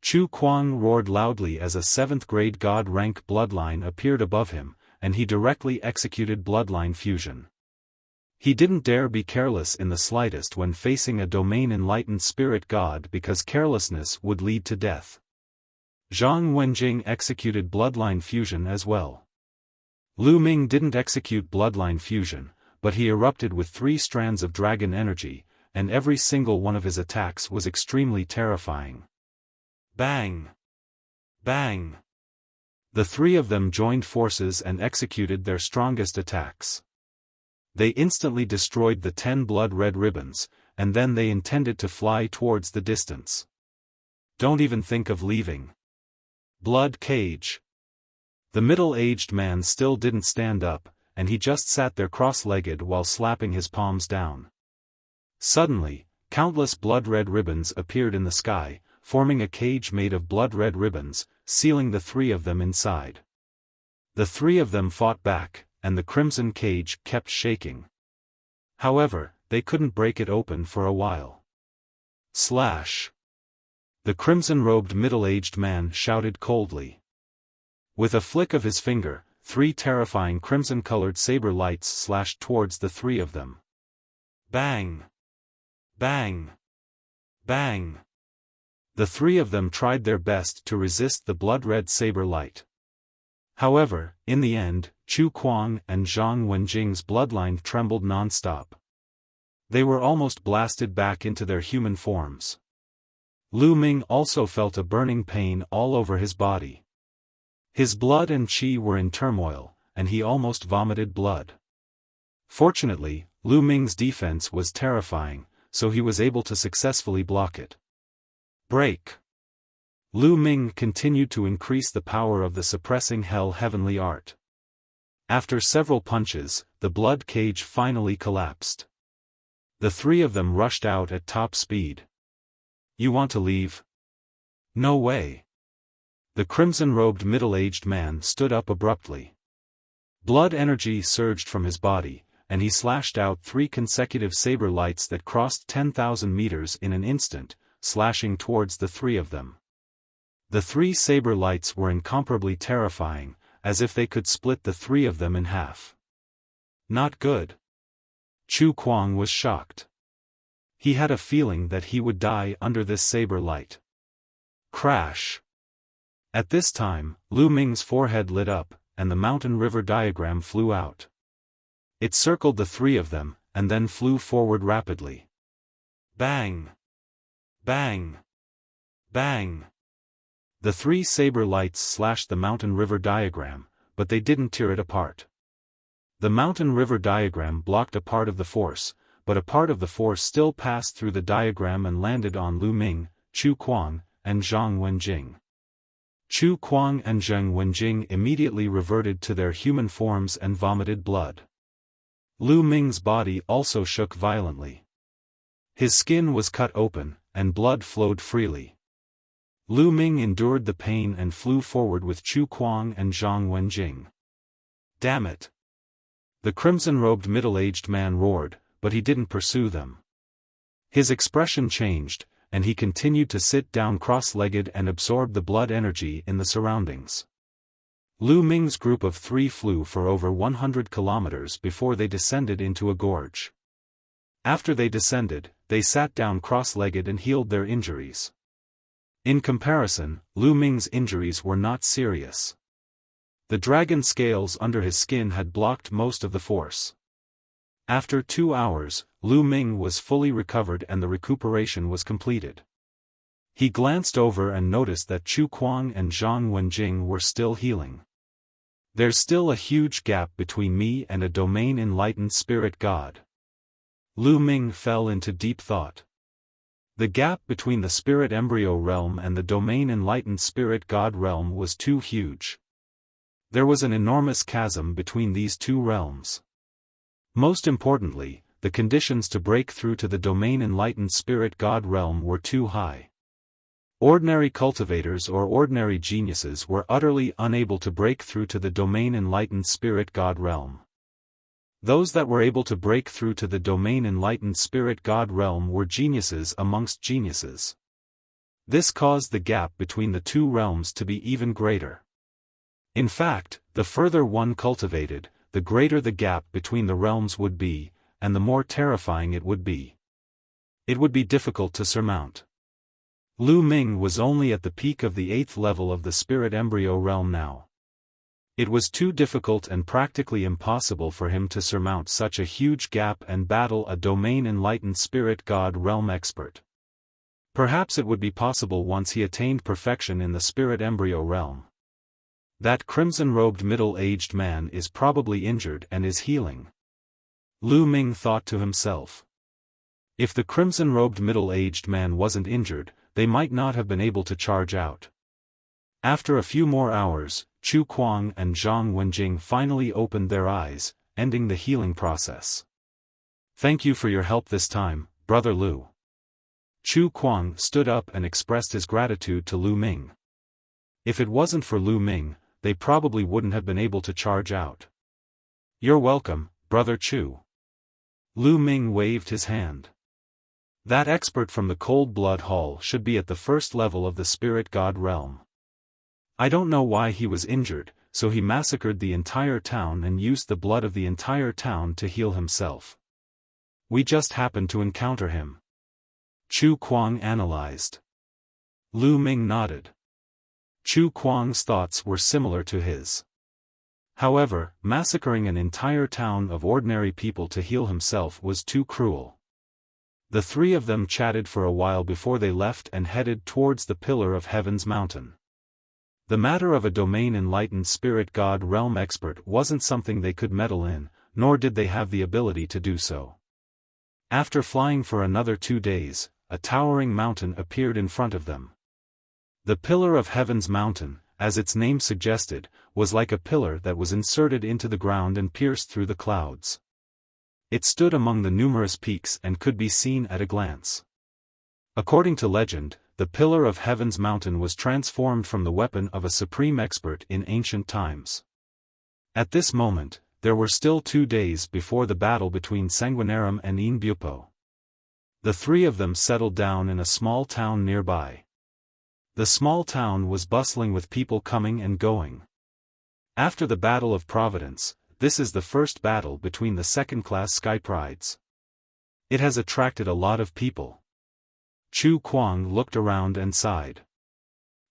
Chu Kuang roared loudly as a 7th-grade god-rank bloodline appeared above him, and he directly executed bloodline fusion. He didn't dare be careless in the slightest when facing a domain-enlightened spirit god because carelessness would lead to death. Zhang Wenjing executed bloodline fusion as well. Lu Ming didn't execute bloodline fusion, but he erupted with 3 strands of dragon energy, and every single one of his attacks was extremely terrifying. Bang! Bang! The three of them joined forces and executed their strongest attacks. They instantly destroyed the 10 blood-red ribbons, and then they intended to fly towards the distance. Don't even think of leaving. Blood cage. The middle-aged man still didn't stand up, and he just sat there cross-legged while slapping his palms down. Suddenly, countless blood-red ribbons appeared in the sky, forming a cage made of blood-red ribbons, sealing the three of them inside. The three of them fought back, and the crimson cage kept shaking. However, they couldn't break it open for a while. Slash! The crimson-robed middle-aged man shouted coldly. With a flick of his finger, three terrifying crimson-colored saber lights slashed towards the three of them. Bang! Bang! Bang! The three of them tried their best to resist the blood-red saber light. However, in the end, Chu Kuang and Zhang Wenjing's bloodline trembled non-stop. They were almost blasted back into their human forms. Lu Ming also felt a burning pain all over his body. His blood and qi were in turmoil, and he almost vomited blood. Fortunately, Lu Ming's defense was terrifying, so he was able to successfully block it. Break! Lu Ming continued to increase the power of the suppressing hell heavenly art. After several punches, the blood cage finally collapsed. The three of them rushed out at top speed. You want to leave? No way. The crimson-robed middle-aged man stood up abruptly. Blood energy surged from his body, and he slashed out three consecutive saber lights that crossed 10,000 meters in an instant, slashing towards the three of them. The three saber lights were incomparably terrifying, as if they could split the three of them in half. Not good. Chu Kuang was shocked. He had a feeling that he would die under this saber light. Crash! At this time, Lu Ming's forehead lit up, and the mountain river diagram flew out. It circled the three of them, and then flew forward rapidly. Bang! Bang! Bang! The three saber lights slashed the mountain river diagram, but they didn't tear it apart. The mountain river diagram blocked a part of the force, but a part of the force still passed through the diagram and landed on Lu Ming, Chu Kuang, and Zhang Wenjing. Chu Kuang and Zhang Wenjing immediately reverted to their human forms and vomited blood. Lu Ming's body also shook violently. His skin was cut open, and blood flowed freely. Lu Ming endured the pain and flew forward with Chu Kuang and Zhang Wenjing. Damn it! The crimson-robed middle-aged man roared, but he didn't pursue them. His expression changed, and he continued to sit down cross-legged and absorb the blood energy in the surroundings. Lu Ming's group of three flew for over 100 kilometers before they descended into a gorge. After they descended, they sat down cross-legged and healed their injuries. In comparison, Lu Ming's injuries were not serious. The dragon scales under his skin had blocked most of the force. After 2 hours, Lu Ming was fully recovered and the recuperation was completed. He glanced over and noticed that Chu Kuang and Zhang Wenjing were still healing. There's still a huge gap between me and a domain-enlightened spirit god. Lu Ming fell into deep thought. The gap between the spirit embryo realm and the domain-enlightened spirit god realm was too huge. There was an enormous chasm between these two realms. Most importantly, the conditions to break through to the domain-enlightened spirit god realm were too high. Ordinary cultivators or ordinary geniuses were utterly unable to break through to the domain-enlightened spirit god realm. Those that were able to break through to the domain-enlightened spirit god realm were geniuses amongst geniuses. This caused the gap between the two realms to be even greater. In fact, the further one cultivated, the greater the gap between the realms would be, and the more terrifying it would be. It would be difficult to surmount. Lu Ming was only at the peak of the 8th level of the spirit embryo realm now. It was too difficult and practically impossible for him to surmount such a huge gap and battle a domain-enlightened spirit god realm expert. Perhaps it would be possible once he attained perfection in the spirit embryo realm. That crimson-robed middle-aged man is probably injured and is healing. Lu Ming thought to himself. If the crimson-robed middle-aged man wasn't injured, they might not have been able to charge out. After a few more hours, Chu Kuang and Zhang Wenjing finally opened their eyes, ending the healing process. "Thank you for your help this time, Brother Lu." Chu Kuang stood up and expressed his gratitude to Lu Ming. If it wasn't for Lu Ming, they probably wouldn't have been able to charge out. "You're welcome, Brother Chu." Lu Ming waved his hand. That expert from the Cold Blood Hall should be at the first level of the Spirit God realm. I don't know why he was injured, so he massacred the entire town and used the blood of the entire town to heal himself. We just happened to encounter him. Chu Kuang analyzed. Lu Ming nodded. Chu Kuang's thoughts were similar to his. However, massacring an entire town of ordinary people to heal himself was too cruel. The three of them chatted for a while before they left and headed towards the Pillar of Heaven's mountain. The matter of a domain enlightened spirit god realm expert wasn't something they could meddle in, nor did they have the ability to do so. After flying for another 2 days, a towering mountain appeared in front of them. The Pillar of Heaven's mountain, as its name suggested, was like a pillar that was inserted into the ground and pierced through the clouds. It stood among the numerous peaks and could be seen at a glance. According to legend, the Pillar of Heaven's mountain was transformed from the weapon of a supreme expert in ancient times. At this moment, there were still 2 days before the battle between Sanguinarum and Inbupo. The three of them settled down in a small town nearby. The small town was bustling with people coming and going. After the Battle of Providence, this is the first battle between the second-class Sky Prides. It has attracted a lot of people. Chu Kuang looked around and sighed.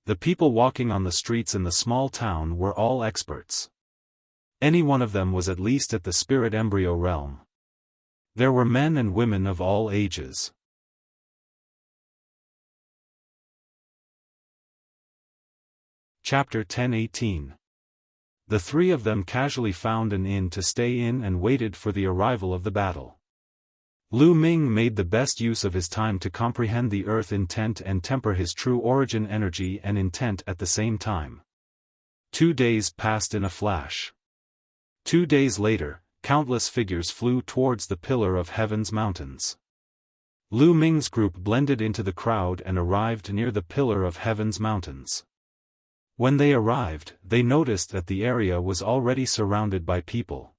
The people walking on the streets in the small town were all experts. Any one of them was at least at the spirit embryo realm. There were men and women of all ages. Chapter 10:18. The three of them casually found an inn to stay in and waited for the arrival of the battle. Lu Ming made the best use of his time to comprehend the earth intent and temper his true origin energy and intent at the same time. 2 days passed in a flash. 2 days later, countless figures flew towards the Pillar of Heaven's mountains. Lu Ming's group blended into the crowd and arrived near the Pillar of Heaven's mountains. When they arrived, they noticed that the area was already surrounded by people.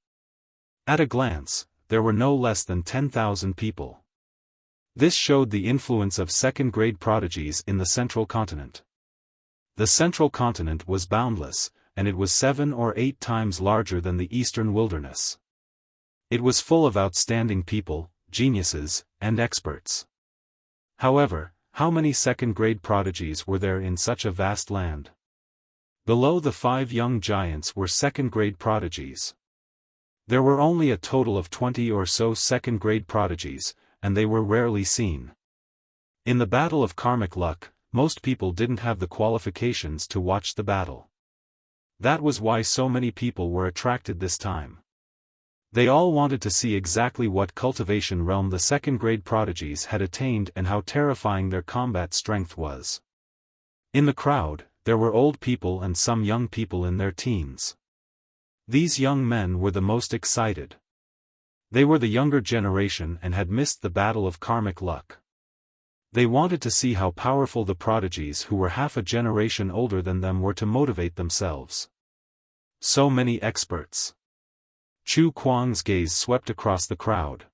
At a glance, there were no less than 10,000 people. This showed the influence of second-grade prodigies in the central continent. The central continent was boundless, and it was 7 or 8 times larger than the eastern wilderness. It was full of outstanding people, geniuses, and experts. However, how many second-grade prodigies were there in such a vast land? Below the 5 young giants were second-grade prodigies. There were only a total of 20 or so second-grade prodigies, and they were rarely seen. In the Battle of Karmic Luck, most people didn't have the qualifications to watch the battle. That was why so many people were attracted this time. They all wanted to see exactly what cultivation realm the second-grade prodigies had attained and how terrifying their combat strength was. In the crowd, there were old people and some young people in their teens. These young men were the most excited. They were the younger generation and had missed the Battle of Karmic Luck. They wanted to see how powerful the prodigies who were half a generation older than them were to motivate themselves. So many experts. Chu Kuang's gaze swept across the crowd.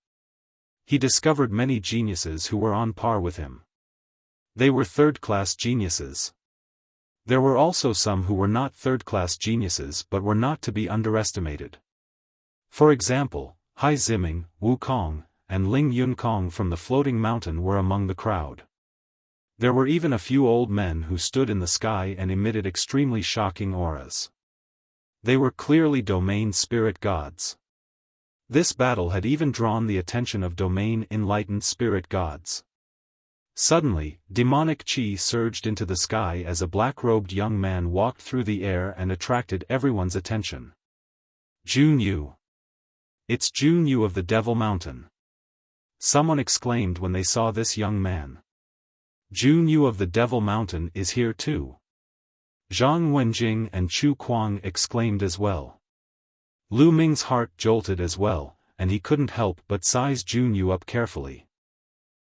He discovered many geniuses who were on par with him. They were third-class geniuses. There were also some who were not third-class geniuses but were not to be underestimated. For example, Hai Ziming, Wu Kong, and Ling Yunkong from the Floating Mountain were among the crowd. There were even a few old men who stood in the sky and emitted extremely shocking auras. They were clearly domain spirit gods. This battle had even drawn the attention of domain enlightened spirit gods. Suddenly, demonic chi surged into the sky as a black-robed young man walked through the air and attracted everyone's attention. Jun Yu. It's Jun Yu of the Devil Mountain. Someone exclaimed when they saw this young man. Jun Yu of the Devil Mountain is here too. Zhang Wenjing and Chu Kuang exclaimed as well. Lu Ming's heart jolted as well, and he couldn't help but size Jun Yu up carefully.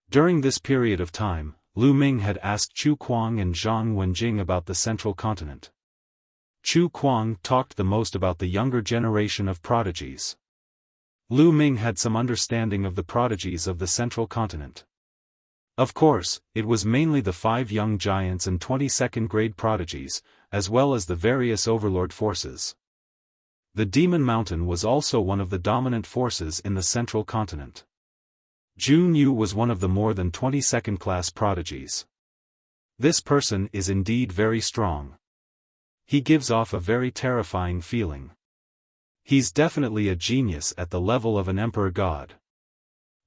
During this period of time, Lu Ming had asked Chu Kuang and Zhang Wenjing about the central continent. Chu Kuang talked the most about the younger generation of prodigies. Lu Ming had some understanding of the prodigies of the central continent. Of course, it was mainly the 5 young giants and 22nd grade prodigies, as well as the various overlord forces. The Demon Mountain was also one of the dominant forces in the central continent. Jun Yu was one of the more than 22nd class prodigies. This person is indeed very strong. He gives off a very terrifying feeling. He's definitely a genius at the level of an emperor god.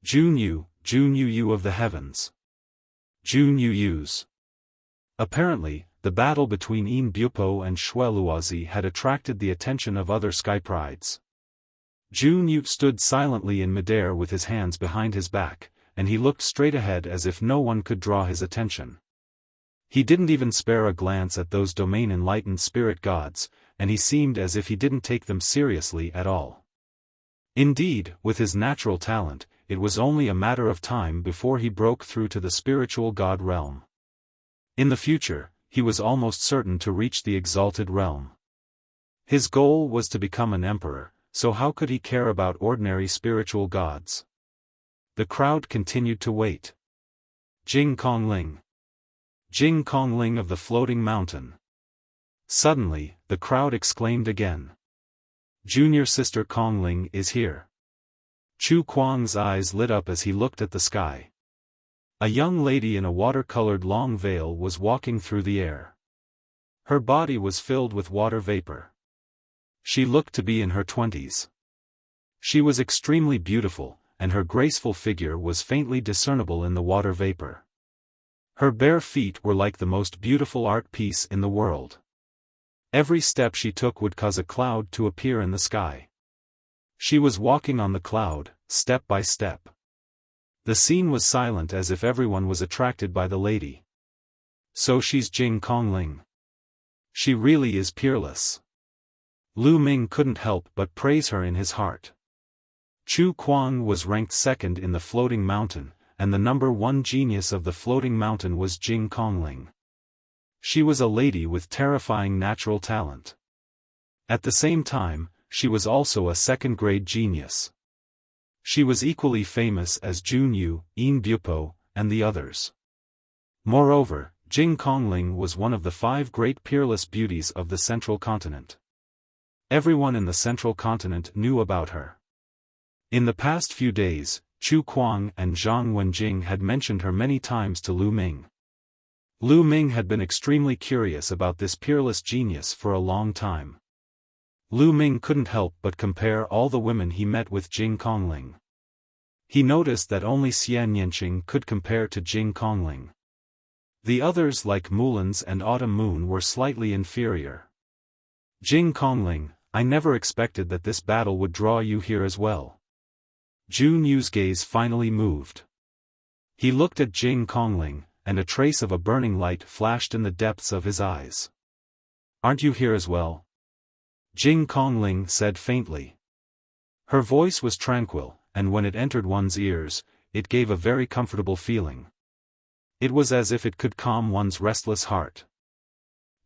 Jun Yu of the heavens. Jun Yu's. Apparently, the battle between Yin Bupo and Shui Luozi had attracted the attention of other sky prides. Jun Yu stood silently in midair with his hands behind his back, and he looked straight ahead as if no one could draw his attention. He didn't even spare a glance at those domain-enlightened spirit gods, and he seemed as if he didn't take them seriously at all. Indeed, with his natural talent, it was only a matter of time before he broke through to the spiritual god realm. In the future, he was almost certain to reach the exalted realm. His goal was to become an emperor, so how could he care about ordinary spiritual gods? The crowd continued to wait. Jing Kongling. Jing Kongling of the Floating Mountain. Suddenly, the crowd exclaimed again. Junior sister Kongling is here. Chu Kuang's eyes lit up as he looked at the sky. A young lady in a water-colored long veil was walking through the air. Her body was filled with water vapor. She looked to be in her 20s. She was extremely beautiful, and her graceful figure was faintly discernible in the water vapor. Her bare feet were like the most beautiful art piece in the world. Every step she took would cause a cloud to appear in the sky. She was walking on the cloud, step by step. The scene was silent as if everyone was attracted by the lady. So she's Jing Kongling. She really is peerless. Lu Ming couldn't help but praise her in his heart. Chu Kuang was ranked second in the Floating Mountain, and the number 1 genius of the Floating Mountain was Jing Kongling. She was a lady with terrifying natural talent. At the same time, she was also a second-grade genius. She was equally famous as Jun Yu, Yin Bupo, and the others. Moreover, Jing Kongling was one of the 5 great peerless beauties of the central continent. Everyone in the central continent knew about her. In the past few days, Chu Kuang and Zhang Wenjing had mentioned her many times to Lu Ming. Lu Ming had been extremely curious about this peerless genius for a long time. Lu Ming couldn't help but compare all the women he met with Jing Kongling. He noticed that only Xian Yanqing could compare to Jing Kongling. The others like Mulan's and Autumn Moon were slightly inferior. Jing Kongling, I never expected that this battle would draw you here as well. Jun Yu's gaze finally moved. He looked at Jing Kongling, and a trace of a burning light flashed in the depths of his eyes. Aren't you here as well? Jing Kongling said faintly. Her voice was tranquil, and when it entered one's ears, it gave a very comfortable feeling. It was as if it could calm one's restless heart.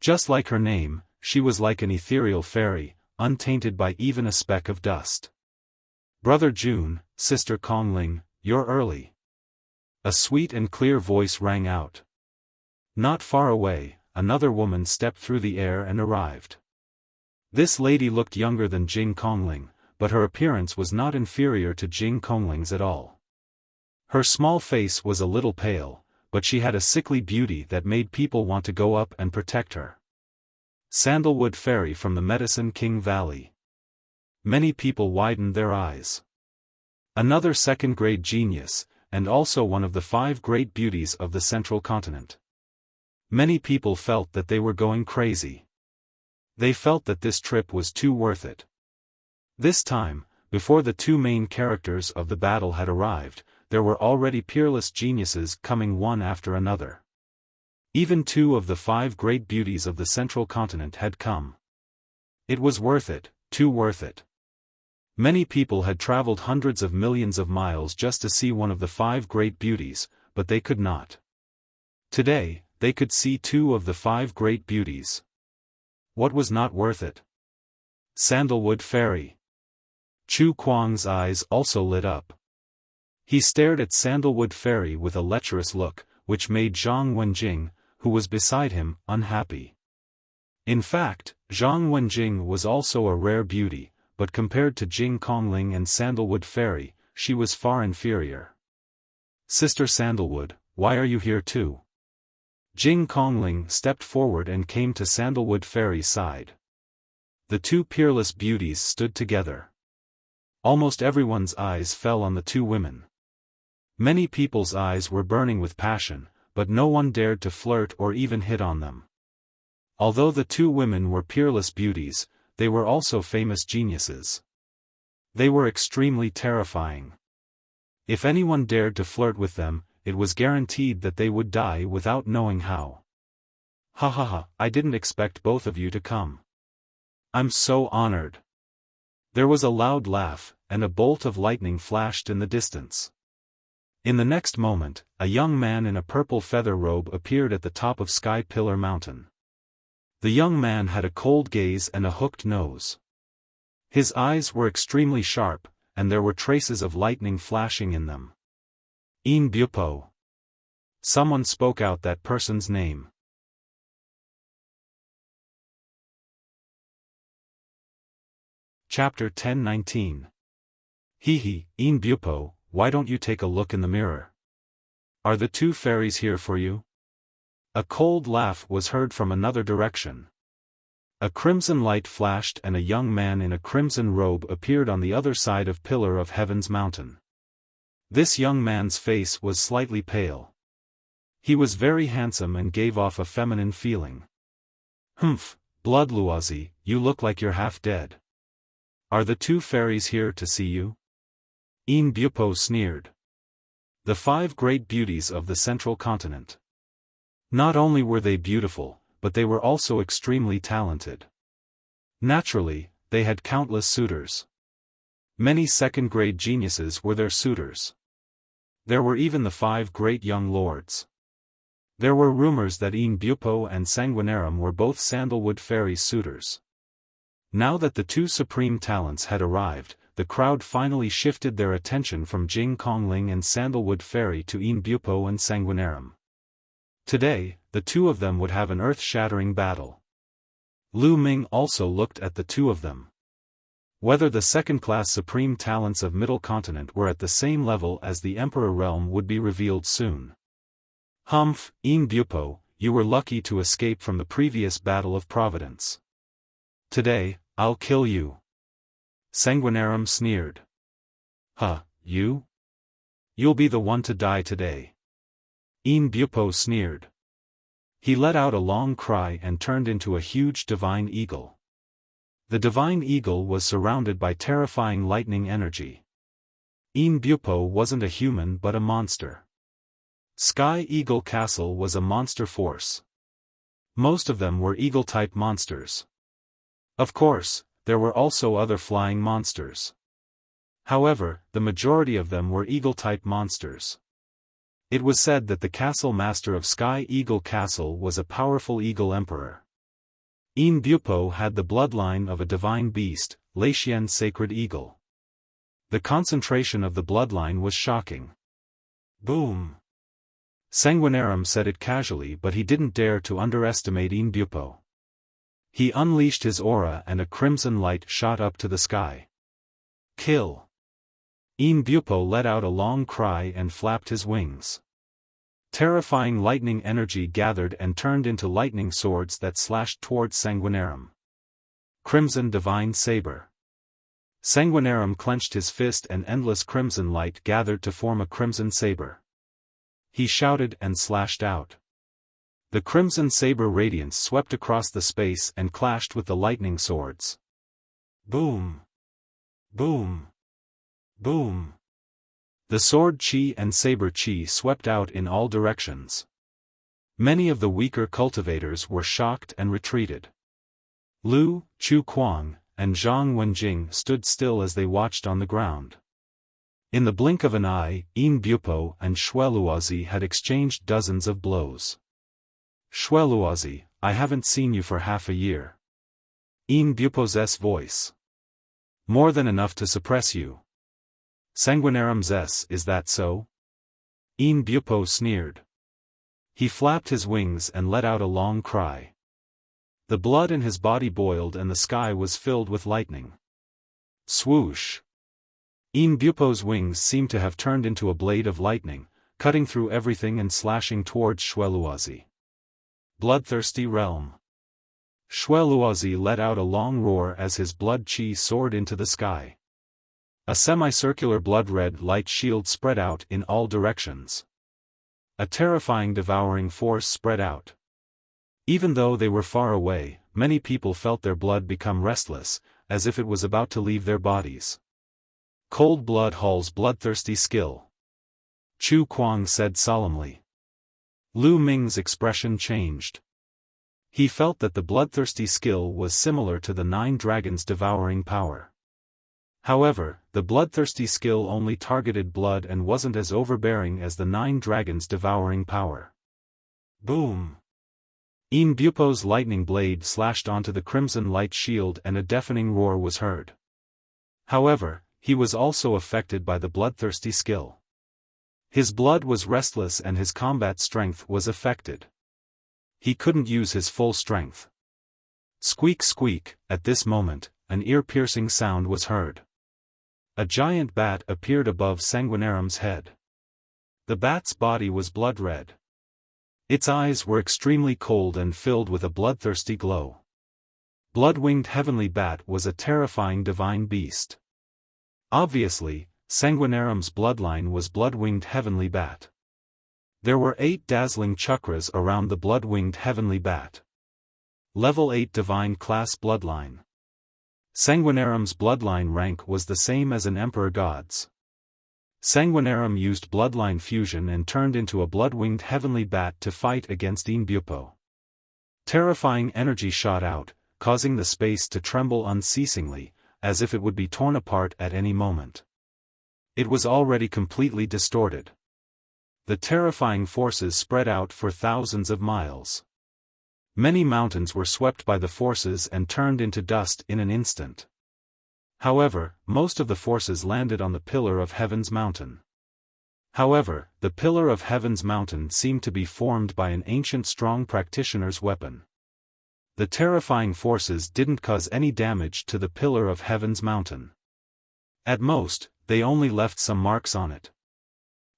Just like her name, she was like an ethereal fairy, untainted by even a speck of dust. Brother Jun, sister Kongling, you're early. A sweet and clear voice rang out. Not far away, another woman stepped through the air and arrived. This lady looked younger than Jing Kongling, but her appearance was not inferior to Jing Kongling's at all. Her small face was a little pale, but she had a sickly beauty that made people want to go up and protect her. Sandalwood Fairy from the Medicine King Valley. Many people widened their eyes. Another second-grade genius, and also one of the 5 great beauties of the central continent. Many people felt that they were going crazy. They felt that this trip was too worth it. This time, before the 2 main characters of the battle had arrived, there were already peerless geniuses coming one after another. Even 2 of the 5 great beauties of the central continent had come. It was worth it, too worth it. Many people had traveled hundreds of millions of miles just to see one of the 5 great beauties, but they could not. Today, they could see 2 of the 5 great beauties. What was not worth it? Sandalwood Fairy. Chu Kuang's eyes also lit up. He stared at Sandalwood Fairy with a lecherous look, which made Zhang Wenjing, who was beside him, unhappy. In fact, Zhang Wenjing was also a rare beauty, but compared to Jing Kongling and Sandalwood Fairy, she was far inferior. Sister Sandalwood, why are you here too? Jing Kongling stepped forward and came to Sandalwood Fairy's side. The 2 peerless beauties stood together. Almost everyone's eyes fell on the 2 women. Many people's eyes were burning with passion, but no one dared to flirt or even hit on them. Although the 2 women were peerless beauties, they were also famous geniuses. They were extremely terrifying. If anyone dared to flirt with them, it was guaranteed that they would die without knowing how. Ha ha ha, I didn't expect both of you to come. I'm so honored. There was a loud laugh, and a bolt of lightning flashed in the distance. In the next moment, a young man in a purple feather robe appeared at the top of Sky Pillar Mountain. The young man had a cold gaze and a hooked nose. His eyes were extremely sharp, and there were traces of lightning flashing in them. In Bupo. Someone spoke out that person's name. Chapter 10:19. Hee, In Bupo, why don't you take a look in the mirror? Are the 2 fairies here for you? A cold laugh was heard from another direction. A crimson light flashed and a young man in a crimson robe appeared on the other side of Pillar of Heaven's mountain. This young man's face was slightly pale. He was very handsome and gave off a feminine feeling. Humph, Blood Luozi, you look like you're half dead. Are the 2 fairies here to see you? In Bupo sneered. The 5 great beauties of the central continent. Not only were they beautiful, but they were also extremely talented. Naturally, they had countless suitors. Many second-grade geniuses were their suitors. There were even the 5 great young lords. There were rumors that In Bupo and Sanguinarum were both Sandalwood Fairy's suitors. Now that the 2 supreme talents had arrived, the crowd finally shifted their attention from Jing Kongling and Sandalwood Fairy to In Bupo and Sanguinarum. Today, the 2 of them would have an earth-shattering battle. Lu Ming also looked at the 2 of them. Whether the second-class supreme talents of Middle Continent were at the same level as the Emperor Realm would be revealed soon. Humph, In Bupo, you were lucky to escape from the previous Battle of Providence. Today, I'll kill you. Sanguinarum sneered. Huh, you? You'll be the one to die today. In Bupo sneered. He let out a long cry and turned into a huge divine eagle. The divine eagle was surrounded by terrifying lightning energy. In Bupo wasn't a human but a monster. Sky Eagle Castle was a monster force. Most of them were eagle-type monsters. Of course, there were also other flying monsters. However, the majority of them were eagle-type monsters. It was said that the castle master of Sky Eagle Castle was a powerful eagle emperor. In Bupo had the bloodline of a divine beast, Leixian Sacred Eagle. The concentration of the bloodline was shocking. Boom! Sanguinarum said it casually, but he didn't dare to underestimate In Bupo. He unleashed his aura and a crimson light shot up to the sky. Kill! In Bupo let out a long cry and flapped his wings. Terrifying lightning energy gathered and turned into lightning swords that slashed towards Sanguinarum. Crimson Divine Saber. Sanguinarum clenched his fist and endless crimson light gathered to form a crimson saber. He shouted and slashed out. The crimson saber radiance swept across the space and clashed with the lightning swords. Boom! Boom! Boom! The sword chi and saber chi swept out in all directions. Many of the weaker cultivators were shocked and retreated. Lu, Chu Kuang, and Zhang Wenjing stood still as they watched on the ground. In the blink of an eye, Yin Bupo and Shueluozi had exchanged dozens of blows. Shueluozi, I haven't seen you for half a year. Yin Bupo's voice. More than enough to suppress you. Sanguinarum's, is that so? Yin Bupo sneered. He flapped his wings and let out a long cry. The blood in his body boiled and the sky was filled with lightning. Swoosh! Yin Bupo's wings seemed to have turned into a blade of lightning, cutting through everything and slashing towards Shueluozi. Bloodthirsty realm. Shueluozi let out a long roar as his blood chi soared into the sky. A semicircular blood-red light shield spread out in all directions. A terrifying devouring force spread out. Even though they were far away, many people felt their blood become restless, as if it was about to leave their bodies. Cold blood hauls bloodthirsty skill. Chu Kuang said solemnly. Lu Ming's expression changed. He felt that the bloodthirsty skill was similar to the 9 dragons' devouring power. However, the bloodthirsty skill only targeted blood and wasn't as overbearing as the 9 dragons' devouring power. Boom! Yin Bupo's lightning blade slashed onto the crimson light shield and a deafening roar was heard. However, he was also affected by the bloodthirsty skill. His blood was restless and his combat strength was affected. He couldn't use his full strength. Squeak squeak, at this moment, an ear-piercing sound was heard. A giant bat appeared above Sanguinarum's head. The bat's body was blood-red. Its eyes were extremely cold and filled with a bloodthirsty glow. Blood-winged heavenly bat was a terrifying divine beast. Obviously, Sanguinarum's bloodline was blood-winged heavenly bat. There were 8 dazzling chakras around the blood-winged heavenly bat. Level 8 divine class bloodline. Sanguinarum's bloodline rank was the same as an emperor god's. Sanguinarum used bloodline fusion and turned into a blood-winged heavenly bat to fight against Yin Bupo. Terrifying energy shot out, causing the space to tremble unceasingly, as if it would be torn apart at any moment. It was already completely distorted. The terrifying forces spread out for thousands of miles. Many mountains were swept by the forces and turned into dust in an instant. However, most of the forces landed on the Pillar of Heaven's mountain. However, the Pillar of Heaven's mountain seemed to be formed by an ancient strong practitioner's weapon. The terrifying forces didn't cause any damage to the Pillar of Heaven's mountain. At most, they only left some marks on it.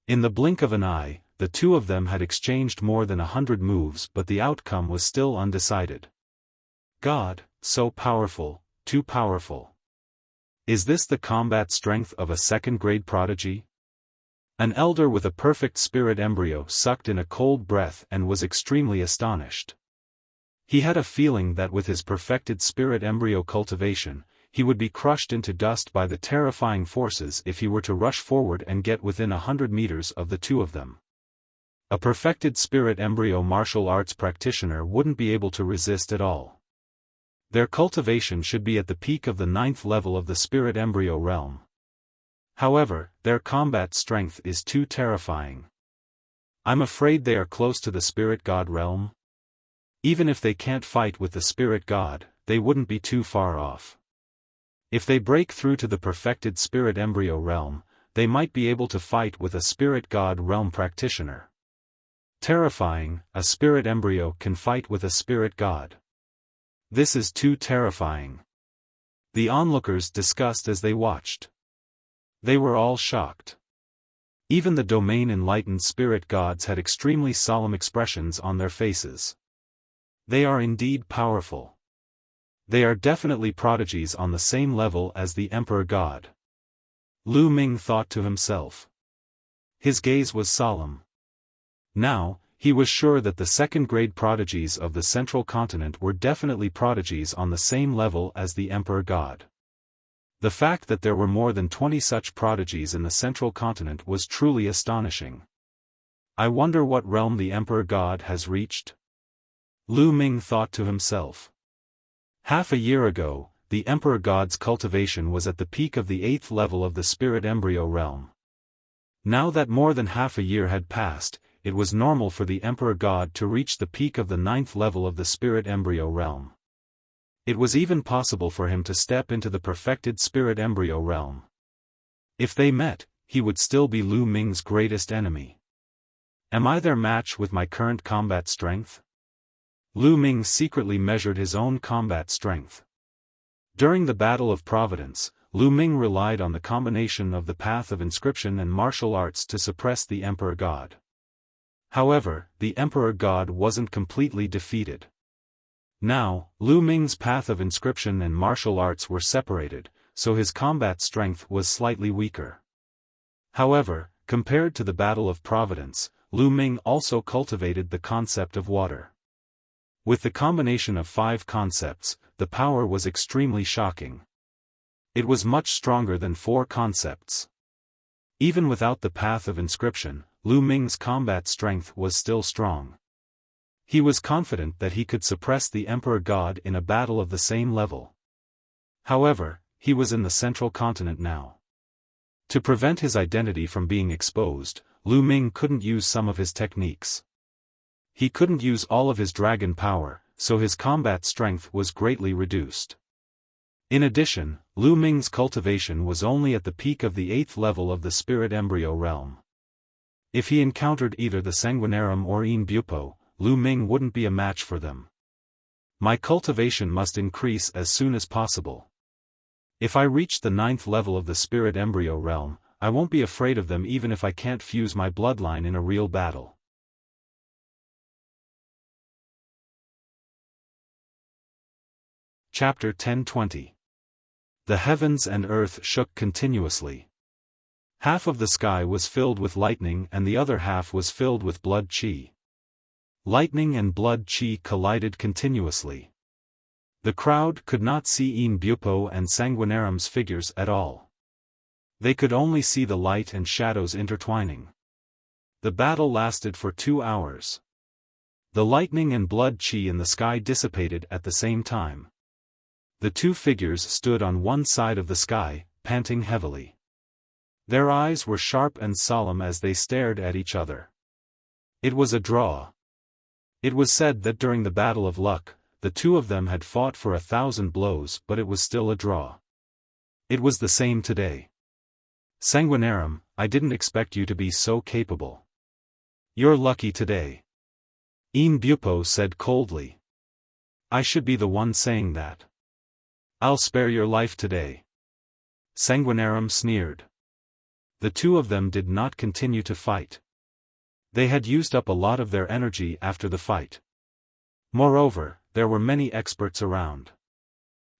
In the blink of an eye, the two of them had exchanged more than 100 moves, but the outcome was still undecided. God, so powerful, too powerful. Is this the combat strength of a second-grade prodigy? An elder with a perfect spirit embryo sucked in a cold breath and was extremely astonished. He had a feeling that with his perfected spirit embryo cultivation, he would be crushed into dust by the terrifying forces if he were to rush forward and get within 100 meters of the two of them. A perfected spirit embryo martial arts practitioner wouldn't be able to resist at all. Their cultivation should be at the peak of the 9th level of the spirit embryo realm. However, their combat strength is too terrifying. I'm afraid they are close to the spirit god realm. Even if they can't fight with the spirit god, they wouldn't be too far off. If they break through to the perfected spirit embryo realm, they might be able to fight with a spirit god realm practitioner. Terrifying, a spirit embryo can fight with a spirit god. This is too terrifying. The onlookers discussed as they watched. They were all shocked. Even the domain-enlightened spirit gods had extremely solemn expressions on their faces. They are indeed powerful. They are definitely prodigies on the same level as the Emperor God. Lu Ming thought to himself. His gaze was solemn. Now, he was sure that the second-grade prodigies of the Central Continent were definitely prodigies on the same level as the Emperor God. The fact that there were more than 20 such prodigies in the Central Continent was truly astonishing. I wonder what realm the Emperor God has reached? Lu Ming thought to himself. Half a year ago, the Emperor God's cultivation was at the peak of the 8th level of the spirit embryo realm. Now that more than half a year had passed, it was normal for the Emperor God to reach the peak of the 9th level of the spirit embryo realm. It was even possible for him to step into the perfected spirit embryo realm. If they met, he would still be Lu Ming's greatest enemy. Am I their match with my current combat strength? Lu Ming secretly measured his own combat strength. During the Battle of Providence, Lu Ming relied on the combination of the path of inscription and martial arts to suppress the Emperor God. However, the Emperor God wasn't completely defeated. Now, Lu Ming's path of inscription and martial arts were separated, so his combat strength was slightly weaker. However, compared to the Battle of Providence, Lu Ming also cultivated the concept of water. With the combination of 5 concepts, the power was extremely shocking. It was much stronger than 4 concepts. Even without the path of inscription, Lu Ming's combat strength was still strong. He was confident that he could suppress the Emperor God in a battle of the same level. However, he was in the central continent now. To prevent his identity from being exposed, Lu Ming couldn't use some of his techniques. He couldn't use all of his dragon power, so his combat strength was greatly reduced. In addition, Lu Ming's cultivation was only at the peak of the 8th level of the spirit embryo realm. If he encountered either the Sanguinarum or Immortal, Lu Ming wouldn't be a match for them. My cultivation must increase as soon as possible. If I reach the 9th level of the spirit embryo realm, I won't be afraid of them even if I can't fuse my bloodline in a real battle. Chapter 10:20. The heavens and earth shook continuously. Half of the sky was filled with lightning and the other half was filled with blood chi. Lightning and blood chi collided continuously. The crowd could not see Immortal and Sanguinarum's figures at all. They could only see the light and shadows intertwining. The battle lasted for 2 hours. The lightning and blood chi in the sky dissipated at the same time. The 2 figures stood on one side of the sky, panting heavily. Their eyes were sharp and solemn as they stared at each other. It was a draw. It was said that during the Battle of Luck, the 2 of them had fought for 1,000 blows, but it was still a draw. It was the same today. Sanguinarum, I didn't expect you to be so capable. You're lucky today. Immortal said coldly. I should be the one saying that. I'll spare your life today. Sanguinarum sneered. The 2 of them did not continue to fight. They had used up a lot of their energy after the fight. Moreover, there were many experts around.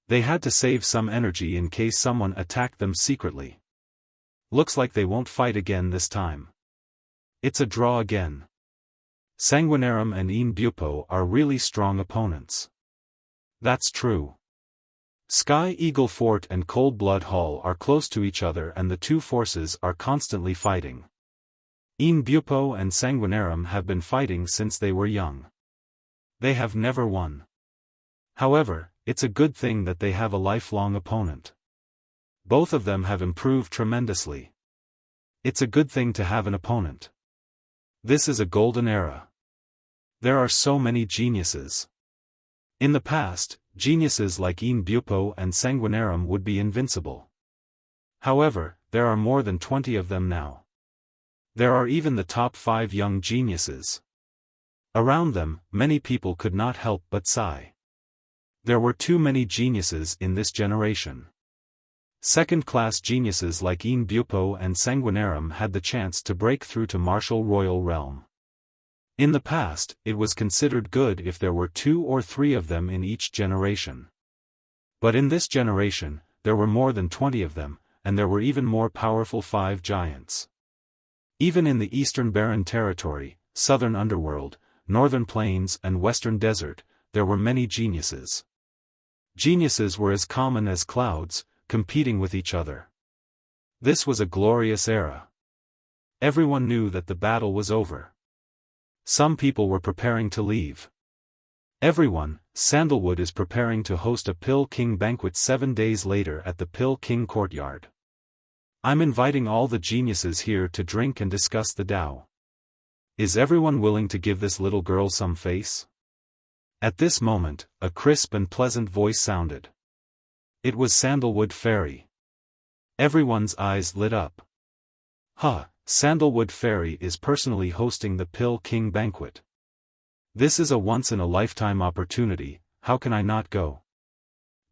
They had to save some energy in case someone attacked them secretly. Looks like they won't fight again this time. It's a draw again. Sanguinarum and Immortal are really strong opponents. That's true. Sky Eagle Fort and Cold Blood Hall are close to each other and the 2 forces are constantly fighting. Immortal and Sanguinarum have been fighting since they were young. They have never won. However, it's a good thing that they have a lifelong opponent. Both of them have improved tremendously. It's a good thing to have an opponent. This is a golden era. There are so many geniuses. In the past, geniuses like Immortal and Sanguinarum would be invincible. However, there are more than 20 of them now. There are even the top 5 young geniuses. Around them, many people could not help but sigh. There were too many geniuses in this generation. Second-class geniuses like Immortal and Sanguinarum had the chance to break through to martial royal realm. In the past, it was considered good if there were 2 or 3 of them in each generation. But in this generation, there were more than 20 of them, and there were even more powerful 5 giants. Even in the Eastern Barren Territory, Southern Underworld, Northern Plains and Western Desert, there were many geniuses. Geniuses were as common as clouds, competing with each other. This was a glorious era. Everyone knew that the battle was over. Some people were preparing to leave. Everyone, Sandalwood is preparing to host a Pill King banquet 7 days later at the Pill King courtyard. I'm inviting all the geniuses here to drink and discuss the Tao. Is everyone willing to give this little girl some face? At this moment, a crisp and pleasant voice sounded. It was Sandalwood Fairy. Everyone's eyes lit up. Sandalwood Fairy is personally hosting the Pill King banquet. This is a once-in-a-lifetime opportunity, how can I not go?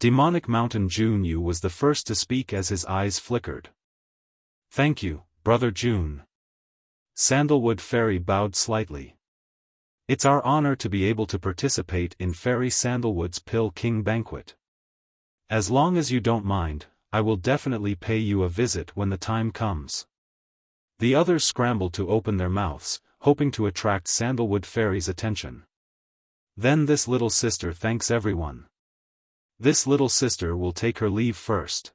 Demonic Mountain Junyu was the first to speak as his eyes flickered. Thank you, Brother Jun. Sandalwood Fairy bowed slightly. It's our honor to be able to participate in Fairy Sandalwood's Pill King banquet. As long as you don't mind, I will definitely pay you a visit when the time comes. The others scrambled to open their mouths, hoping to attract Sandalwood Fairy's attention. Then this little sister thanks everyone. This little sister will take her leave first.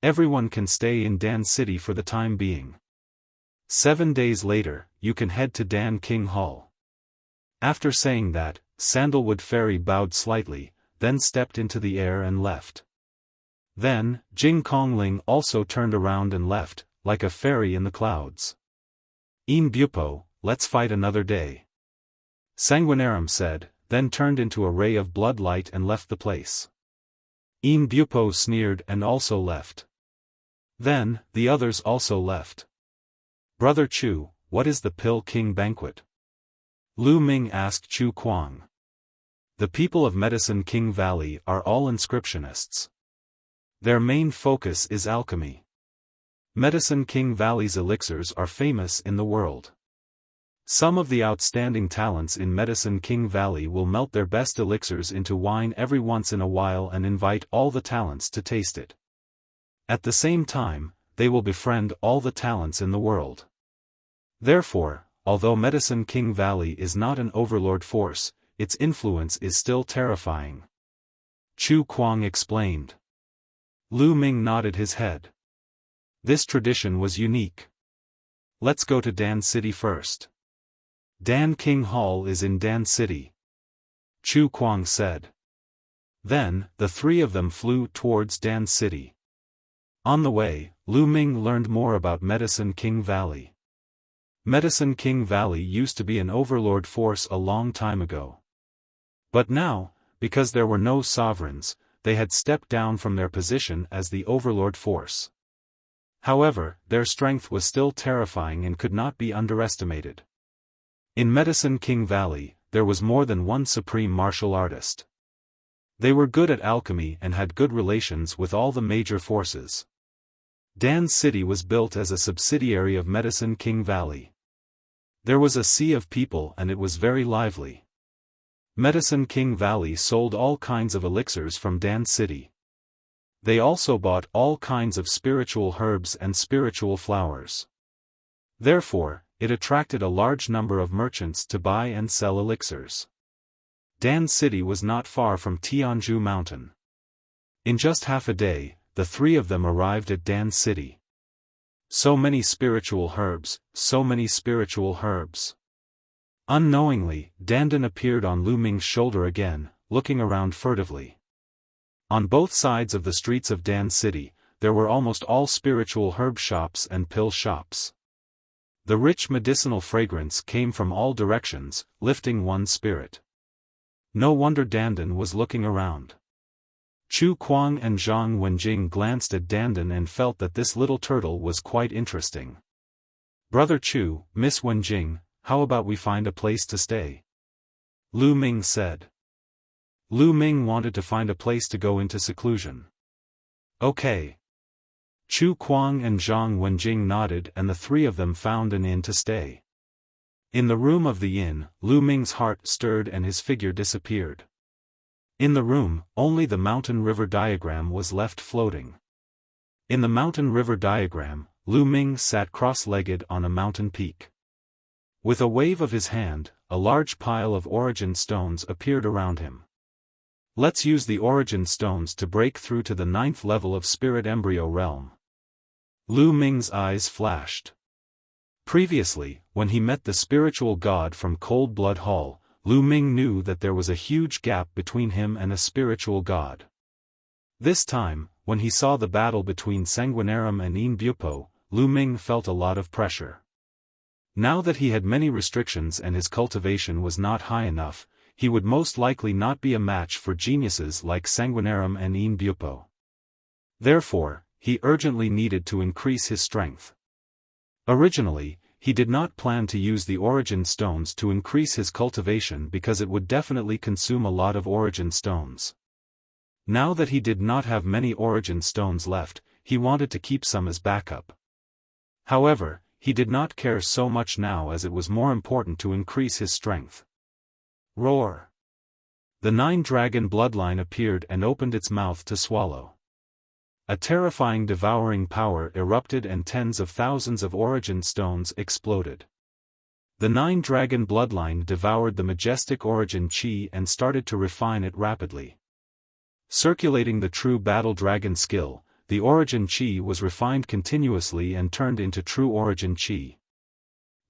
Everyone can stay in Dan City for the time being. 7 days later, you can head to Dan King Hall. After saying that, Sandalwood Fairy bowed slightly, then stepped into the air and left. Then, Jing Kongling also turned around and left, like a fairy in the clouds. Bupo, let's fight another day. Sanguinarum said, then turned into a ray of blood light and left the place. Bupo sneered and also left. Then, the others also left. Brother Chu, what is the Pill King banquet? Lu Ming asked Chu Kuang. The people of Medicine King Valley are all inscriptionists. Their main focus is alchemy. Medicine King Valley's elixirs are famous in the world. Some of the outstanding talents in Medicine King Valley will melt their best elixirs into wine every once in a while and invite all the talents to taste it. At the same time, they will befriend all the talents in the world. Therefore, although Medicine King Valley is not an overlord force, its influence is still terrifying. Chu Kuang explained. Lu Ming nodded his head. This tradition was unique. Let's go to Dan City first. Dan King Hall is in Dan City. Chu Kuang said. Then, the three of them flew towards Dan City. On the way, Lu Ming learned more about Medicine King Valley. Medicine King Valley used to be an overlord force a long time ago. But now, because there were no sovereigns, they had stepped down from their position as the overlord force. However, their strength was still terrifying and could not be underestimated. In Medicine King Valley, there was more than one supreme martial artist. They were good at alchemy and had good relations with all the major forces. Dan City was built as a subsidiary of Medicine King Valley. There was a sea of people and it was very lively. Medicine King Valley sold all kinds of elixirs from Dan City. They also bought all kinds of spiritual herbs and spiritual flowers. Therefore, it attracted a large number of merchants to buy and sell elixirs. Dan City was not far from Tianzhu Mountain. In just half a day, the three of them arrived at Dan City. So many spiritual herbs, so many spiritual herbs. Unknowingly, Dandan appeared on Lu Ming's shoulder again, looking around furtively. On both sides of the streets of Dan City, there were almost all spiritual herb shops and pill shops. The rich medicinal fragrance came from all directions, lifting one's spirit. No wonder Dandan was looking around. Chu Kuang and Zhang Wenjing glanced at Dandan and felt that this little turtle was quite interesting. Brother Chu, Miss Wenjing, how about we find a place to stay? Lu Ming said. Lu Ming wanted to find a place to go into seclusion. Okay. Chu Kuang and Zhang Wenjing nodded and the three of them found an inn to stay. In the room of the inn, Lu Ming's heart stirred and his figure disappeared. In the room, only the mountain river diagram was left floating. In the mountain river diagram, Lu Ming sat cross-legged on a mountain peak. With a wave of his hand, a large pile of origin stones appeared around him. Let's use the origin stones to break through to the 9th level of Spirit Embryo Realm. Lu Ming's eyes flashed. Previously, when he met the spiritual god from Cold Blood Hall, Lu Ming knew that there was a huge gap between him and a spiritual god. This time, when he saw the battle between Sanguinarum and Inbupo, Lu Ming felt a lot of pressure. Now that he had many restrictions and his cultivation was not high enough, he would most likely not be a match for geniuses like Sanguinarum and Inbupo. Therefore, he urgently needed to increase his strength. Originally, he did not plan to use the origin stones to increase his cultivation because it would definitely consume a lot of origin stones. Now that he did not have many origin stones left, he wanted to keep some as backup. However, he did not care so much now as it was more important to increase his strength. Roar! The 9-dragon bloodline appeared and opened its mouth to swallow. A terrifying devouring power erupted and tens of thousands of origin stones exploded. The 9-dragon bloodline devoured the majestic origin chi and started to refine it rapidly. Circulating the true battle dragon skill, the origin chi was refined continuously and turned into true origin chi.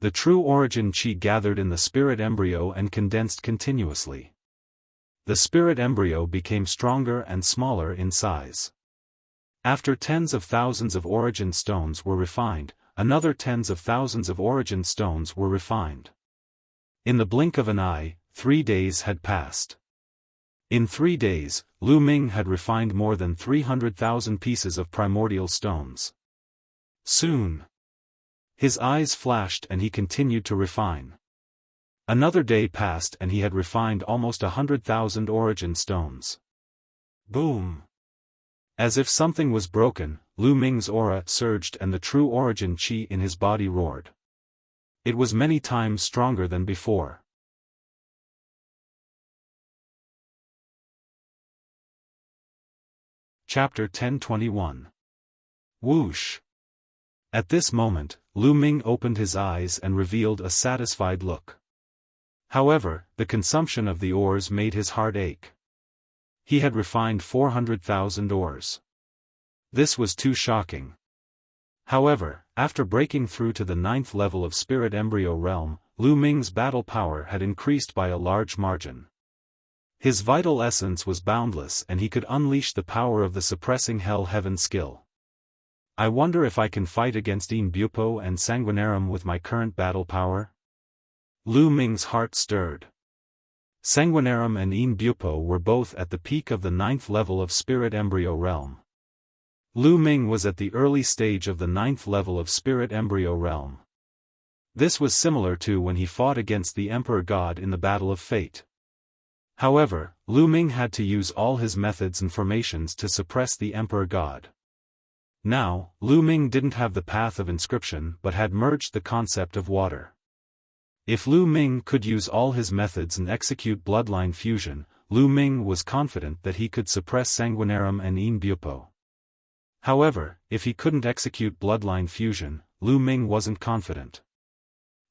The true origin chi gathered in the spirit embryo and condensed continuously. The spirit embryo became stronger and smaller in size. After tens of thousands of origin stones were refined, another tens of thousands of origin stones were refined. In the blink of an eye, 3 days had passed. In 3 days, Lu Ming had refined more than 300,000 pieces of primordial stones. Soon, his eyes flashed and he continued to refine. Another day passed and he had refined almost 100,000 origin stones. Boom! As if something was broken, Lu Ming's aura surged and the true origin chi in his body roared. It was many times stronger than before. Chapter 1021. Whoosh! At this moment, Lu Ming opened his eyes and revealed a satisfied look. However, the consumption of the ores made his heart ache. He had refined 400,000 ores. This was too shocking. However, after breaking through to the 9th level of Spirit Embryo Realm, Lu Ming's battle power had increased by a large margin. His vital essence was boundless and he could unleash the power of the suppressing Hell Heaven skill. I wonder if I can fight against Inbupo and Sanguinarum with my current battle power? Lu Ming's heart stirred. Sanguinarum and Inbupo were both at the peak of the 9th level of Spirit Embryo Realm. Lu Ming was at the early stage of the 9th level of Spirit Embryo Realm. This was similar to when he fought against the Emperor God in the Battle of Fate. However, Lu Ming had to use all his methods and formations to suppress the Emperor God. Now, Lu Ming didn't have the path of inscription but had merged the concept of water. If Lu Ming could use all his methods and execute bloodline fusion, Lu Ming was confident that he could suppress Sanguinarum and Inbupo. However, if he couldn't execute bloodline fusion, Lu Ming wasn't confident.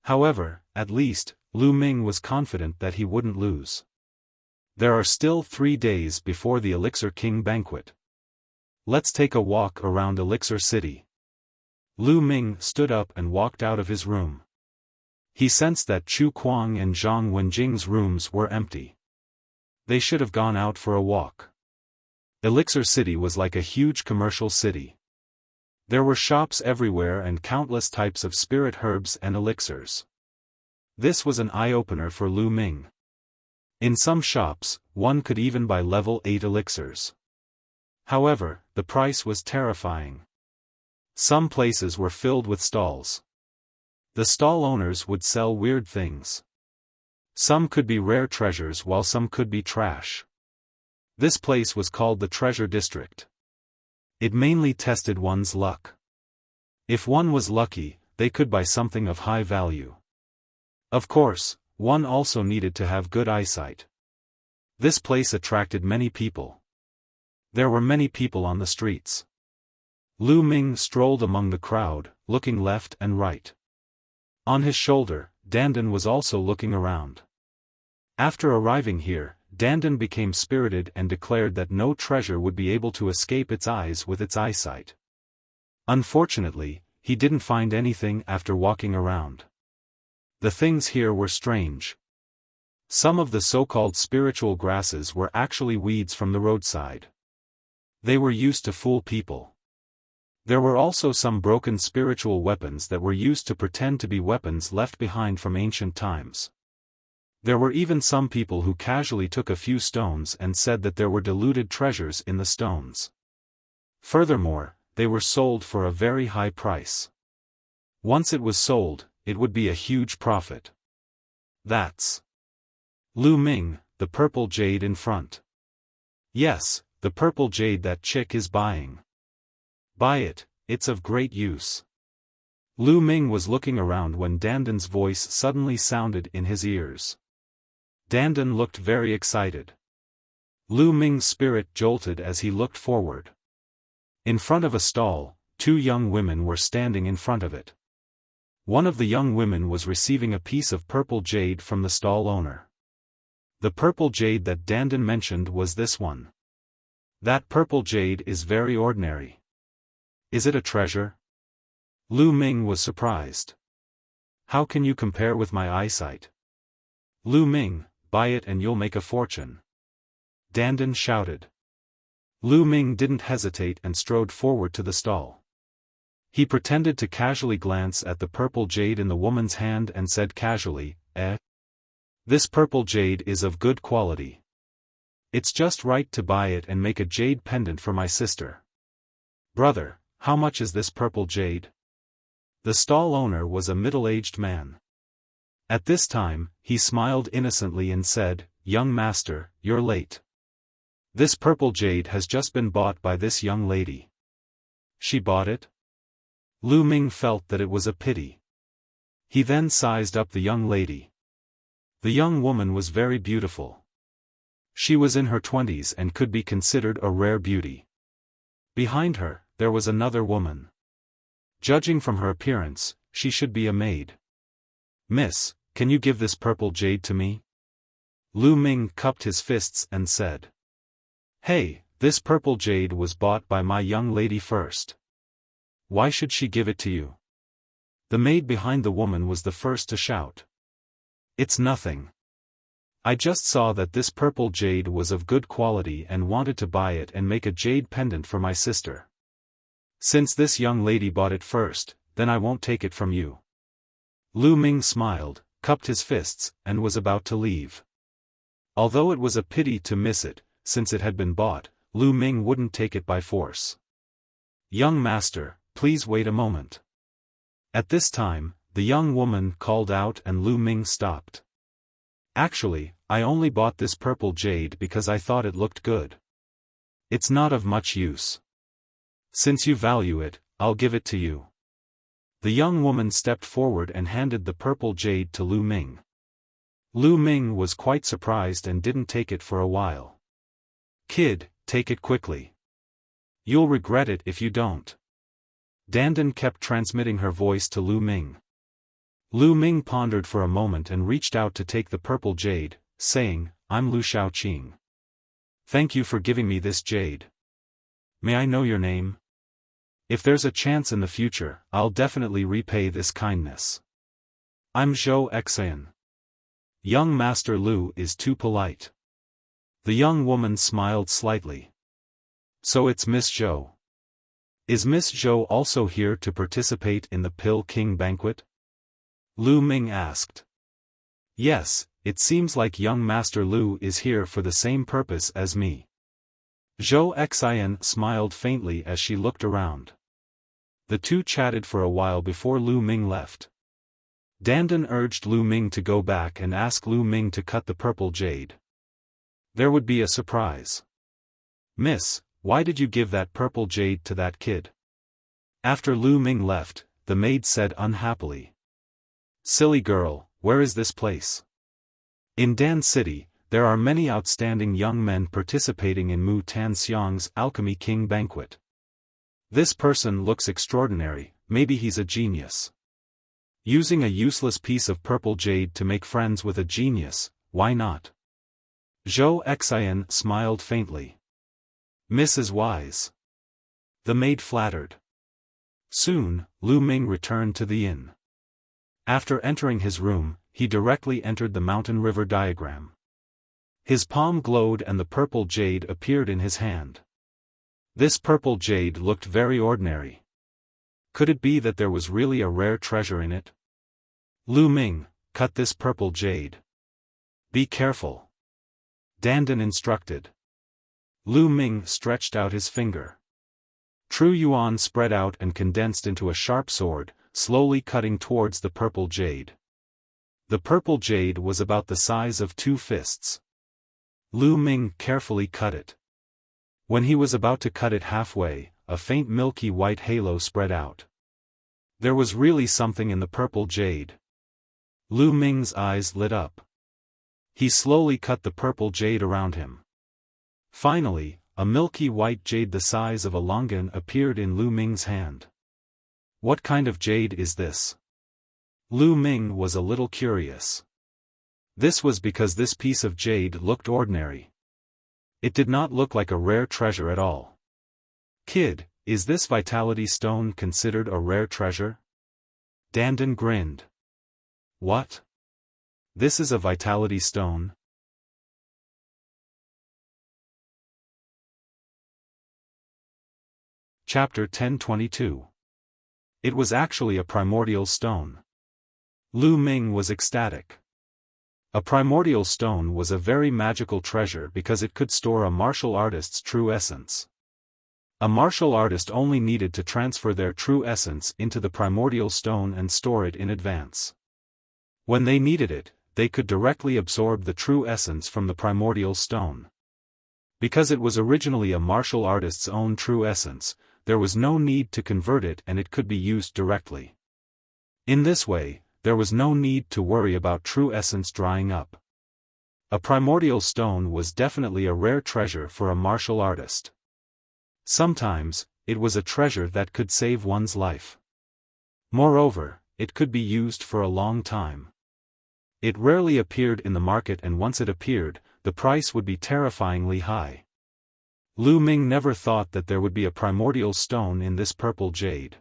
However, at least, Lu Ming was confident that he wouldn't lose. There are still 3 days before the Elixir King banquet. Let's take a walk around Elixir City. Lu Ming stood up and walked out of his room. He sensed that Chu Kuang and Zhang Wenjing's rooms were empty. They should have gone out for a walk. Elixir City was like a huge commercial city. There were shops everywhere and countless types of spirit herbs and elixirs. This was an eye-opener for Lu Ming. In some shops, one could even buy level 8 elixirs. However, the price was terrifying. Some places were filled with stalls. The stall owners would sell weird things. Some could be rare treasures while some could be trash. This place was called the Treasure District. It mainly tested one's luck. If one was lucky, they could buy something of high value. Of course, one also needed to have good eyesight. This place attracted many people. There were many people on the streets. Lu Ming strolled among the crowd, looking left and right. On his shoulder, Dandan was also looking around. After arriving here, Dandan became spirited and declared that no treasure would be able to escape its eyes with its eyesight. Unfortunately, he didn't find anything after walking around. The things here were strange. Some of the so-called spiritual grasses were actually weeds from the roadside. They were used to fool people. There were also some broken spiritual weapons that were used to pretend to be weapons left behind from ancient times. There were even some people who casually took a few stones and said that there were diluted treasures in the stones. Furthermore, they were sold for a very high price. Once it was sold, it would be a huge profit. That's Lu Ming, the purple jade in front. Yes, the purple jade that chick is buying. Buy it, it's of great use. Lu Ming was looking around when Dandan's voice suddenly sounded in his ears. Dandan looked very excited. Lu Ming's spirit jolted as he looked forward. In front of a stall, two young women were standing in front of it. One of the young women was receiving a piece of purple jade from the stall owner. The purple jade that Dandan mentioned was this one. That purple jade is very ordinary. Is it a treasure? Lu Ming was surprised. How can you compare with my eyesight? Lu Ming, buy it and you'll make a fortune. Dandan shouted. Lu Ming didn't hesitate and strode forward to the stall. He pretended to casually glance at the purple jade in the woman's hand and said casually, This purple jade is of good quality. It's just right to buy it and make a jade pendant for my sister. Brother, how much is this purple jade? The stall owner was a middle-aged man. At this time, he smiled innocently and said, Young master, you're late. This purple jade has just been bought by this young lady. She bought it? Lu Ming felt that it was a pity. He then sized up the young lady. The young woman was very beautiful. She was in her 20s and could be considered a rare beauty. Behind her, there was another woman. Judging from her appearance, she should be a maid. Miss, can you give this purple jade to me? Lu Ming cupped his fists and said. Hey, this purple jade was bought by my young lady first. Why should she give it to you? The maid behind the woman was the first to shout. It's nothing. I just saw that this purple jade was of good quality and wanted to buy it and make a jade pendant for my sister. Since this young lady bought it first, then I won't take it from you. Lu Ming smiled, cupped his fists, and was about to leave. Although it was a pity to miss it, since it had been bought, Lu Ming wouldn't take it by force. Young master, please wait a moment. At this time, the young woman called out and Lu Ming stopped. Actually, I only bought this purple jade because I thought it looked good. It's not of much use. Since you value it, I'll give it to you. The young woman stepped forward and handed the purple jade to Lu Ming. Lu Ming was quite surprised and didn't take it for a while. Kid, take it quickly. You'll regret it if you don't. Dandan kept transmitting her voice to Lu Ming. Lu Ming pondered for a moment and reached out to take the purple jade, saying, I'm Lu Xiaoqing. Thank you for giving me this jade. May I know your name? If there's a chance in the future, I'll definitely repay this kindness. I'm Zhou Xian. Young Master Lu is too polite. The young woman smiled slightly. So it's Miss Zhou. Is Miss Zhou also here to participate in the Pill King banquet? Lu Ming asked. Yes, it seems like young Master Lu is here for the same purpose as me. Zhou Xian smiled faintly as she looked around. The two chatted for a while before Lu Ming left. Dandan urged Lu Ming to go back and ask Lu Ming to cut the purple jade. There would be a surprise. Miss, why did you give that purple jade to that kid? After Lu Ming left, the maid said unhappily. Silly girl, where is this place? In Dan City, there are many outstanding young men participating in Mu Tanxiang's Alchemy King banquet. This person looks extraordinary, maybe he's a genius. Using a useless piece of purple jade to make friends with a genius, why not? Zhou Xian smiled faintly. Miss is wise. The maid flattered. Soon, Lu Ming returned to the inn. After entering his room, he directly entered the mountain river diagram. His palm glowed and the purple jade appeared in his hand. This purple jade looked very ordinary. Could it be that there was really a rare treasure in it? Lu Ming, cut this purple jade. Be careful. Dandan instructed. Lu Ming stretched out his finger. True yuan spread out and condensed into a sharp sword, slowly cutting towards the purple jade. The purple jade was about the size of 2 fists. Lu Ming carefully cut it. When he was about to cut it halfway, a faint milky white halo spread out. There was really something in the purple jade. Lu Ming's eyes lit up. He slowly cut the purple jade around him. Finally, a milky white jade the size of a longan appeared in Lu Ming's hand. What kind of jade is this? Lu Ming was a little curious. This was because this piece of jade looked ordinary. It did not look like a rare treasure at all. Kid, is this vitality stone considered a rare treasure? Dandan grinned. What? This is a vitality stone? Chapter 1022. It was actually a primordial stone. Lu Ming was ecstatic. A primordial stone was a very magical treasure because it could store a martial artist's true essence. A martial artist only needed to transfer their true essence into the primordial stone and store it in advance. When they needed it, they could directly absorb the true essence from the primordial stone. Because it was originally a martial artist's own true essence, there was no need to convert it and it could be used directly. In this way, there was no need to worry about true essence drying up. A primordial stone was definitely a rare treasure for a martial artist. Sometimes, it was a treasure that could save one's life. Moreover, it could be used for a long time. It rarely appeared in the market and once it appeared, the price would be terrifyingly high. Lu Ming never thought that there would be a primordial stone in this purple jade.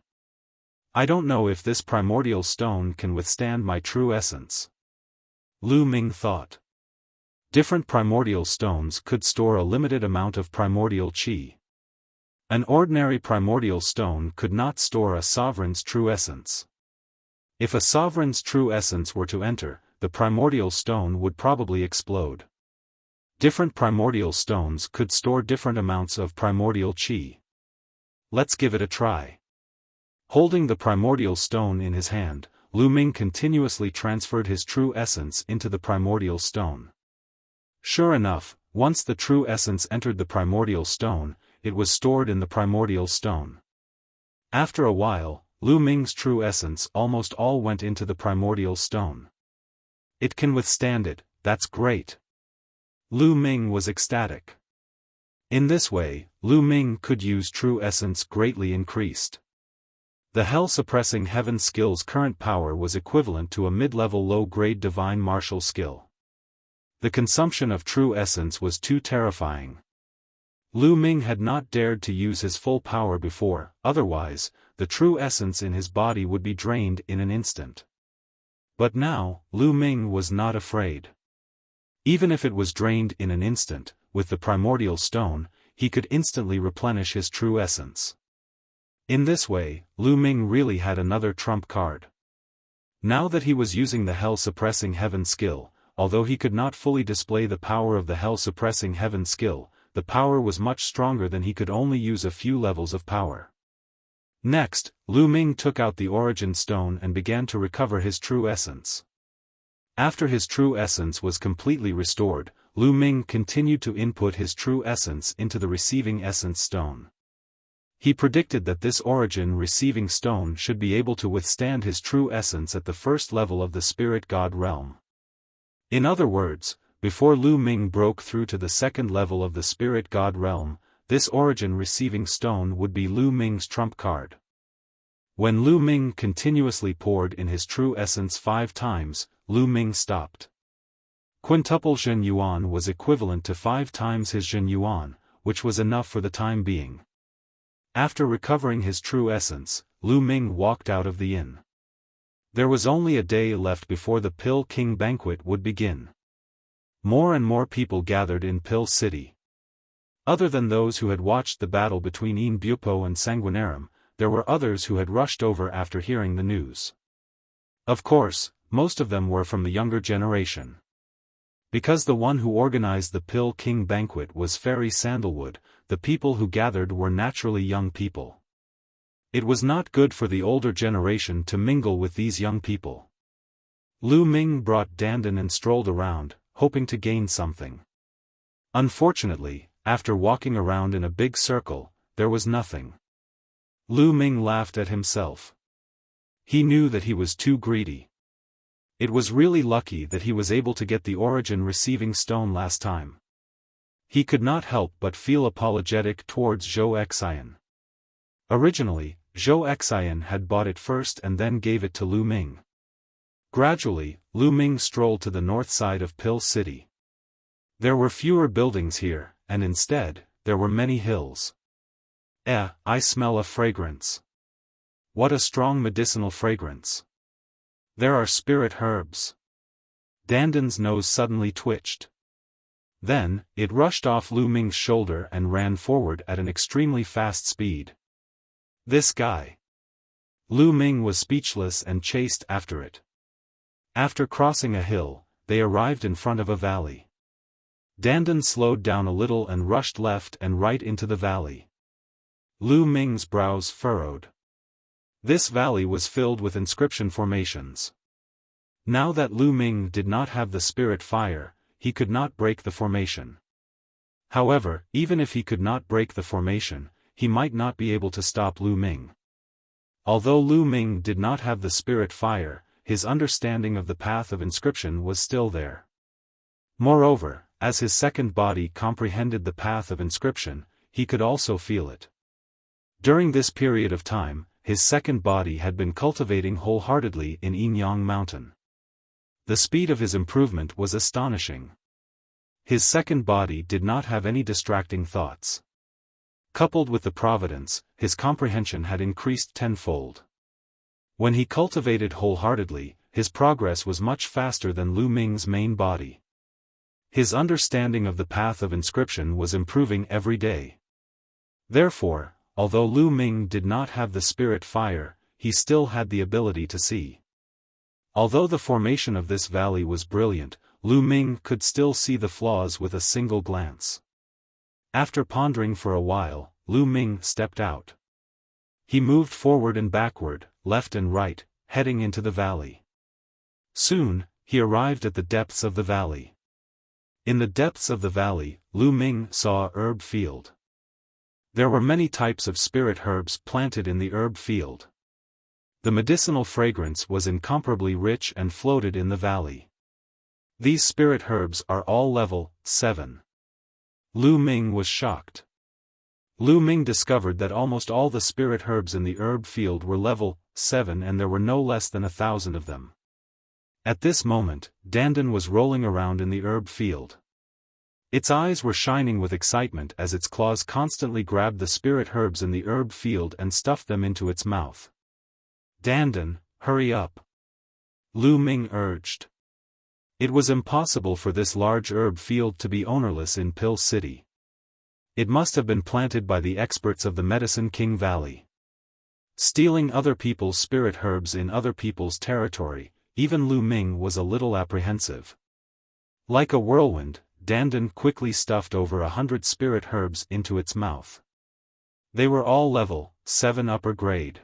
I don't know if this primordial stone can withstand my true essence. Lu Ming thought. Different primordial stones could store a limited amount of primordial qi. An ordinary primordial stone could not store a sovereign's true essence. If a sovereign's true essence were to enter, the primordial stone would probably explode. Different primordial stones could store different amounts of primordial qi. Let's give it a try. Holding the primordial stone in his hand, Lu Ming continuously transferred his true essence into the primordial stone. Sure enough, once the true essence entered the primordial stone, it was stored in the primordial stone. After a while, Lu Ming's true essence almost all went into the primordial stone. It can withstand it, that's great. Lu Ming was ecstatic. In this way, Lu Ming could use true essence greatly increased. The hell-suppressing heaven skill's current power was equivalent to a mid-level low-grade divine martial skill. The consumption of true essence was too terrifying. Lu Ming had not dared to use his full power before, otherwise, the true essence in his body would be drained in an instant. But now, Lu Ming was not afraid. Even if it was drained in an instant, with the primordial stone, he could instantly replenish his true essence. In this way, Lu Ming really had another trump card. Now that he was using the hell-suppressing heaven skill, although he could not fully display the power of the hell-suppressing heaven skill, the power was much stronger than he could only use a few levels of power. Next, Lu Ming took out the origin stone and began to recover his true essence. After his true essence was completely restored, Lu Ming continued to input his true essence into the receiving essence stone. He predicted that this origin receiving stone should be able to withstand his true essence at the first level of the spirit god realm. In other words, before Lu Ming broke through to the second level of the spirit god realm, this origin receiving stone would be Lu Ming's trump card. When Lu Ming continuously poured in his true essence 5 times, Lu Ming stopped. Quintuple Zhen Yuan was equivalent to 5 times his Zhen Yuan, which was enough for the time being. After recovering his true essence, Lu Ming walked out of the inn. There was only a day left before the Pill King banquet would begin. More and more people gathered in Pill City. Other than those who had watched the battle between Yin Bupo and Sanguinarum, there were others who had rushed over after hearing the news. Of course, most of them were from the younger generation. Because the one who organized the Pill King banquet was Fairy Sandalwood, the people who gathered were naturally young people. It was not good for the older generation to mingle with these young people. Lu Ming brought Dandan and strolled around, hoping to gain something. Unfortunately, after walking around in a big circle, there was nothing. Lu Ming laughed at himself. He knew that he was too greedy. It was really lucky that he was able to get the origin receiving stone last time. He could not help but feel apologetic towards Zhou Xian. Originally, Zhou Xian had bought it first and then gave it to Lu Ming. Gradually, Lu Ming strolled to the north side of Pill City. There were fewer buildings here, and instead, there were many hills. I smell a fragrance. What a strong medicinal fragrance. There are spirit herbs. Dandan's nose suddenly twitched. Then, it rushed off Lu Ming's shoulder and ran forward at an extremely fast speed. This guy. Lu Ming was speechless and chased after it. After crossing a hill, they arrived in front of a valley. Dandan slowed down a little and rushed left and right into the valley. Lu Ming's brows furrowed. This valley was filled with inscription formations. Now that Lu Ming did not have the spirit fire, he could not break the formation. However, even if he could not break the formation, he might not be able to stop Lu Ming. Although Lu Ming did not have the spirit fire, his understanding of the path of inscription was still there. Moreover, as his second body comprehended the path of inscription, he could also feel it. During this period of time, his second body had been cultivating wholeheartedly in Yinyang Mountain. The speed of his improvement was astonishing. His second body did not have any distracting thoughts. Coupled with the providence, his comprehension had increased tenfold. When he cultivated wholeheartedly, his progress was much faster than Lu Ming's main body. His understanding of the path of inscription was improving every day. Therefore, although Lu Ming did not have the spirit fire, he still had the ability to see. Although the formation of this valley was brilliant, Lu Ming could still see the flaws with a single glance. After pondering for a while, Lu Ming stepped out. He moved forward and backward, left and right, heading into the valley. Soon, he arrived at the depths of the valley. In the depths of the valley, Lu Ming saw a herb field. There were many types of spirit herbs planted in the herb field. The medicinal fragrance was incomparably rich and floated in the valley. These spirit herbs are all level 7. Lu Ming was shocked. Lu Ming discovered that almost all the spirit herbs in the herb field were level 7 and there were no less than 1,000 of them. At this moment, Dandan was rolling around in the herb field. Its eyes were shining with excitement as its claws constantly grabbed the spirit herbs in the herb field and stuffed them into its mouth. Dandan, hurry up! Lu Ming urged. It was impossible for this large herb field to be ownerless in Pill City. It must have been planted by the experts of the Medicine King Valley. Stealing other people's spirit herbs in other people's territory, even Lu Ming was a little apprehensive. Like a whirlwind, Dandan quickly stuffed over 100 spirit herbs into its mouth. They were all level 7 upper grade.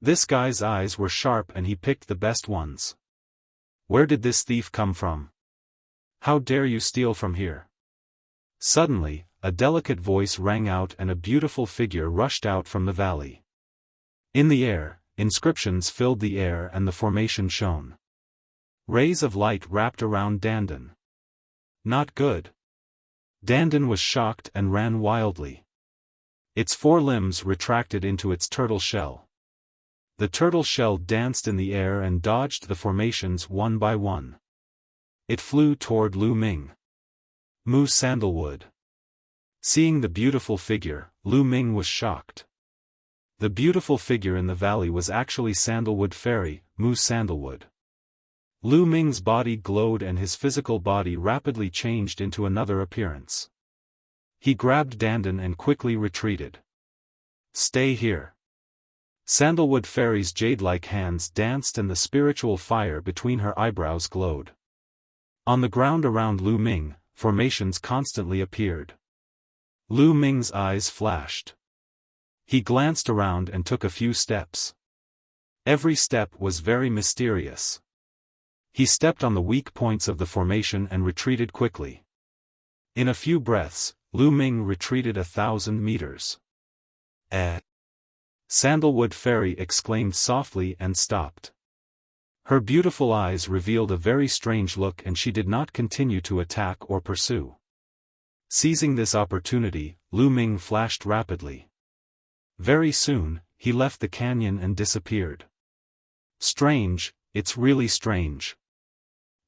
This guy's eyes were sharp and he picked the best ones. Where did this thief come from? How dare you steal from here? Suddenly, a delicate voice rang out and a beautiful figure rushed out from the valley. In the air, inscriptions filled the air and the formation shone. Rays of light wrapped around Dandan. Not good. Dandan was shocked and ran wildly. Its 4 limbs retracted into its turtle shell. The turtle shell danced in the air and dodged the formations one by one. It flew toward Lu Ming. Moo Sandalwood. Seeing the beautiful figure, Lu Ming was shocked. The beautiful figure in the valley was actually Sandalwood Fairy, Moose Sandalwood. Lu Ming's body glowed and his physical body rapidly changed into another appearance. He grabbed Dandan and quickly retreated. "Stay here." Sandalwood Fairy's jade-like hands danced and the spiritual fire between her eyebrows glowed. On the ground around Lu Ming, formations constantly appeared. Lu Ming's eyes flashed. He glanced around and took a few steps. Every step was very mysterious. He stepped on the weak points of the formation and retreated quickly. In a few breaths, Lu Ming retreated 1,000 meters. "Eh?" Sandalwood Fairy exclaimed softly and stopped. Her beautiful eyes revealed a very strange look and she did not continue to attack or pursue. Seizing this opportunity, Lu Ming flashed rapidly. Very soon, he left the canyon and disappeared. Strange, it's really strange.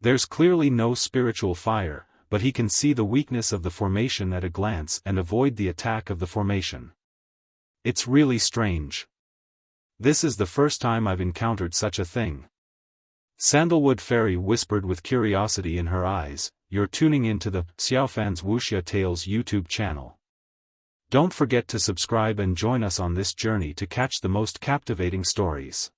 There's clearly no spiritual fire, but he can see the weakness of the formation at a glance and avoid the attack of the formation. It's really strange. This is the first time I've encountered such a thing. Sandalwood Fairy whispered with curiosity in her eyes, "You're tuning into the Xiaofan's Wuxia Tales YouTube channel. Don't forget to subscribe and join us on this journey to catch the most captivating stories."